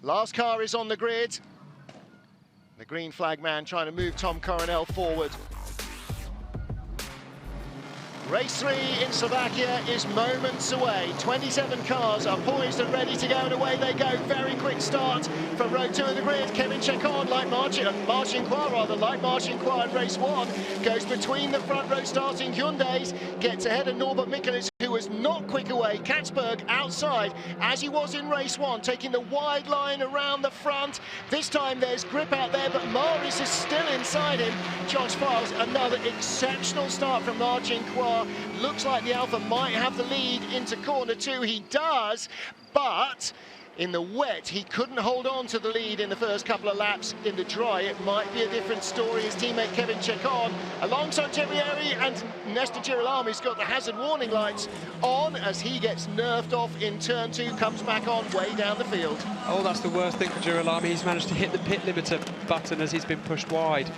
Last car is on the grid. The green flag man trying to move Tom Coronel forward. Race 3 in Slovakia is moments away. 27 cars are poised and ready to go, and away they go. Very quick start from row 2 of the grid. Kevin Chacon, like Marcin Kwarz in race 1, goes between the front row starting Hyundais, gets ahead of Norbert Mikelic, who was not quick away. Katzberg outside, as he was in race 1, taking the wide line around the front. This time there's grip out there, but Maris is still inside him. Josh Files, another exceptional start from Marcin Kwarz. Looks like the Alfa might have the lead into corner 2. He does, but in the wet, he couldn't hold on to the lead in the first couple of laps. In the dry, it might be a different story. His teammate Kevin Chacon, alongside Guerrieri, and Nestor Girolami's got the hazard warning lights on as he gets nerfed off in turn 2, comes back on way down the field. Oh, that's the worst thing for Girolami. He's managed to hit the pit limiter button as he's been pushed wide.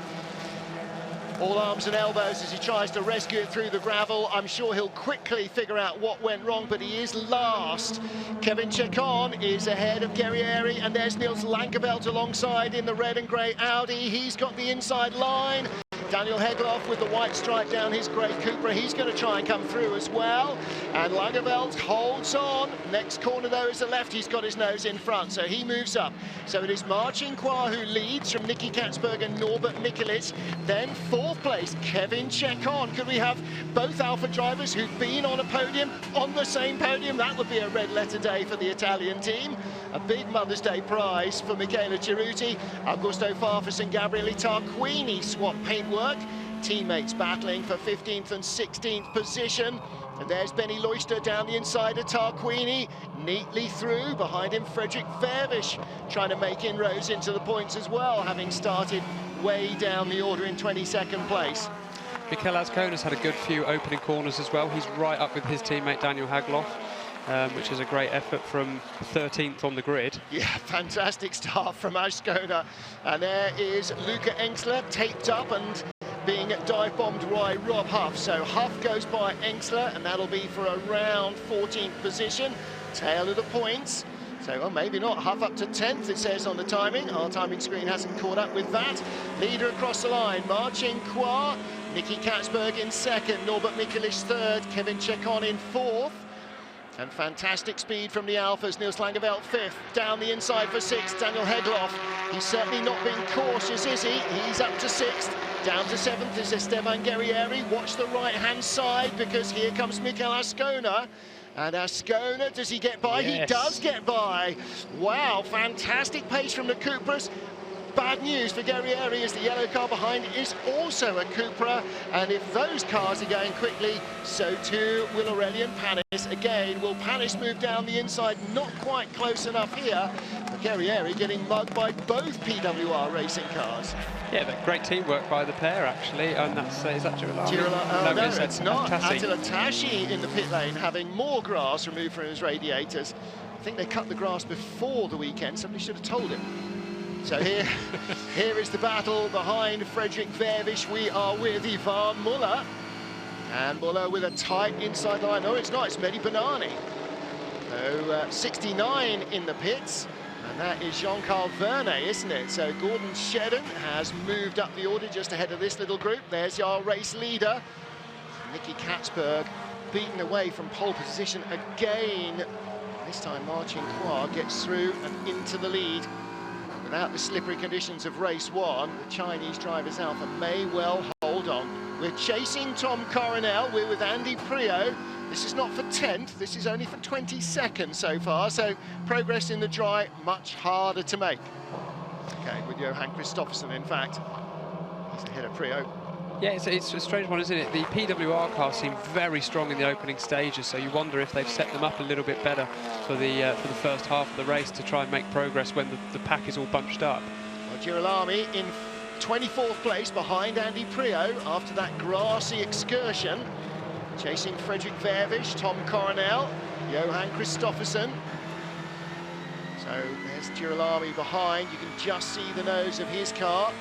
All arms and elbows as he tries to rescue it through the gravel. I'm sure he'll quickly figure out what went wrong, but he is last. Kevin Chacon is ahead of Guerrieri, and there's Niels Langeveld alongside in the red and grey Audi. He's got the inside line. Daniel Hegloff with the white stripe down his grey Cupra. He's going to try and come through as well. And Langeveld holds on. Next corner, though, is the left. He's got his nose in front, so he moves up. So it is Marcin Kwarz who leads from Nicky Katzberg and Norbert Mikelic. Then fourth place, Kevin Chacon. Could we have both Alfa drivers who've been on a podium on the same podium? That would be a red letter day for the Italian team. A big Mother's Day prize for Michela Ceruti. Augusto Farfus and Gabriele Tarquini swap paintwork. Teammates battling for 15th and 16th position. And there's Benny Loister down the inside of Tarquini, neatly through. Behind him, Fredrik Vervish trying to make inroads into the points as well, having started way down the order in 22nd place. Mikel Azcona's had a good few opening corners as well. He's right up with his teammate Daniel Hegloff, which is a great effort from 13th on the grid. Yeah, fantastic start from Azcona. And there is Luca Engsler taped up and being dive-bombed by Rob Huff. So Huff goes by Engsler, and that'll be for around 14th position. Tail of the points. So, well, maybe not. Huff up to 10th, it says on the timing. Our timing screen hasn't caught up with that. Leader across the line, Marcin Kwarz. Nicky Katzberg in second. Norbert Mikelic third. Kevin Chacon in fourth. And fantastic speed from the Alphas. Niels Langeveld fifth. Down the inside for sixth, Daniel Hegloff. He's certainly not being cautious, is he? He's up to sixth. Down to seventh is Esteban Guerrieri. Watch the right-hand side, because here comes Mikel Azcona. And Azcona, does he get by? Yes. He does get by. Wow, fantastic pace from the Cupras. bad news for Guerrieri as the yellow car behind is also a Cupra, and if those cars are going quickly, so too will Aurelian Panis. Again, will Panis move down the inside? Not quite close enough here. But Guerrieri getting mugged by both PWR racing cars. Yeah, but great teamwork by the pair, actually, and that's, is that Girolamo? Oh, no, it's not. Tassi. Attila Tassi in the pit lane, having more grass removed from his radiators. I think they cut the grass before the weekend. Somebody should have told him. So here is the battle behind Frederik Vervisch. We are with Ivan Muller. And Muller with a tight inside line. No, it's not. It's Mehdi Banani. So 69 in the pits. And that is Jean-Carl Vernet, isn't it? So Gordon Shedden has moved up the order just ahead of this little group. There's our race leader, Nicky Katzberg, beaten away from pole position again. This time Marcin Kua gets through and into the lead. Without the slippery conditions of race one, the Chinese driver's Alpha may well hold on. We're chasing Tom Coronel. We're with Andy Prio. This is not for 10th, this is only for 22nd so far, so progress in the dry much harder to make. Okay, with Johan Kristoffersen, in fact, he's ahead of Prio. Yeah, it's a strange one, isn't it? The PWR cars seem very strong in the opening stages, so you wonder if they've set them up a little bit better for the first half of the race to try and make progress when the pack is all bunched up. Well, Girolami in 24th place behind Andy Prio after that grassy excursion. Chasing Frederik Vervisch, Tom Coronel, Johan Kristoffersen. So there's Girolami behind. You can just see the nose of his car.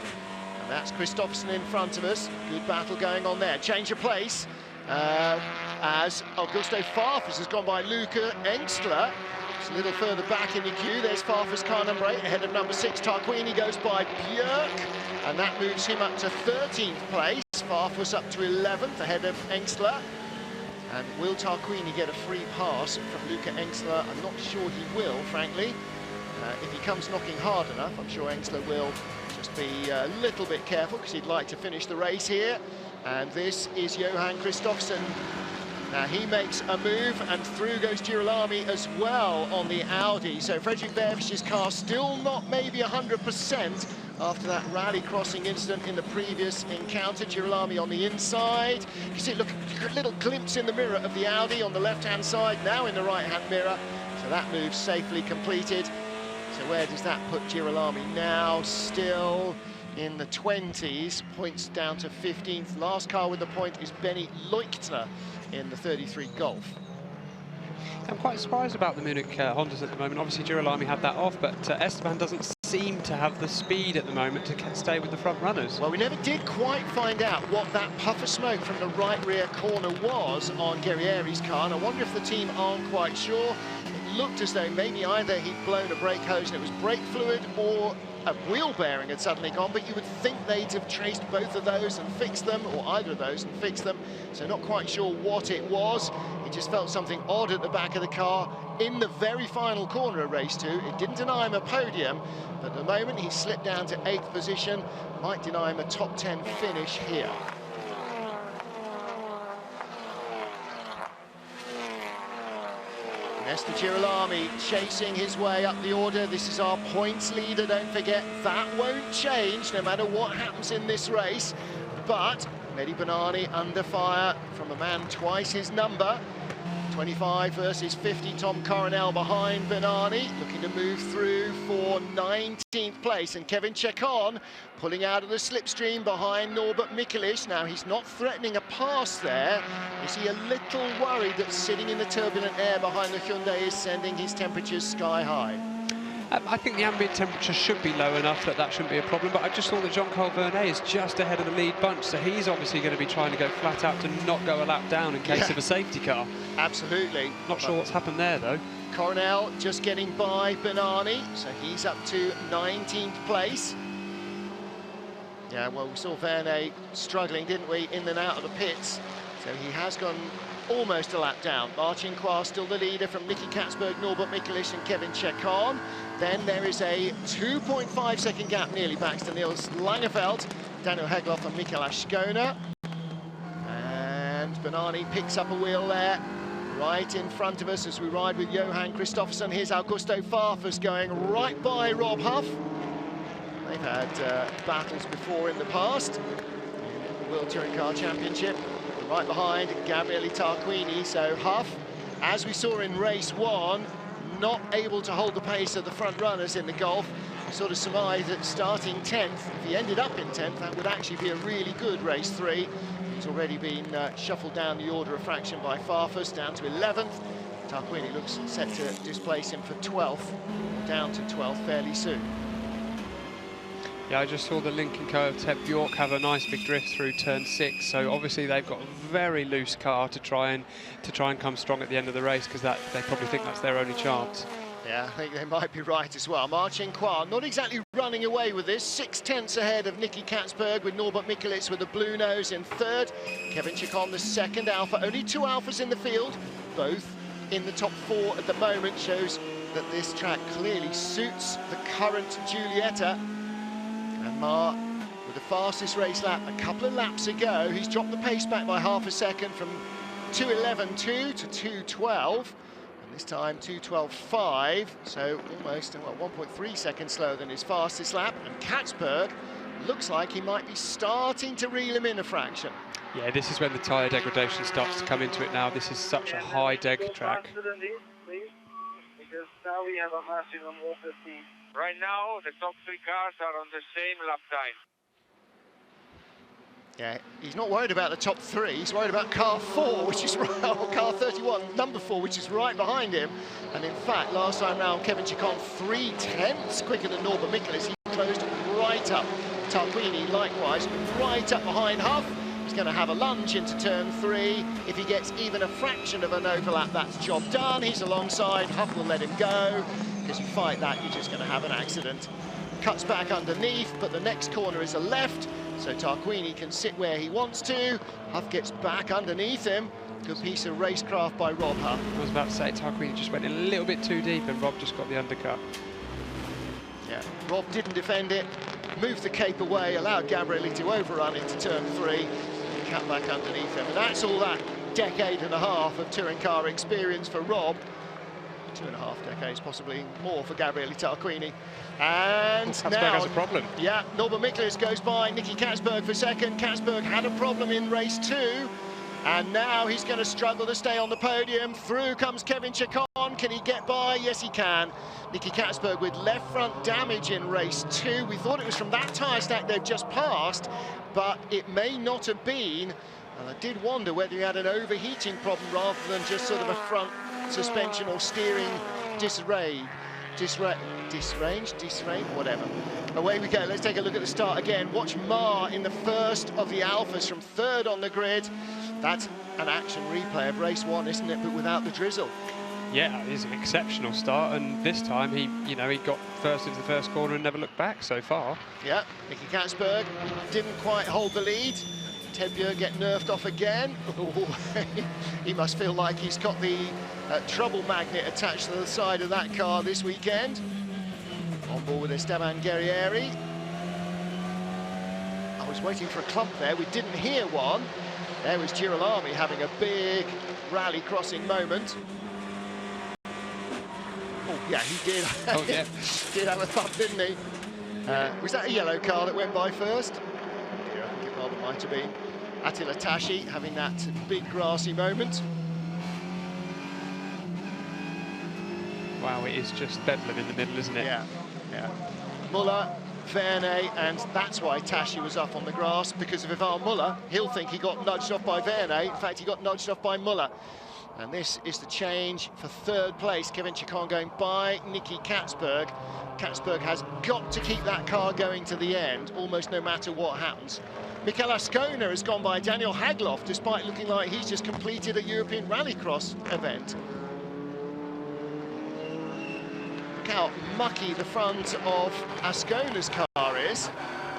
And that's Kristoffersen in front of us. Good battle going on there. Change of place as Augusto Farfus has gone by Luca Engstler. It's a little further back in the queue. There's Farfus, car number 8, ahead of number 6. Tarquini goes by Björk, and that moves him up to 13th place. Farfus up to 11th, ahead of Engstler. And will Tarquini get a free pass from Luca Engstler? I'm not sure he will, frankly. If he comes knocking hard enough, I'm sure Engstler will just be a little bit careful because he'd like to finish the race here. And this is Johan Kristoffersen. Now he makes a move and through goes Girolami as well on the Audi. So Frederik Vervisch's car still not maybe 100% after that rally crossing incident in the previous encounter. Girolami on the inside. You see, look, a little glimpse in the mirror of the Audi on the left-hand side, now in the right-hand mirror. So that move safely completed. So where does that put Girolami now? Still in the 20s, points down to 15th. Last car with the point is Benny Leuchtner in the 33 Golf. I'm quite surprised about the Munich Hondas at the moment. Obviously Girolami had that off, but Esteban doesn't seem to have the speed at the moment to stay with the front runners. Well, we never did quite find out what that puff of smoke from the right rear corner was on Guerrieri's car, and I wonder if the team aren't quite sure. It looked as though maybe either he'd blown a brake hose and it was brake fluid, or a wheel bearing had suddenly gone, but you would think they'd have traced both of those and fixed them, or either of those and fixed them, so not quite sure what it was. He just felt something odd at the back of the car in the very final corner of race 2. It didn't deny him a podium, but at the moment he slipped down to 8th position, might deny him a top 10 finish here. Nesta Girolami chasing his way up the order. This is our points leader, don't forget. That won't change no matter what happens in this race. But Mehdi Banani under fire from a man twice his number. 25 versus 50, Tom Coronel behind Banani, looking to move through for 19th place. And Kevin Chekon pulling out of the slipstream behind Norbert Mikulich. Now, he's not threatening a pass there. Is he a little worried that sitting in the turbulent air behind the Hyundai is sending his temperatures sky high? I think the ambient temperature should be low enough that that shouldn't be a problem, but I just thought that Jean-Carl Vernet is just ahead of the lead bunch, so he's obviously going to be trying to go flat out to not go a lap down in case of a safety car. Absolutely. Not sure what's happened there, though. Coronel just getting by Banani, so he's up to 19th place. Yeah, well, we saw Vernet struggling, didn't we, in and out of the pits, so he has gone almost a lap down. Marcin Kua still the leader from Nicky Katzberg, Norbert Mikulich and Kevin Chekon. Then there is a 2.5 second gap nearly back to Niels Langeveld, Daniel Hegloff and Mikael Ashkona. And Banani picks up a wheel there, right in front of us as we ride with Johan Kristoffersen. Here's Augusto Farfus going right by Rob Huff. They've had battles before in the past. World Touring Car Championship. Right behind Gabriele Tarquini, so Huff, as we saw in race 1, not able to hold the pace of the front runners in the Golf. Sort of surmised that starting 10th, if he ended up in 10th, that would actually be a really good race 3. He's already been shuffled down the order of fraction by Farfus, down to 11th. Tarquini looks set to displace him for 12th, down to 12th fairly soon. Yeah, I just saw the Lincoln Co of Ted Bjork have a nice big drift through turn 6. So obviously they've got a very loose car to try and come strong at the end of the race, because they probably think that's their only chance. Yeah, I think they might be right as well. Marcin Kwan not exactly running away with this. 6/10 ahead of Nicky Katzberg, with Norbert Mikulits with the blue nose in 3rd. Kevin Chacon the 2nd Alpha. Only 2 Alphas in the field, both in the top 4 at the moment. Shows that this track clearly suits the current Giulietta. And Mar, with the fastest race lap a couple of laps ago, he's dropped the pace back by half a second from 2:11.2 to 2:12. And this time 2:12.5, so almost 1.3 seconds slower than his fastest lap. And Katzberg looks like he might be starting to reel him in a fraction. Yeah, this is when the tyre degradation starts to come into it now. This is such a high deg track. Because now we have a maximum of 15. Right now, the top 3 cars are on the same lap time. Yeah, he's not worried about the top 3, he's worried about car 4, which is right, or car 31, number 4, which is right behind him. And in fact, last time round, Kevin Chacon 3/10 quicker than Norbert Mikulits. He closed right up. Tarquini, likewise, right up behind Huff. He's going to have a lunge into turn 3. If he gets even a fraction of an overlap, that's job done. He's alongside. Huff will let him go, because you fight that, you're just going to have an accident. Cuts back underneath, but the next corner is a left, so Tarquini can sit where he wants to. Huff gets back underneath him. Good piece of racecraft by Rob Huff. I was about to say, Tarquini just went a little bit too deep, and Rob just got the undercut. Yeah, Rob didn't defend it, moved the cape away, allowed Gabriele to overrun into turn 3, and cut back underneath him. And that's all that decade and a half of touring car experience for Rob. 2.5 decades, possibly more for Gabriele Tarquini. And Katzberg now has a problem. Yeah, Norbert Mikulits goes by Nicky Katzberg for 2nd. Katzberg had a problem in race 2, and now he's going to struggle to stay on the podium. Through comes Kevin Chacon. Can he get by? Yes, he can. Nicky Katzberg with left front damage in race 2. We thought it was from that tyre stack they've just passed, but it may not have been. And I did wonder whether he had an overheating problem rather than just sort of a front suspension or steering disarray, whatever. Away we go. Let's take a look at the start again. Watch Mar in the first of the Alphas from 3rd on the grid. That's an action replay of race 1, isn't it? But without the drizzle. Yeah, it is an exceptional start, and this time he got first into the first corner and never looked back so far. Yeah, Nicky Katzberg didn't quite hold the lead. Ted Bjork get nerfed off again. He must feel like he's got the trouble magnet attached to the side of that car this weekend. On board with Esteban Guerrieri. I was waiting for a clump there, we didn't hear one. There was Girolami having a big rally crossing moment. Oh yeah, he did. Oh yeah. Did have a thump, didn't he? Was that a yellow car that went by first? Yeah, I think it rather might have been. Attila Tashi having that big grassy moment. Wow, it is just bedlam in the middle, isn't it? Yeah, yeah. Muller, Verne, and that's why Tashi was up on the grass, because of Ivan Muller. He'll think he got nudged off by Verne. In fact, he got nudged off by Muller. And this is the change for 3rd place. Kevin Chacon going by Nicky Katzberg. Katzberg has got to keep that car going to the end, almost no matter what happens. Mikel Ascona has gone by Daniel Hagloff, despite looking like he's just completed a European Rallycross event. Look how mucky the front of Ascona's car is.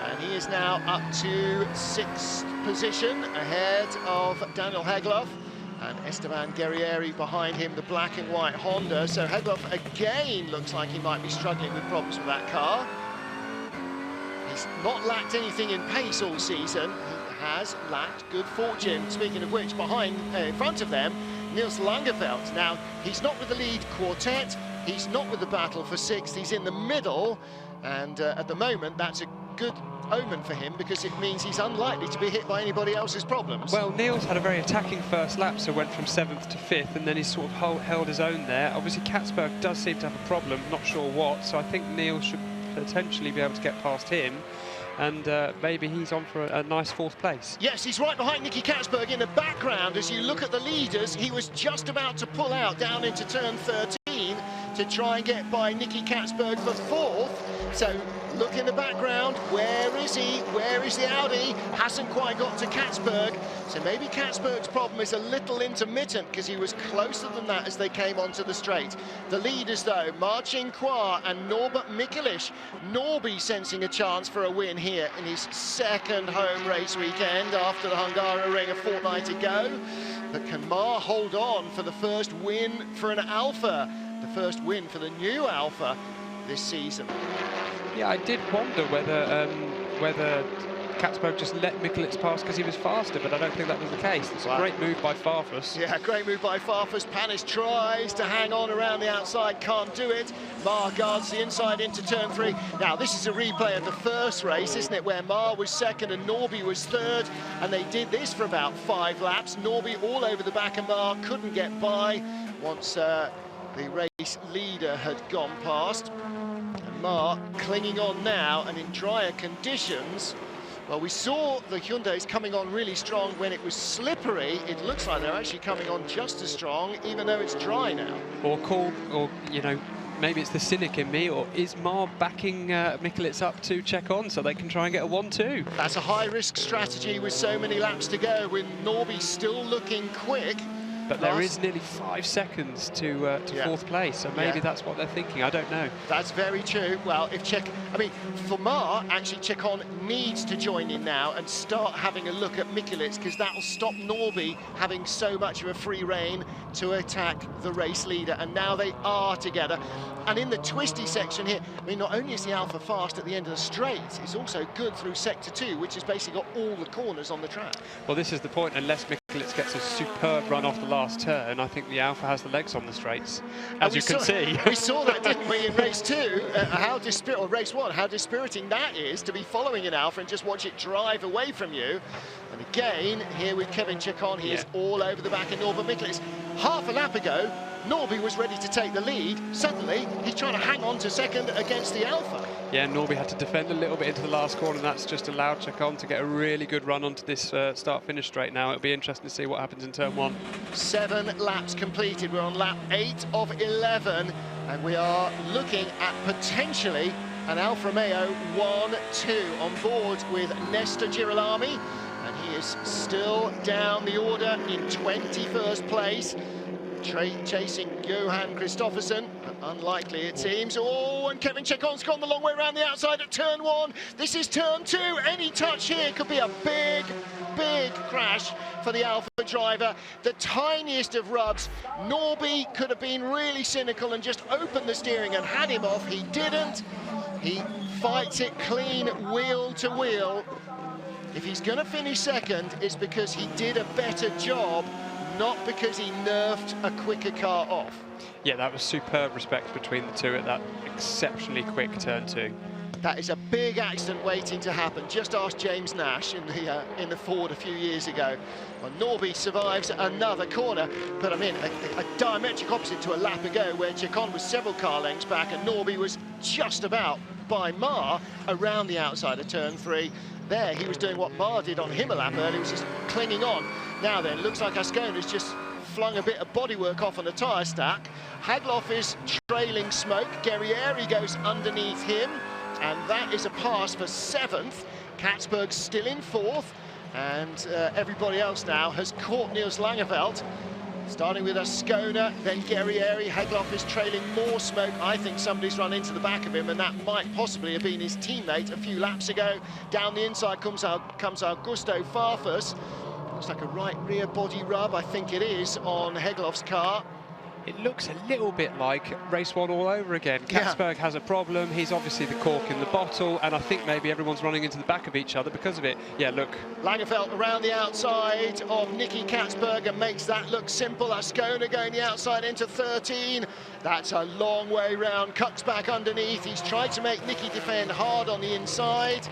And he is now up to 6th position, ahead of Daniel Hagloff. And Esteban Guerrieri behind him, the black and white Honda. So Hagloff again looks like he might be struggling with problems with that car. He's not lacked anything in pace all season. He has lacked good fortune. Speaking of which, in front of them, Niels Langeveld. Now, he's not with the lead quartet. He's not with the battle for 6th. He's in the middle. And at the moment, that's a good omen for him, because it means he's unlikely to be hit by anybody else's problems. Well, Niels had a very attacking first lap, so went from 7th to 5th, and then he sort of held his own there. Obviously, Katzberg does seem to have a problem, not sure what, so I think Niels should potentially be able to get past him, and maybe he's on for a nice 4th place. Yes, he's right behind Nicky Katzberg in the background. As you look at the leaders, he was just about to pull out down into turn 13 to try and get by Nicky Katzberg for 4th. So look in the background, where is he? Where is the Audi? Hasn't quite got to Katzberg. So maybe Katzberg's problem is a little intermittent, because he was closer than that as they came onto the straight. The leaders though, Marcin Kła and Norbert Mikulic. Norby sensing a chance for a win here in his 2nd home race weekend after the Hungaroring a fortnight ago. But can Mar hold on for the first win for an Alfa? The first win for the new Alfa this season. Yeah, I did wonder whether Katzberg just let Mikulic pass because he was faster, but I don't think that was the case. It's a great move by Farfus. Yeah, great move by Farfus. Panis tries to hang on around the outside, can't do it. Mar guards the inside into turn 3. Now, this is a replay of the first race, isn't it, where Mar was 2nd and Norby was 3rd, and they did this for about 5 laps. Norby all over the back of Mar, couldn't get by once the race leader had gone past. And Mar clinging on now, and in drier conditions. Well, we saw the Hyundais coming on really strong when it was slippery. It looks like they're actually coming on just as strong, even though it's dry now. Or you know, maybe it's the cynic in me, or is Mar backing Mikulic up to check on so they can try and get a 1-2? That's a high-risk strategy with so many laps to go, with Norby still looking quick. But there is nearly 5 seconds to 4th place, so maybe that's what they're thinking. I don't know. That's very true. Well, if for Mar, actually, Chacon needs to join in now and start having a look at Mikulic, because that will stop Norby having so much of a free rein to attack the race leader. And now they are together. And in the twisty section here, I mean, not only is the Alfa fast at the end of the straight, it's also good through sector 2, which has basically got all the corners on the track. Well, this is the point. Unless Mikulic gets a superb run off the last turn, I think the Alfa has the legs on the straights, as you can see. We saw that, didn't we, in race 2? Or race 1, how dispiriting that is to be following an Alfa and just watch it drive away from you. And again, here with Kevin Chacon, he is all over the back of Norbert Mikulic. Half a lap ago, Norby was ready to take the lead. Suddenly, he's trying to hang on to 2nd against the Alfa. Yeah, Norby had to defend a little bit into the last corner, and that's just allowed Chacon to get a really good run onto this start-finish straight now. It'll be interesting to see what happens in turn 1. 7 laps completed. We're on lap 8 of 11, and we are looking at potentially an Alfa Romeo 1-2 on board with Nestor Girolami, and he is still down the order in 21st place. Chasing Johan Kristoffersen, but unlikely it seems. Oh, and Kevin Chacon's gone the long way around the outside at turn 1. This is turn 2. Any touch here could be a big, big crash for the Alfa driver. The tiniest of rubs. Norby could have been really cynical and just opened the steering and had him off. He didn't. He fights it clean, wheel to wheel. If he's going to finish 2nd, it's because he did a better job, not because he nerfed a quicker car off. Yeah, that was superb respect between the two at that exceptionally quick turn 2. That is a big accident waiting to happen. Just ask James Nash in the Ford a few years ago. Well, Norby survives another corner, but I mean, a diametric opposite to a lap ago, where Chacon was several car lengths back and Norby was just about by Mar around the outside of turn 3. There, he was doing what Mar did on him a lap earlier, he was just clinging on. Now then, looks like Ascona's just flung a bit of bodywork off on the tyre stack. Hagloff is trailing smoke. Guerrieri goes underneath him, and that is a pass for 7th. Katzberg's still in 4th, and everybody else now has caught Niels Langeveld. Starting with Ascona, then Guerrieri. Hagloff is trailing more smoke. I think somebody's run into the back of him, and that might possibly have been his teammate a few laps ago. Down the inside comes Augusto Farfus. Looks like a right rear body rub, I think it is, on Hegloff's car. It looks a little bit like race 1 all over again. Katzberg has a problem. He's obviously the cork in the bottle, and I think maybe everyone's running into the back of each other because of it. Yeah, look. Langenfeldt around the outside of Nicky Katzberg and makes that look simple. Ascona going the outside into 13. That's a long way round. Cuts back underneath. He's tried to make Nicky defend hard on the inside.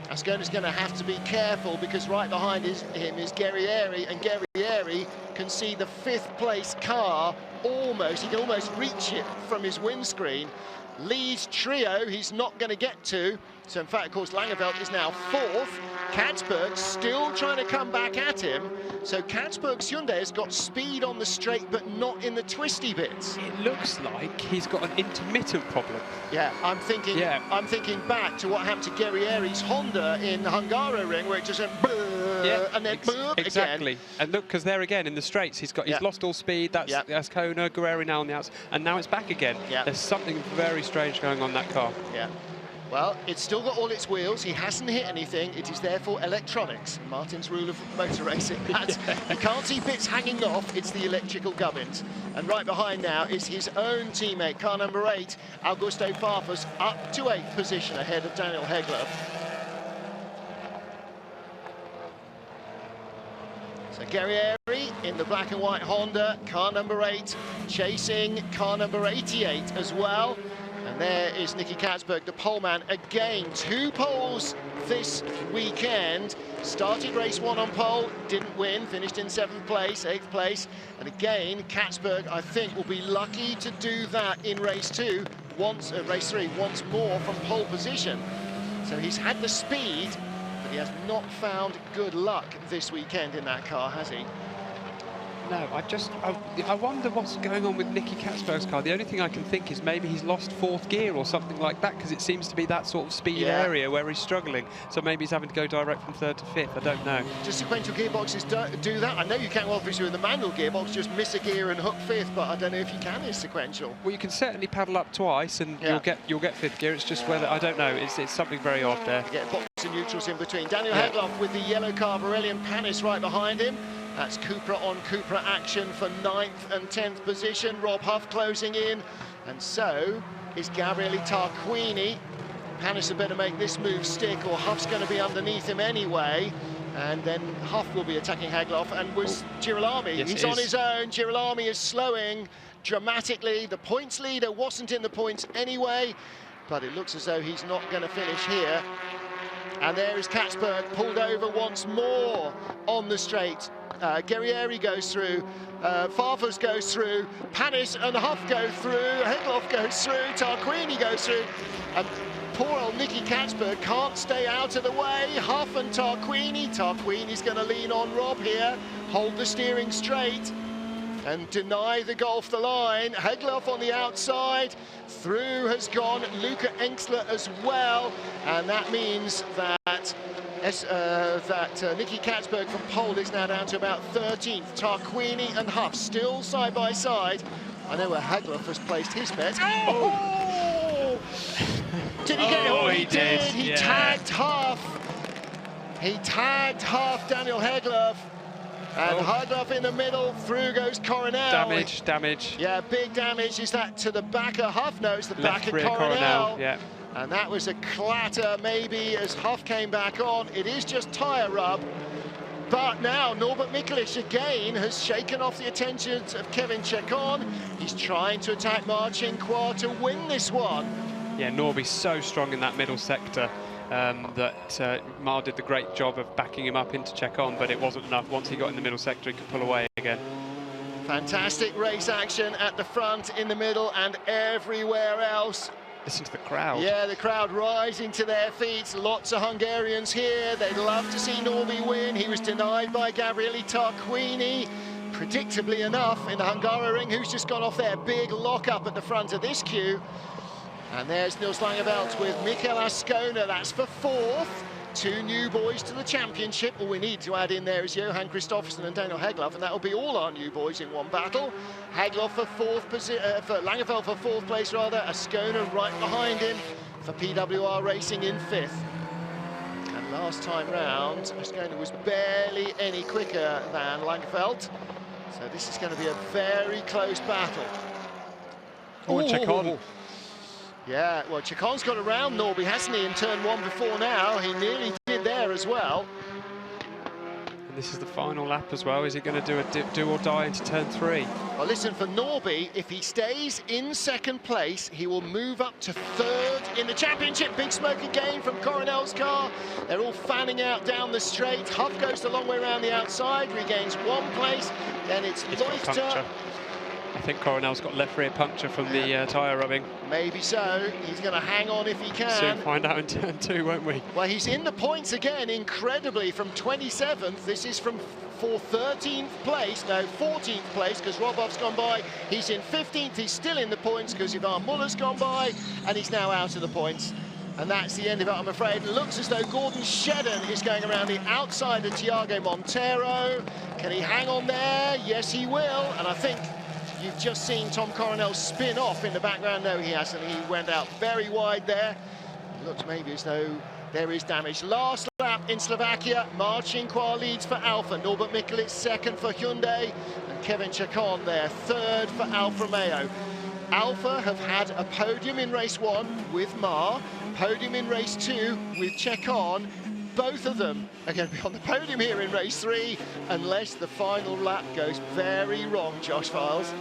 Ascona's going to have to be careful because right behind him is Guerrieri, and Guerrieri can see the 5th place car almost. He can almost reach it from his windscreen. Leads trio he's not going to get to. So in fact, of course, Langenfeldt is now 4th. Katzberg still trying to come back at him. So Katzberg's Hyundai has got speed on the straight, but not in the twisty bits. It looks like he's got an intermittent problem. Yeah, I'm thinking back to what happened to Guerrieri's Honda in the Hungaroring, where it just went and then exactly. again. And look, because there again in the straights, he's lost all speed. That's Ascona, Guerrieri now on the outside, and now it's back again. There's something very strange going on in that car. Yeah. Well, it's still got all its wheels. He hasn't hit anything. It is therefore electronics. Martin's rule of motor racing. You can't see bits hanging off. It's the electrical gubbins. And right behind now is his own teammate, car number 8, Augusto Farfus, up to 8th position ahead of Daniel Hegler. So Guerrieri in the black and white Honda, car number 8, chasing car number 88 as well. And there is Nicky Katzberg, the poleman, again. 2 poles this weekend. Started race 1 on pole, didn't win, finished in 7th place, 8th place. And again, Katzberg, I think, will be lucky to do that in race 2, race 3, once more from pole position. So he's had the speed, but he has not found good luck this weekend in that car, has he? No, I wonder what's going on with Nicky Katzberg's car. The only thing I can think is maybe he's lost 4th gear or something like that, because it seems to be that sort of speed area where he's struggling. So maybe he's having to go direct from 3rd to 5th. I don't know. Just sequential gearboxes do that. I know you can, obviously, with the manual gearbox, just miss a gear and hook 5th, but I don't know if you can in sequential. Well, you can certainly paddle up twice and you'll get 5th gear. It's just whether, I don't know, it's something very odd there. Get box and neutrals in between. Daniel Hegloff with the yellow car, Aurelian Panis right behind him. That's Cupra on Cupra action for 9th and 10th position. Rob Huff closing in, and so is Gabriele Tarquini. Panis had better make this move stick, or Huff's going to be underneath him anyway. And then Huff will be attacking Hegloff, and was Girolami. Yes, he's on his own. Girolami is slowing dramatically. The points leader wasn't in the points anyway, but it looks as though he's not going to finish here. And there is Katzberg pulled over once more on the straight. Guerrieri goes through, Farfus goes through, Panis and Huff go through, Hegloff goes through, Tarquini goes through, and poor old Nicky Katzberg can't stay out of the way. Huff and Tarquini's going to lean on Rob here, hold the steering straight and deny the Golf the line. Hegloff on the outside, through has gone Luca Engstler as well, and that means that Nicky Katzberg from pole is now down to about 13th. Tarquini and Huff still side by side. I know where Hegloff has placed his bet. Oh! Did he get it? Oh, he did. He tagged Huff. He tagged Huff, Daniel Hegloff. And Hegloff in the middle, through goes Coronel. Damage. Yeah, big damage. Is that to the back of Huff? No, it's the back of Coronel. Yeah. And that was a clatter, maybe, as Huff came back on. It is just tyre rub. But now Norbert Mikulich again has shaken off the attentions of Kevin Chacon. He's trying to attack Marcinkois to win this one. Yeah, Norby's so strong in that middle sector that Mar did the great job of backing him up into Chacon, but it wasn't enough. Once he got in the middle sector, he could pull away again. Fantastic race action at the front, in the middle, and everywhere else. Listen to the crowd. Yeah, the crowd rising to their feet. Lots of Hungarians here. They'd love to see Norby win. He was denied by Gabriele Tarquini. Predictably enough, in the Hungaroring, who's just gone off their big lock-up at the front of this queue. And there's Nils Langenfeldt with Mikel Ascona. That's for 4th. 2 new boys to the championship. All we need to add in there is Johan Kristoffersen and Daniel Hegloff, and that will be all our new boys in one battle. Hegloff for 4th position, for Langenfeldt for 4th place rather. Ascona right behind him for PWR Racing in 5th. And last time round, Ascona was barely any quicker than Langenfeldt. So this is going to be a very close battle. Oh, Chacon. Yeah, well, Chacon's got around Norby, hasn't he, in turn 1 before now. He nearly did there as well. And this is the final lap as well. Is he going to do a do or die into turn 3? Well, listen, for Norby, if he stays in second place, he will move up to 3rd in the championship. Big smoke again from Coronel's car. They're all fanning out down the straight. Huff goes the long way around the outside, regains 1 place. Then it's Leuchter. I think Coronel's got left rear puncture from the tyre rubbing. Maybe so. He's going to hang on if he can. Soon find out in turn 2, won't we? Well, he's in the points again, incredibly, from 27th. This is for 13th place, no, 14th place, because Roboff's gone by. He's in 15th. He's still in the points because Ivan Muller's gone by, and he's now out of the points. And that's the end of it, I'm afraid. It looks as though Gordon Shedden is going around the outside of Thiago Montero. Can he hang on there? Yes, he will. And I think you've just seen Tom Coronel spin off in the background. No, he hasn't. He went out very wide there. It looks maybe as though there is damage. Last lap in Slovakia. Marcinkoir leads for Alfa. Norbert Mikelic 2nd for Hyundai. And Kevin Chacon there, 3rd for Alfa Romeo. Alfa have had a podium in race 1 with Mar, podium in race 2 with Chacon. Both of them are going to be on the podium here in race 3, unless the final lap goes very wrong, Josh Files.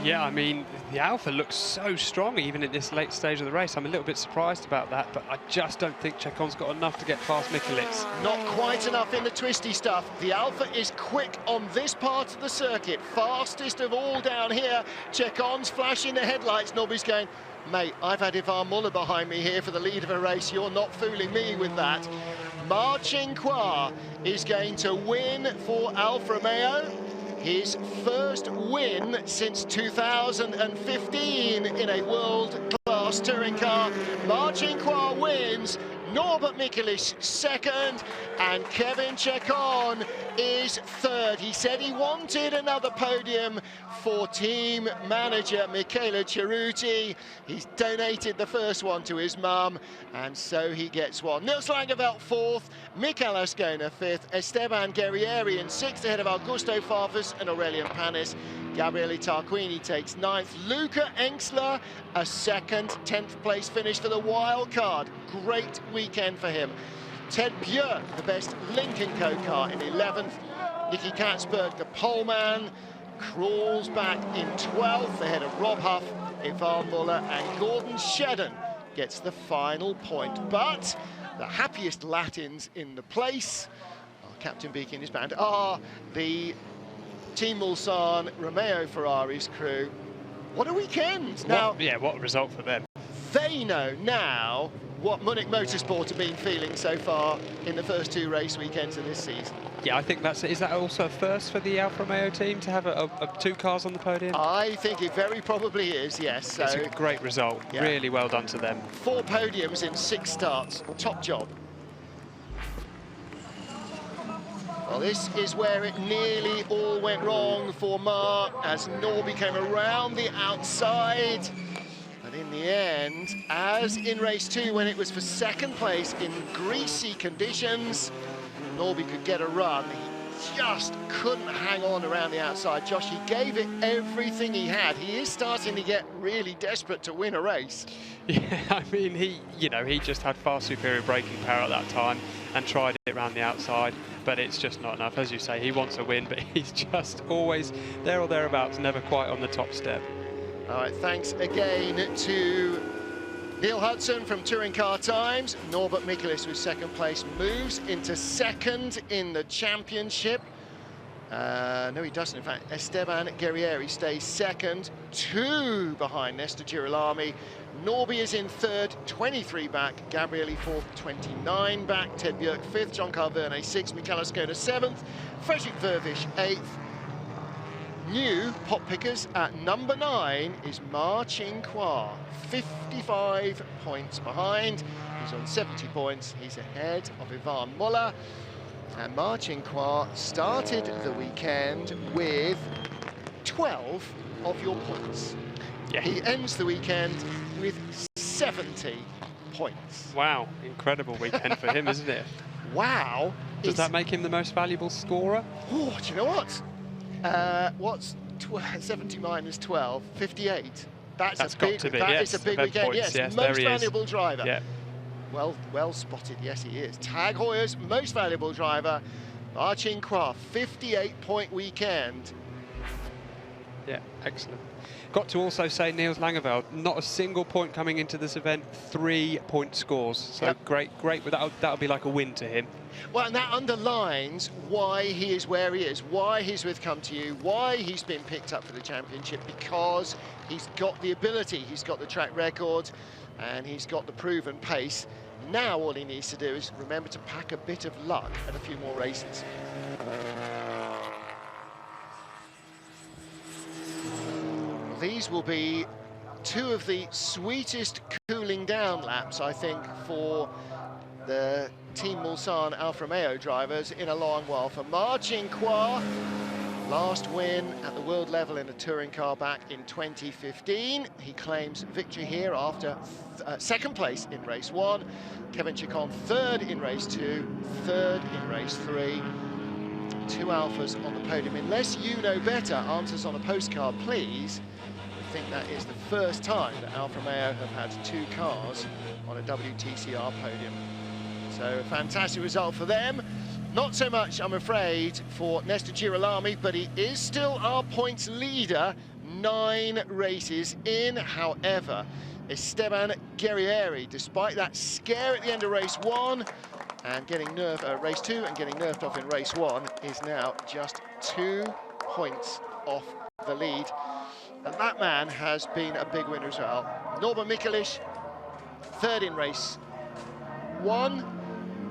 Yeah, I mean, the Alfa looks so strong even at this late stage of the race. I'm a little bit surprised about that, but I just don't think Chacon's got enough to get past Mikelic. Not quite enough in the twisty stuff. The Alfa is quick on this part of the circuit, fastest of all down here. Chacon's flashing the headlights. Norby's going, mate, I've had Ivan Muller behind me here for the lead of a race. You're not fooling me with that. Marcinkoir is going to win for Alfa Romeo. His first win since 2015 in a world-class touring car. Marcinkoir wins, Norbert Mikelic 2nd, and Kevin Chacon is 3rd. He said he wanted another podium for team manager Michele Cerruti. He's donated the first one to his mum, and so he gets one. Nils Langeveld 4th, Mikel Ascona 5th, Esteban Guerrieri in 6th ahead of Augusto Farfus and Aurelian Panis. Gabriele Tarquini takes 9th. Luca Engsler, a 2nd, 10th place finish for the wild card. Great weekend for him. Ted Bjerg, the best Lincoln Co car in 11th. Nicky Katzberg, the poleman, crawls back in 12th ahead of Rob Huff, Ivan Muller, and Gordon Shedden gets the final point. But the happiest Latins in the place, Captain Beak in his band, are the Team Mulsanne Romeo Ferrari's crew. What a weekend! Now, yeah, what a result for them. They know now what Munich Motorsport have been feeling so far in the first 2 race weekends of this season. Yeah, I think is that also a first for the Alfa Romeo team to have 2 cars on the podium? I think it very probably is, yes. So, it's a great result. Yeah. Really well done to them. 4 podiums in 6 starts. Top job. Well, this is where it nearly all went wrong for Mar as Norby came around the outside. But in the end, as in race 2, when it was for 2nd place in greasy conditions, Norby could get a run. He just couldn't hang on around the outside. Josh, he gave it everything he had. He is starting to get really desperate to win a race. Yeah, I mean, he just had far superior braking power at that time and tried it around the outside, but it's just not enough. As you say, he wants a win, but he's just always there or thereabouts, never quite on the top step. All right, thanks again to Neil Hudson from Touring Car Times. Norbert Mikelic with 2nd place moves into 2nd in the championship. No, he doesn't, in fact. Esteban Guerrieri stays 2nd, 2 behind Nestor Girolami. Norby is in 3rd, 23 back. Gabriele 4th, 29 back. Ted Bjerg 5th, John Carverne 6th, Mikel Ascona 7th, Fredrik Vervisch 8th. New pop pickers at number 9 is Marcinkoir, 55 points behind. He's on 70 points. He's ahead of Ivan Muller. And Marcinkoir started the weekend with 12 of your points. Yeah. He ends the weekend with 70 points. Wow, incredible weekend for him, isn't it? Wow. Does that make him the most valuable scorer? Oh, do you know what? What's 70 minus 12? 58. That's a big, got to be, that yes, is a big event weekend. points, Yes, there most he is. valuable driver. Yeah. Well spotted. Yes, he is. Tag Heuer's most valuable driver, Marcin Kwa. 58-point weekend. Yeah, excellent. Got to also say, Niels Langeveld, not a single point coming into this event, 3-point scores. So Yep. great. That'll be like a win to him. Well, and that underlines why he is where he is, why he's with Come To You, why he's been picked up for the championship, because he's got the ability, he's got the track record, and he's got the proven pace. Now all he needs to do is remember to pack a bit of luck at a few more races. These will be two of the sweetest cooling down laps, I think, for the Team Mulsanne Alfa Romeo drivers in a long while. For Marcin Kwa, last win at the world level in a touring car back in 2015. He claims victory here after second place in race 1. Kevin Chacon third in race 2, third in race 3. 2 Alphas on the podium. Unless you know better, answers on a postcard, please. I think that is the first time that Alfa Romeo have had 2 cars on a WTCR podium. So a fantastic result for them. Not so much, I'm afraid, for Nestor Girolami, but he is still our points leader. 9 races in. However, Esteban Guerrieri, despite that scare at the end of race 1 and getting race 2 and getting nerfed off in race 1, is now just 2 points off the lead. And that man has been a big winner as well. Norbert Mikelic, third in race 1,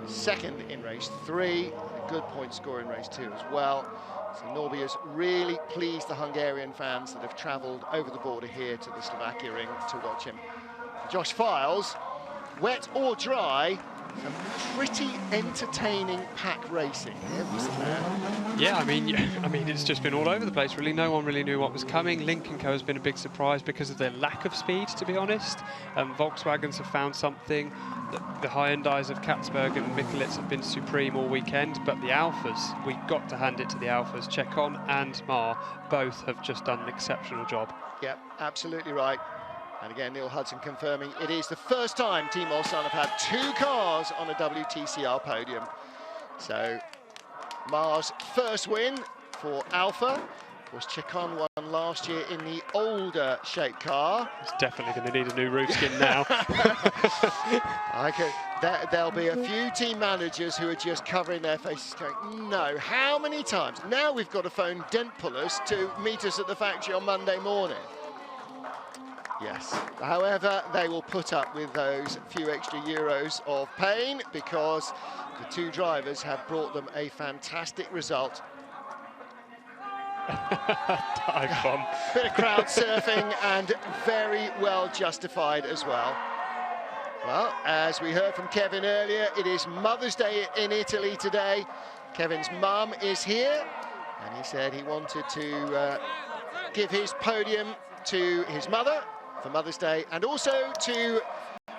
second in race 3, a good point score in race 2 as well. So Norby has really pleased the Hungarian fans that have travelled over the border here to the Slovakia ring to watch him. Josh Files, wet or dry, some pretty entertaining pack racing here, wasn't there? Yeah, I mean, it's just been all over the place, really. No one really knew what was coming. Link & Co has been a big surprise because of their lack of speed, to be honest. Volkswagens have found something. The Hyundais of Katzberg and Mikelic have been supreme all weekend, but the Alphas, we've got to hand it to the Alphas. Chacon and Mar both have just done an exceptional job. Yep, absolutely right. And again, Neil Hudson confirming it is the first time Team Mulsanne have had 2 cars on a WTCR podium. So Mar's first win for Alfa. Of course, Chacon won last year in the older shape car. It's definitely going to need a new roof skin now. There'll be a few team managers who are just covering their faces going, no, how many times? Now we've got to phone dent pullers to meet us at the factory on Monday morning. Yes, however, they will put up with those few extra euros of pain because the 2 drivers have brought them a fantastic result. Dive bomb. Bit of crowd surfing and very well justified as well. Well, as we heard from Kevin earlier, it is Mother's Day in Italy today. Kevin's mum is here, and he said he wanted to give his podium to his mother for Mother's Day, and also to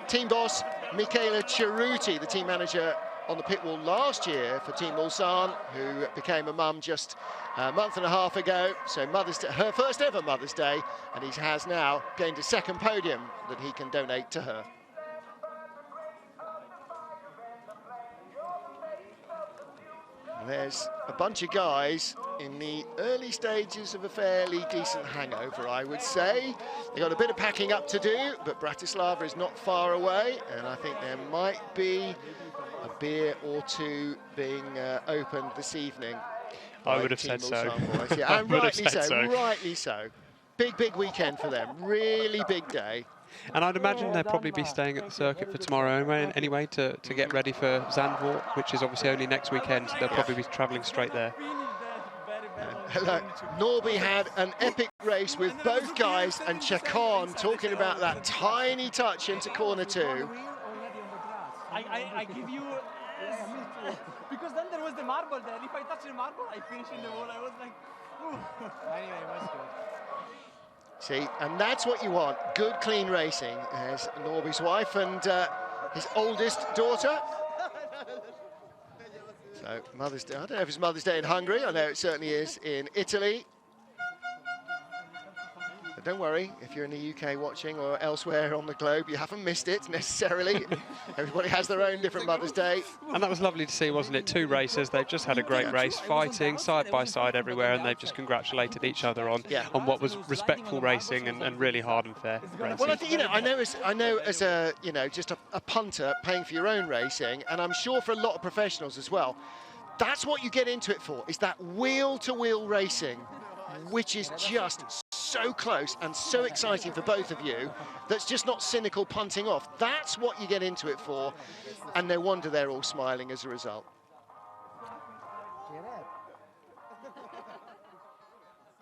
team boss Michela Cerruti, the team manager on the pit wall last year for Team Mulsanne, who became a mum just a month and a half ago. So Mother's Day, her first ever Mother's Day, and he has now gained a second podium that he can donate to her. And there's a bunch of guys in the early stages of a fairly decent hangover, I would say. They've got a bit of packing up to do, but Bratislava is not far away, and I think there might be a beer or 2 being opened this evening. I would have said so. Yeah, and rightly so. Big weekend for them, really big day. And I'd imagine they'll probably be staying at the circuit for tomorrow anyway to get ready for Zandvoort, which is obviously only next weekend. They'll probably be travelling straight there. Look, Norby had an epic race with both guys, and Chacon talking about that tiny touch into corner 2. I give you... because then there was the marble there. If I touch the marble, I finish in the wall. I was like... Anyway, it was good. See, and that's what you want, good, clean racing. There's Norby's wife and his oldest daughter. So Mother's Day, I don't know if it's Mother's Day in Hungary, I know it certainly is in Italy. But don't worry, if you're in the UK watching or elsewhere on the globe, you haven't missed it necessarily. Everybody has their own different Mother's Day. And that was lovely to see, wasn't it? Two racers, they've just had a great race, fighting side by side everywhere, and they've just congratulated each other on what was respectful racing and really hard and fair racing. Well, I think, I know as a, just a punter paying for your own racing, and I'm sure for a lot of professionals as well, that's what you get into it for, is that wheel-to-wheel racing, which is just so close and so exciting for both of you. That's just not cynical punting off. That's what you get into it for, and no wonder they're all smiling as a result.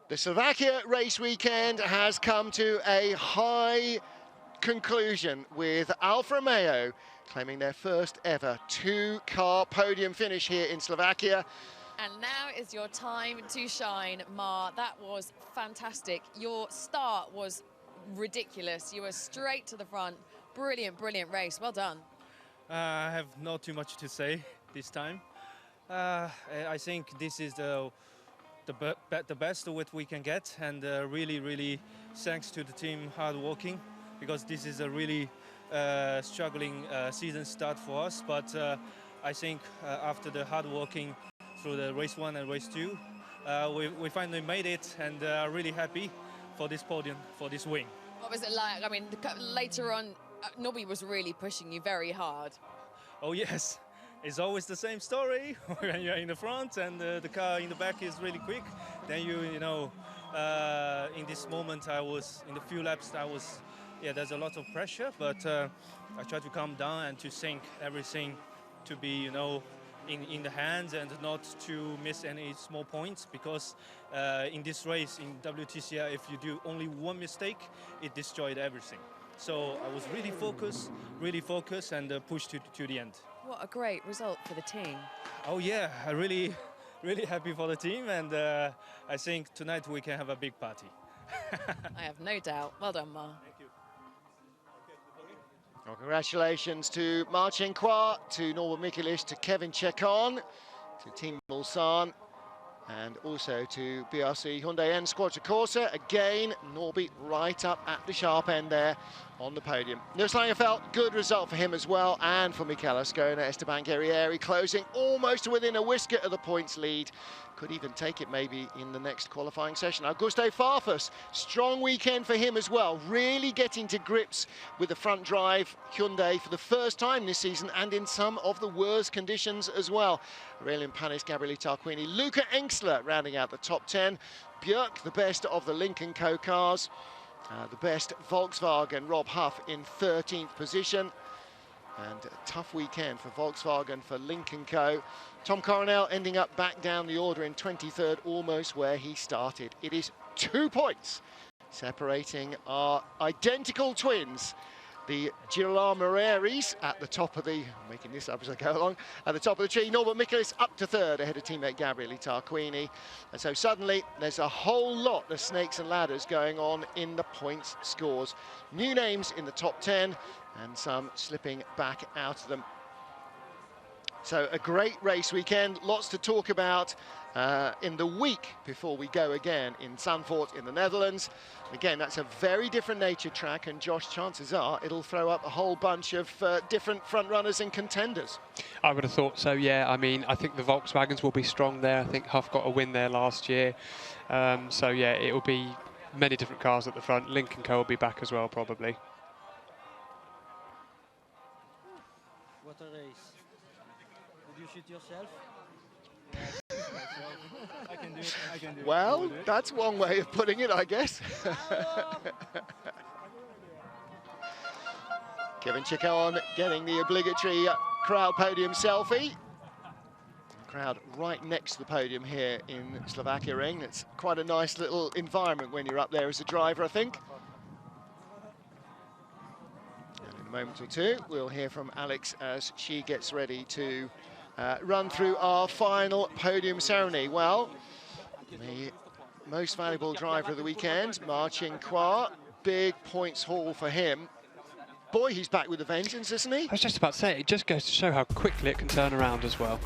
The Slovakia race weekend has come to a high conclusion with Alfa Romeo claiming their first ever two-car podium finish here in Slovakia. And now is your time to shine, Ma. That was fantastic. Your start was ridiculous. You were straight to the front. Brilliant, brilliant race. Well done. I have not too much to say this time. I think this is the best of what we can get, and really thanks to the team hard working, because this is a really struggling season start for us. But I think after the hard working through the race 1 and race 2, we finally made it, and really happy for this podium, for this win. What was it like? I mean, later on, Nobby was really pushing you very hard. Oh yes, it's always the same story. When you're in the front and the car in the back is really quick, then you know, in this moment I was, in the few laps there's a lot of pressure, but I tried to calm down and to think everything to be, in the hands and not to miss any small points, because in this race in WTCR, if you do only one mistake, it destroyed everything. So I was really focused and pushed to the end. What a great result for the team. Oh yeah, I really happy for the team, and I think tonight we can have a big party. I have no doubt. Well done, Ma. Thank you. Well, congratulations to Marcin Kwa, to Norbert Mikulic, to Kevin Chekon, to Team Mulsanne, and also to BRC Hyundai N Squadra Corsa. Again, Norby right up at the sharp end there on the podium. Nils Langenfeld, good result for him as well, and for Michele Ascona. Esteban Guerrieri closing almost within a whisker of the points lead. Could even take it maybe in the next qualifying session. Augusto Farfus, strong weekend for him as well. Really getting to grips with the front drive Hyundai for the first time this season, and in some of the worst conditions as well. Aurelian Panis, Gabriele Tarquini, Luca Engstler rounding out the top 10. Björk, the best of the Lynk & Co cars. The best Volkswagen, Rob Huff in 13th position. And a tough weekend for Volkswagen, for Lynk & Co. Tom Coronel ending up back down the order in 23rd, almost where he started. It is 2 points separating our identical twins. The Girolamo Moreris at the top of the, making this up as I go along, at the top of the tree. Norbert Mikulic up to 3rd ahead of teammate Gabriele Tarquini. And so suddenly there's a whole lot of snakes and ladders going on in the points scores. New names in the top 10 and some slipping back out of them. So a great race weekend, lots to talk about in the week before we go again in Zandvoort in the Netherlands. Again, that's a very different natured track, and Josh, chances are it'll throw up a whole bunch of different front runners and contenders. I would have thought so, yeah. I mean, I think the Volkswagens will be strong there. I think Huff got a win there last year. So yeah, it will be many different cars at the front. Lynk & Co will be back as well, probably. What a race. Did you shoot yourself? I can do it. Well, that's one way of putting it, I guess. Kevin Chekon getting the obligatory crowd podium selfie. Crowd right next to the podium here in Slovakia Ring. It's quite a nice little environment when you're up there as a driver, I think. And in a moment or two, we'll hear from Alex as she gets ready to run through our final podium ceremony. Well, the most valuable driver of the weekend, Marcin Kwa, big points haul for him. Boy, he's back with a vengeance, isn't he? I was just about to say, it just goes to show how quickly it can turn around as well.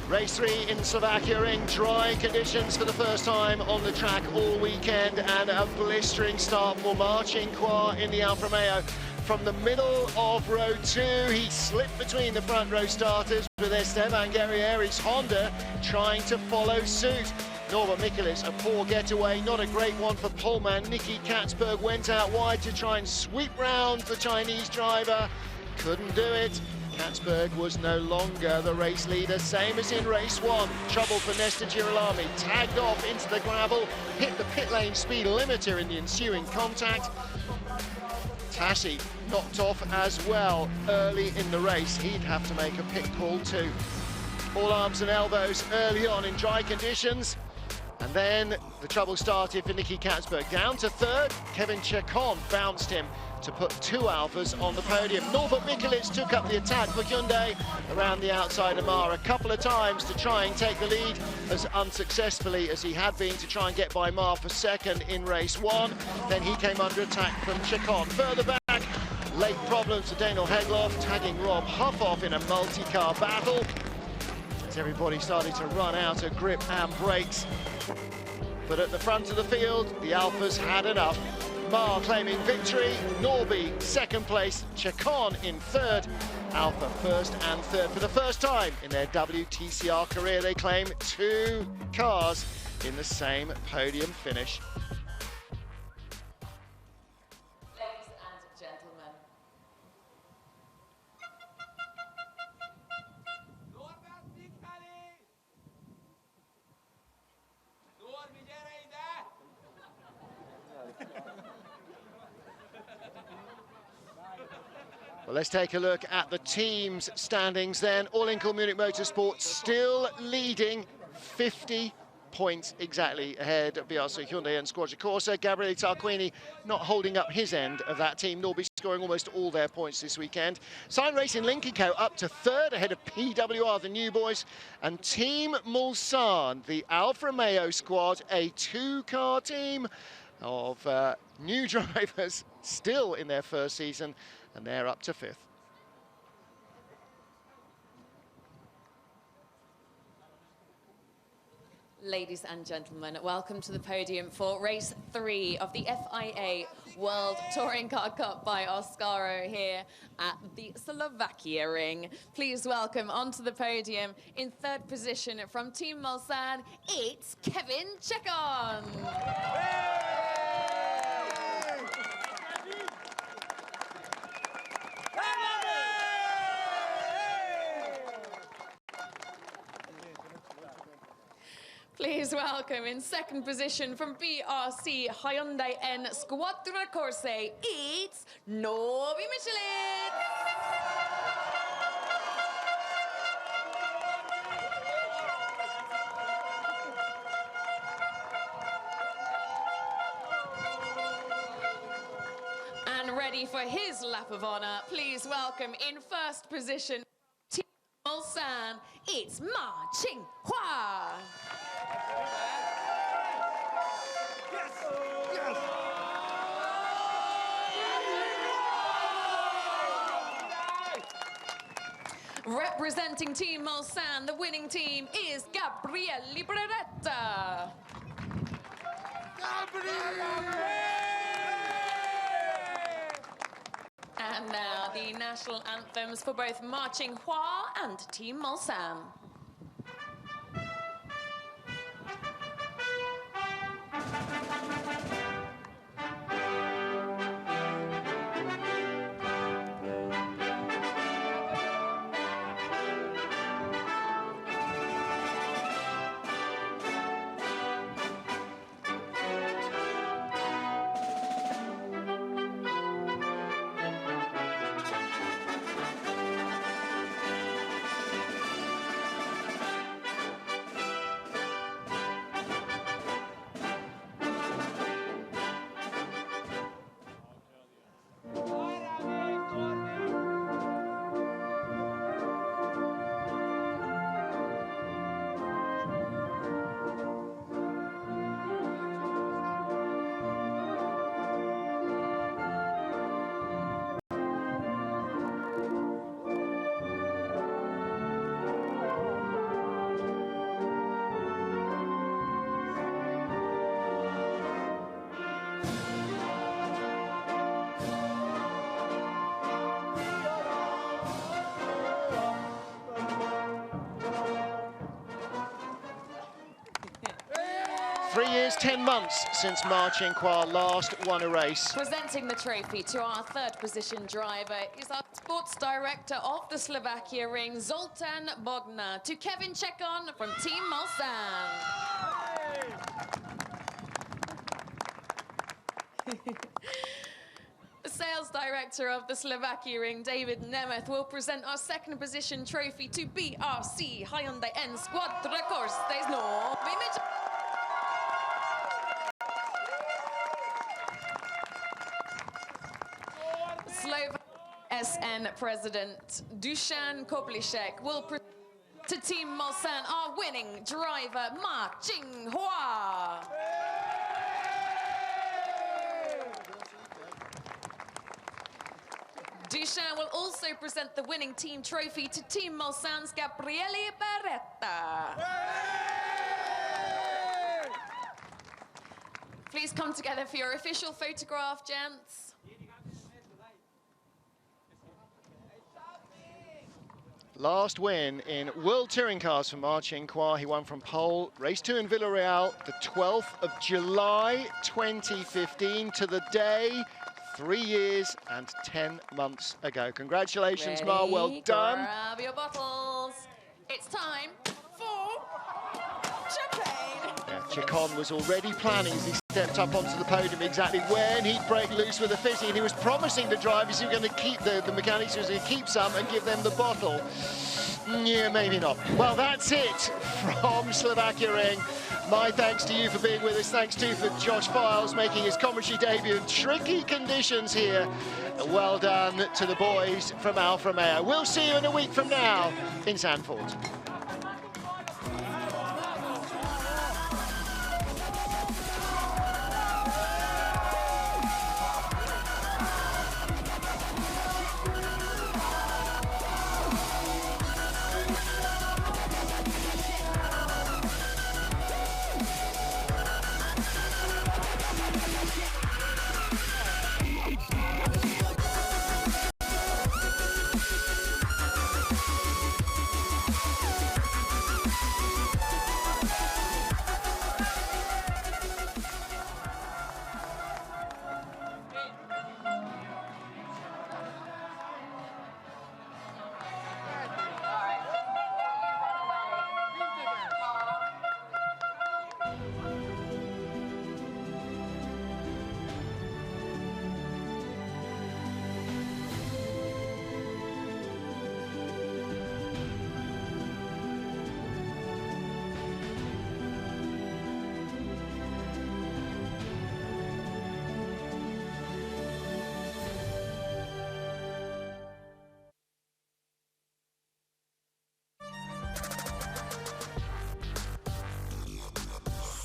Race 3 in Slovakia ring, dry conditions for the first time on the track all weekend, and a blistering start for Marcin Kła in the Alfa Romeo. From the middle of row 2, he slipped between the front row starters with Esteban Guerrieri's Honda trying to follow suit. Norbert Michelisz, a poor getaway, not a great one for poleman Nicky Katzberg, went out wide to try and sweep round the Chinese driver, couldn't do it. Katzberg was no longer the race leader, same as in race 1. Trouble for Nestor Girolami, tagged off into the gravel, hit the pit lane speed limiter in the ensuing contact. Tassi knocked off as well early in the race. He'd have to make a pit call too. All arms and elbows early on in dry conditions. And then the trouble started for Nicky Katzberg. Down to third, Kevin Chacon bounced him to put 2 Alfas on the podium. Norbert Michelisz took up the attack for Hyundai around the outside of Mar a couple of times to try and take the lead, as unsuccessfully as he had been to try and get by Mar for second in race 1. Then he came under attack from Chacon. Further back, late problems for Daniel Hegloff, tagging Rob Huff off in a multi-car battle, as everybody started to run out of grip and brakes. But at the front of the field, the Alfas had enough. Mar claiming victory, Norby second place, Chacon in third, Alfa first and third. For the first time in their WTCR career, they claim 2 cars in the same podium finish. Ladies and gentlemen. Well, let's take a look at the team's standings then. All Inkle Munich Motorsport still leading, 50 points exactly ahead of Biaso Hyundai and Squadra Corsa. Gabriele Tarquini not holding up his end of that team, nor be scoring almost all their points this weekend. Sign Racing Lincoln up to third ahead of PWR, the new boys, and Team Mulsanne, the Alfa Romeo squad, a 2-car team of new drivers still in their first season, and they're up to 5th. Ladies and gentlemen, welcome to the podium for race 3 of the FIA World Touring Car Cup by Oscaro here at the Slovakia ring. Please welcome onto the podium in 3rd position from Team Mulsanne, it's Kevin Chacon. Please welcome in 2nd position from BRC Hyundai and Squadra Corsa, it's Norby Michelisz. And ready for his lap of honor, please welcome in 1st position, Team Mulsanne, it's Marcin Kła. Representing Team Mulsanne, the winning team is Gabriele Beretta. And now the national anthems for both Marcin Kła and Team Mulsanne. 3 years, 10 months since Marcinkoir last won a race. Presenting the trophy to our third position driver is our sports director of the Slovakia ring, Zoltan Bogna, to Kevin Chekon from Team Mulsanne. The sales director of the Slovakia ring, David Nemeth, will present our second position trophy to BRC Hyundai N Squad Rekordstes no image. Slovak SN President Dusan Koblishek will present to Team Mulsanne our winning driver, Ma Jinghua. Dusan will also present the winning team trophy to Team Mulsanne's Gabriele Beretta. Please come together for your official photograph, gents. Last win in World Touring Cars for Marcinkoir. He won from pole. Race 2 in Villarreal, the 12th of July 2015 to the day. 3 years and 10 months ago. Congratulations, Ready? Ma, well done. Grab your bottles. It's time for champagne. Yeah, Chekon was already planning as he stepped up onto the podium exactly when he'd break loose with the fizzy, and he was promising the drivers he was going to keep the mechanics, he was going to keep some and give them the bottle. Yeah, maybe not. Well, that's it from Slovakia Ring. My thanks to you for being with us. Thanks too for Josh Files making his commentary debut in tricky conditions here. Well done to the boys from Alfa Romeo. We'll see you in a week from now in Zandvoort.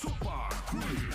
Super Quiz.